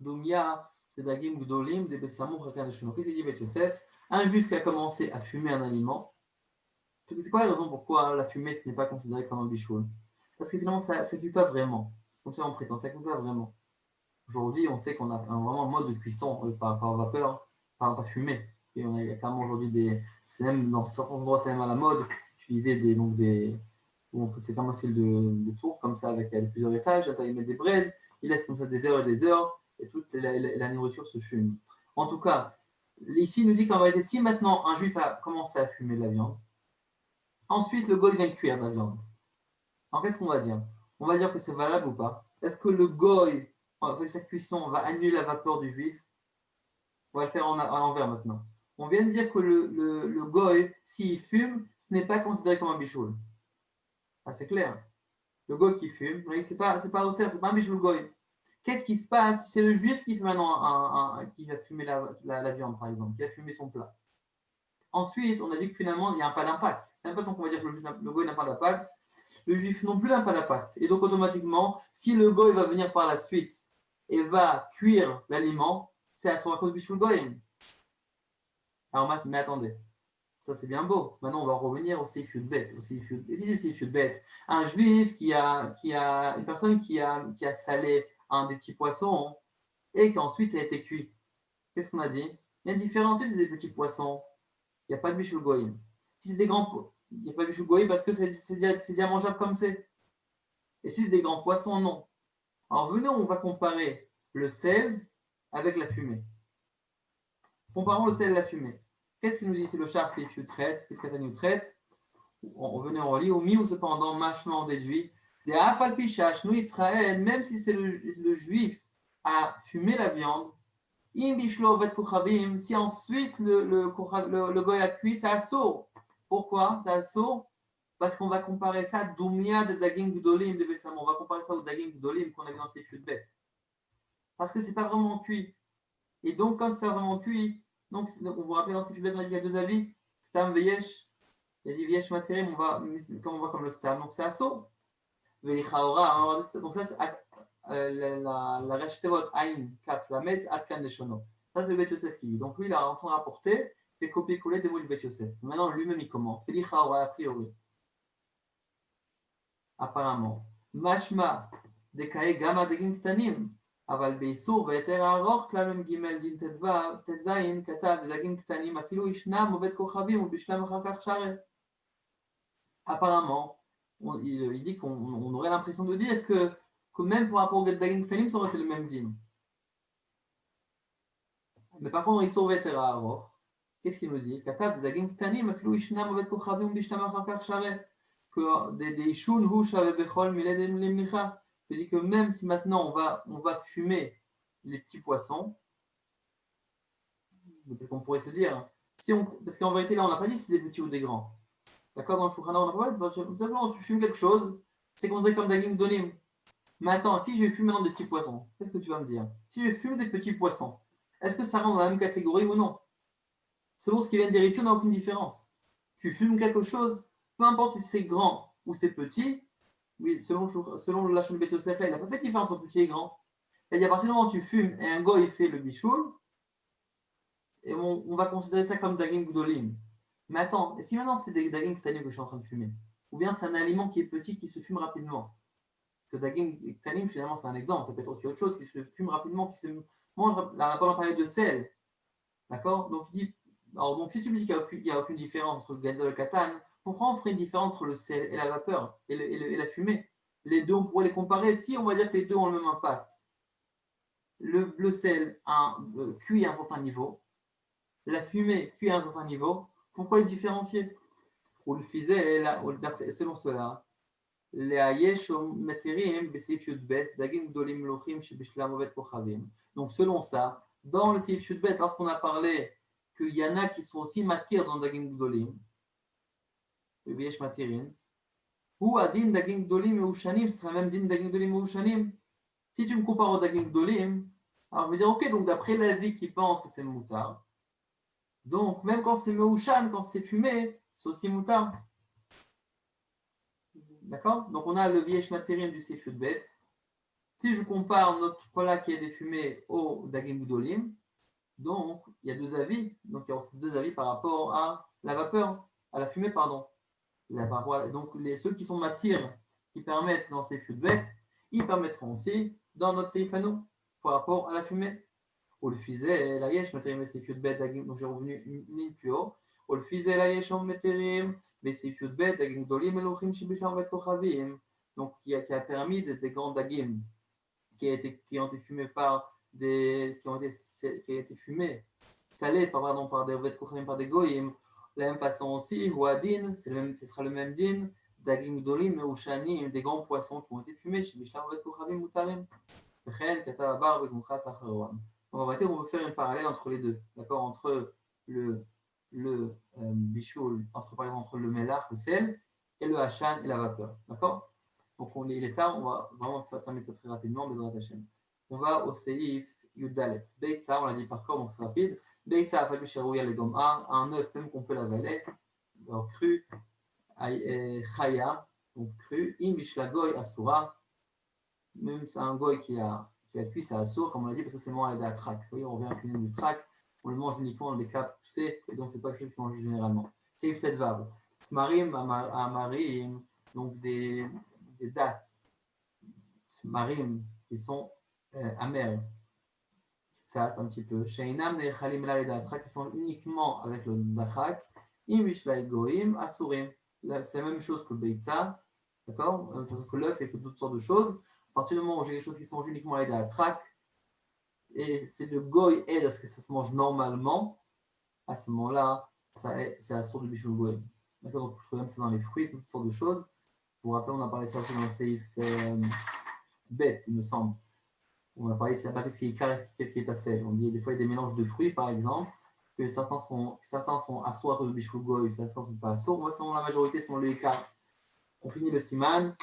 Dumya, Dagim Gdolim, de Besamou, Hakan Shno. Qu'est-ce qu'il dit bet Yosef? Un juif qui a commencé à fumer un aliment, c'est quoi la raison pourquoi la fumée ce n'est pas considéré comme un bichoul? Parce que finalement ça ne cuit pas vraiment. Comme ça on prétend, ça ne cuit pas vraiment. Aujourd'hui on sait qu'on a vraiment un mode de cuisson par vapeur, pas fumée. Et on a carrément aujourd'hui c'est même dans certains endroits c'est même à la mode, utiliser c'est comme un style de tour comme ça avec plusieurs étages, ils mettent des braises, ils laissent comme ça des heures et des heures et toute la nourriture se fume. En tout cas, ici, il nous dit qu'en vérité, si maintenant un juif a commencé à fumer de la viande, ensuite le goy vient cuire de la viande. Alors qu'est-ce qu'on va dire? On va dire que c'est valable ou pas? Est-ce que le goy, avec sa cuisson, va annuler la vapeur du juif? On va le faire à l'envers maintenant. On vient de dire que le goy, s'il fume, ce n'est pas considéré comme un bichoul. Ah, c'est clair. Le goy qui fume, c'est pas au cerf, c'est pas un bichoul goy. Qu'est-ce qui se passe? C'est le juif qui fait maintenant qui va fumer la viande, par exemple, qui va fumer son plat. Ensuite, on a dit que finalement, il n'y a pas d'impact. De la même façon qu'on va dire que le goy n'a pas d'impact, le juif non plus n'a pas d'impact. Et donc, automatiquement, si le goy va venir par la suite et va cuire l'aliment, c'est à son cause du bishul goyim. Alors, mais attendez, ça c'est bien beau. Maintenant, on va revenir au seif yud-bet. Un juif une personne qui a salé un des petits poissons et qu'ensuite il a été cuit. Qu'est-ce qu'on a dit? Il y a une différence si c'est des petits poissons. Il n'y a pas de bishul goyim. Si c'est des grands, il n'y a pas de bishul goyim parce que c'est déjà mangeable comme c'est. Et si c'est des grands poissons, non. Alors venez, on va comparer le sel avec la fumée. Comparons le sel et la fumée. Qu'est-ce qu'il nous dit? C'est le char, c'est traite, c'est le traite. On venait en relit. Au milieu, cependant, machement on déduit. Des afal pichash, nous Israël, même si c'est le juif a fumé la viande, si ensuite le goy a cuit, ça assourd. Pourquoi ça assourd? parce qu'on va comparer ça Doumia de Dagim Gdolim de Bessamon. On va comparer ça au Dagim Gdolim qu'on a vu dans ces Futbet. Parce que c'est pas vraiment cuit. Et donc, quand c'est pas vraiment cuit, donc on vous rappelle dans ces Futbet, on a dit qu'il y a deux avis. Stam Veyesh, il y a dit Veyesh Materim, on voit comme le Stam. Donc c'est Asso. Velichaora, donc ça c'est la Rashtevot Aïn Kaf Lamed Atkan Leshono. Ça c'est le Bet Yosef qui dit. Donc lui il est en train de rapporter, fait copier-coller des mots du Bet Yosef. Maintenant lui-même il commente. Velichaora a priori. Apparemment. Mashma Dekae Gama Degim Ktanim. אבל באיסור והיתר הארוך כלל מג' דין ט"ז כתב דגים קטנים אפילו ישנם עובד כוכבים ובשלם אחר כך שרת. Apparemment, il dit qu'on aurait l'impression de dire que même pour rapport au Dagim Ktanim, ça aurait été le même dîme. Mais par contre, Isur Veter Ha'aror, qu'est-ce qu'il nous dit? Katav Dagim Ktanim, afilu Ishnam Ovet Kochavim Bishtam Achar Kach Sharet, que des Ishun Hu Shave Bechol Miled Limnicha. Il dit que même si maintenant on va fumer les petits poissons, parce qu'on pourrait se dire, parce qu'en vérité là on n'a pas dit si c'est des petits ou des grands. D'accord, dans le Shulchan Aruch, on n'a pas dit, simplement tu fumes quelque chose, c'est considéré comme Dagim Gdolim. Mais attends, si je fume maintenant des petits poissons, qu'est-ce que tu vas me dire? Si je fume des petits poissons, est-ce que ça rentre dans la même catégorie ou non? Selon ce qui vient de dire ici, on n'a aucune différence. Tu fumes quelque chose, peu importe si c'est grand ou c'est petit, oui, selon la Shon Bet Yosef, il n'a pas fait de différence entre petit et grand. Il a dit à partir du moment où tu fumes et un goy fait le bichoul, et on va considérer ça comme Dagim Gdolim. Mais attends, et si maintenant c'est des Dagim Ktanim que je suis en train de fumer? Ou bien c'est un aliment qui est petit qui se fume rapidement? Que Dagim Ktanim, finalement, c'est un exemple. Ça peut être aussi autre chose qui se fume rapidement, qui se mange. Là, on parlait de sel. D'accord? Donc, il dit, alors, donc, si tu me dis qu'il n'y a aucune différence entre le Gadol et le Katan, pourquoi on ferait une différence entre le sel et la vapeur et la fumée? Les deux, on pourrait les comparer si on va dire que les deux ont le même impact. Le sel cuit à un certain niveau, la fumée cuit à un certain niveau. Pourquoi les différencier? Ou le faisait, selon cela, donc selon ça, dans le Seif Yudbet, lorsqu'on a parlé qu'il y en a qui sont aussi matières dans Dagim Gdolim, ou Adin Dagim Gdolim et Ushanim, ce sera même Din Dagim Gdolim et Ushanim. Si tu me compares au Dagim Gdolim, alors je vais dire ok, donc d'après l'avis qui pense que c'est moutard, donc même quand c'est Meushan, quand c'est fumé, c'est aussi moutard. D'accord? Donc on a le Viesh Materim du Seif Yudbet. Si je compare notre plat qui est défumé au Dagim Gdolim, donc il y a deux avis. Donc il y a aussi deux avis par rapport à la vapeur, à la fumée, pardon. Donc ceux qui sont matières qui permettent dans Seif Yudbet, ils permettront aussi dans notre Seif Ano par rapport à la fumée. Ou le fizé, la yesh materim Seif Yudbet Dagim, donc j'ai revenu une ligne plus haut. Ou le fizé, la yesh materim Seif Yudbet Dagim Gdolim Elohim Shibishlam Vet Kochavim, donc qui a permis des grands Dagim qui ont été fumés salés par des Vet Kochavim, par des Goyim. De la même façon aussi, Huadin, ce sera le même din, Dagim Gdolim Meushanim, des grands poissons qui ont été fumés Shibishlam Vet Kochavim Mutarim. Donc en vérité, on veut faire une parallèle entre les deux, d'accord, entre le bichoul, par exemple entre le melach, le sel, et le hachan et la vapeur, d'accord. Donc il est tard, on va vraiment faire terminer ça très rapidement, Bezrat Hashem. On va au Seif Yudalet. Beitza, on l'a dit par corps, donc c'est rapide. Beitza a fallu chérouia les gom'a, un œuf même qu'on peut l'avaler, alors cru, chaya, donc cru, im bishla goy asura, même c'est un goy qui a cuit, c'est assour, comme on l'a dit, parce que c'est moins à la traque. Vous voyez, on revient à la du traque, on le mange uniquement dans des cas poussés, et donc c'est pas quelque chose qui se mange généralement. C'est peut-être vague. Marim, amarim, donc des dattes, marim, qui sont amères, ça un petit peu. Sheinam ne chalim la les datrak, qui sont uniquement avec le dachak, imishla goim, asurim. C'est la même chose que le beitza, d'accord? La même façon que l'œuf et que d'autres sortes de choses. À partir du moment où j'ai des choses qui se mangent uniquement à la traque, et c'est le goy aide à ce que ça se mange normalement, à ce moment-là, c'est la source du bichou goy. D'accord, donc le problème c'est dans les fruits, toutes sortes de choses. Vous vous rappelez, on a parlé de ça aussi dans le Seif bête, il me semble. On a parlé, c'est là-bas qu'est-ce qui est à fait. On dit des fois il y a des mélanges de fruits, par exemple, que certains sont assoirs de bichou goy, certains ne sont pas assoirs. Moi, selon la majorité, selon le écart, On finit le siman.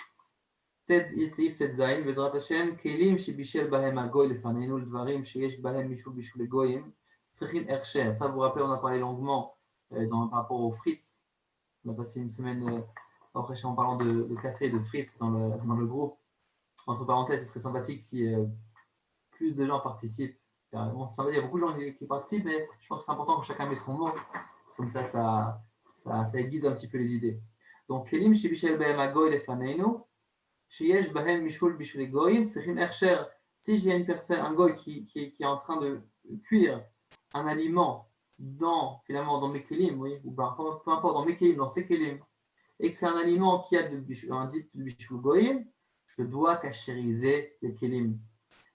סעיף ט"ז, בעזרת השם, כלים שבישל בהם הגוי לפנינו, לדברים שיש בהם משול בישול לגויים, צריכים הכשר. Ça, vous vous rappelez, on a parlé longuement par rapport aux frites. On a passé une semaine en parlant de café et de frites dans le groupe. Entre parenthèses, ce serait sympathique si plus de gens participent. Bon, c'est sympathique, il y a beaucoup de gens qui participent, mais je pense que c'est important que chacun met son mot. Comme ça aiguise un petit peu les idées. Donc, כלים שבישל בהם הגוי לפנינו, שיש בהם משול בשביל גויים, צריכים הכשר. Si j'ai une personne, un goy qui est en train de cuire un aliment finalement dans mes kelim, oui, ou peu importe, dans mes kelim, dans ses kelim, et que c'est un aliment qui a un dit de bishul goyim, je dois kashériser les kelim.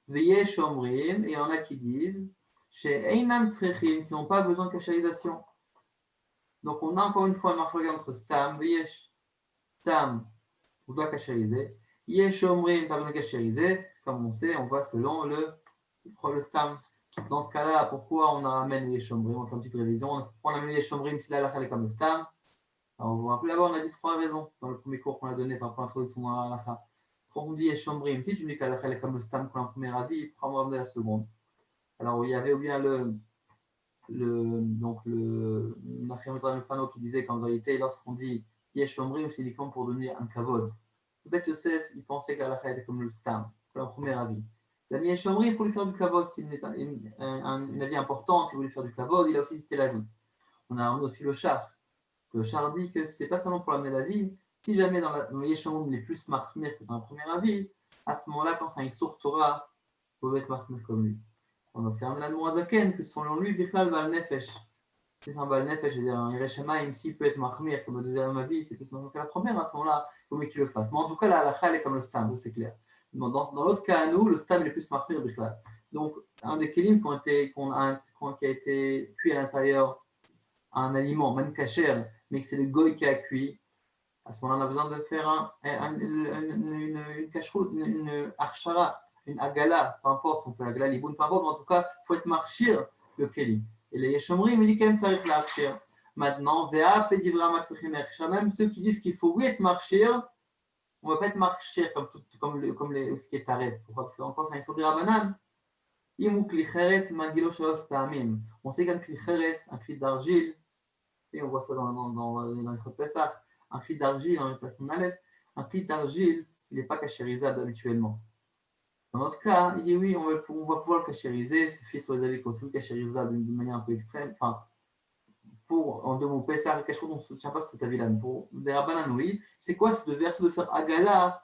Veyesh omrim, et il y en a qui disent, chez einam tzrechim, qui n'ont pas besoin de kashérisation. Donc on a encore une fois un marque entre stam, veyesh, stam, on doit kashériser. Yesh omrim, pas besoin de kashériser, comme on sait, on va selon le stam. Dans ce cas-là, pourquoi on ramène les Shomrim? On fait une petite révision. On amène les Shomrim si la halakha est comme le stam. Alors, vous vous rappelez là-bas, on a dit 3 raisons dans le premier cours qu'on a donné par rapport à l'introduction dans la halakha. Quand on dit les Shomrim, si tu me dis que la halakha est comme le stam pour un premier avis, pourquoi on va ramener la seconde? Alors, il y avait ou bien le Nachem Mefano qui disait qu'en vérité, lorsqu'on dit Yesh Shomrim, c'est uniquement pour donner un kavod. Le Beth Yosef, il pensait que la halakha était comme le stam, pour un premier avis. L'ami Eshomri, il voulait faire du kavod, c'était une avis importante, il voulait faire du kavod, il a aussi cité la vie. On a aussi le char. Le char dit que ce n'est pas seulement pour amener la vie, si jamais dans les Eshomrim il est plus marchmir que dans un premier avis, à ce moment-là, quand c'est un Issour Torah, vous pouvez être marchmir comme lui. On a aussi un Moazaken que selon lui, Bichlal Baal Nefesh. Si c'est un Baal Nefesh, c'est-à-dire un Yereshamaim, s'il peut être marchmir comme le deuxième avis, c'est plus marchmir que la première, à ce moment-là, il faut mieux qu'il le fasse. Mais en tout cas, la halakha est comme le stam, ça c'est clair. Dans l'autre cas à nous, le stam est plus marqué. Donc, un des kelim qui a été cuit à l'intérieur, un aliment, même kasher, mais que c'est le goy qui a cuit, à ce moment-là, on a besoin de faire une kashrut, une arshara, une agala, peu importe, si on fait agala, liboun, peu importe, mais en tout cas, il faut être marchir le kelim. Et les yeshomrim, ils disent qu'il faut l'archir. Maintenant, ve'af et divra matzachim erchar, même ceux qui disent qu'il faut oui être marchir, on ne va pas être marcher comme ce qui est tarif. Pourquoi? Parce qu'encore, c'est un histoire de Rabbanan. On sait qu'un klicheres, un cli d'argile, et on voit ça dans les trucs Pessah, un cli d'argile, dans le Tafon Aleph, un cli d'argile, il n'est pas cachérisable habituellement. Dans notre cas, il dit oui, on va pouvoir le cachériser, suffit sur les avis qu'on se cachérisable d'une manière un peu extrême. Enfin, en deux mots, Pessah et Kashrut, on ne se tient pas sur cet avis-là. Pour des Rabbanan, oui. C'est quoi? C'est de verser, de faire Agala,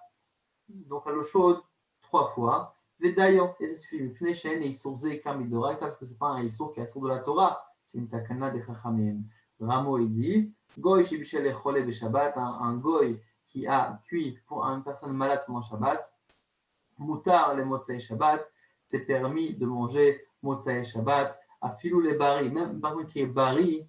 donc à l'eau chaude, 3 fois. Vedayon, et ça suffit. Pnei Shen et Isourze Kamidora, parce que ce n'est pas un Isour qui est Isour de la Torah, c'est une Takana des Chachamim. Ramo, il dit Goy Shibishel Echole be Shabbat, un Goy qui a cuit pour une personne malade pendant Shabbat. Moutar les Motzei Shabbat, c'est permis de manger Motzei Shabbat. Afilou les Bari, même une personne qui est Bari,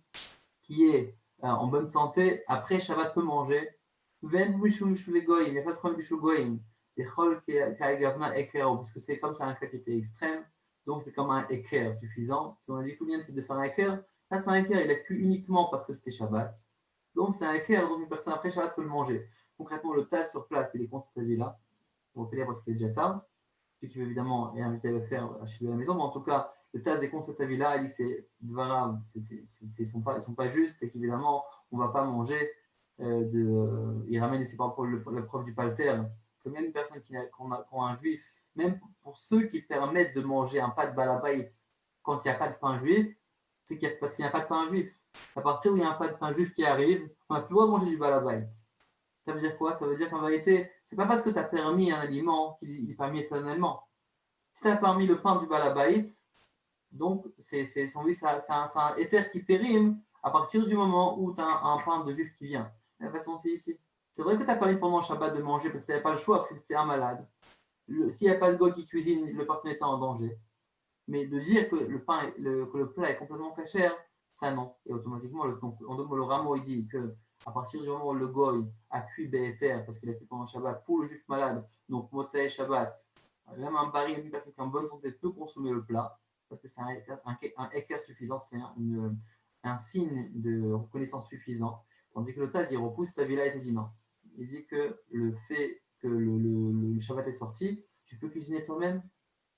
qui est en bonne santé, après Shabbat peut manger. Ven Bishul les Goyim, il n'y a pas de problème Bishul Goyim. Et Chol Kaegavna Eker, parce que c'est comme ça un cas qui était extrême, donc c'est comme un Eker suffisant. Si on a dit combien c'est de faire un Eker, là c'est un Eker, il a cuit uniquement parce que c'était Shabbat. Donc c'est un Eker, donc une personne après Shabbat peut le manger. Concrètement, le Taz sur place, il est contre cette avis-là. On va finir parce qu'il est déjà tard. Celui qui veut évidemment est invité à le faire chez lui à la maison, mais en tout cas, le Taz est contre cet avis-là, il dit que c'est Dvarav, ils sont pas justes et qu'évidemment, on ne va pas manger il ramène aussi par rapport la preuve du palter, que même une personne qui a un juif, même pour ceux qui permettent de manger un pas de balabait quand il n'y a pas de pain juif, c'est parce qu'il n'y a pas de pain juif. À partir où il y a un pas de pain juif qui arrive, on n'a plus le droit de manger du balabait. Ça veut dire quoi? Ça veut dire qu'en vérité, c'est pas parce que tu as permis un aliment qu'il est permis éternellement. Si tu as permis le pain du balabait, donc c'est un éther qui périme à partir du moment où tu as un pain de juif qui vient. De la façon, c'est ici. C'est vrai que tu as permis pendant le Shabbat de manger parce que tu n'avais pas le choix, parce que c'était un malade. S'il n'y a pas de goy qui cuisine, le personne est en danger. Mais de dire que le plat est complètement cachère, ça non. Et automatiquement, le Ramo il dit que à partir du moment où le goy a cuit Béhéter, parce qu'il a cuit pendant le Shabbat, pour le juif malade, donc Motzei Shabbat, même un bari, une personne qui est en bonne santé peut consommer le plat, parce que c'est un équerre suffisant, c'est un signe de reconnaissance suffisant. Tandis que le Taz, il repousse cet avis-là et te dit non. il dit que le fait que le Shabbat est sorti, tu peux cuisiner toi-même.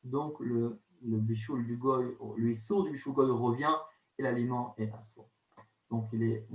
Donc, le bichoul du goy, l'huissour du bichoul goy revient et l'aliment est assourd. Donc, il est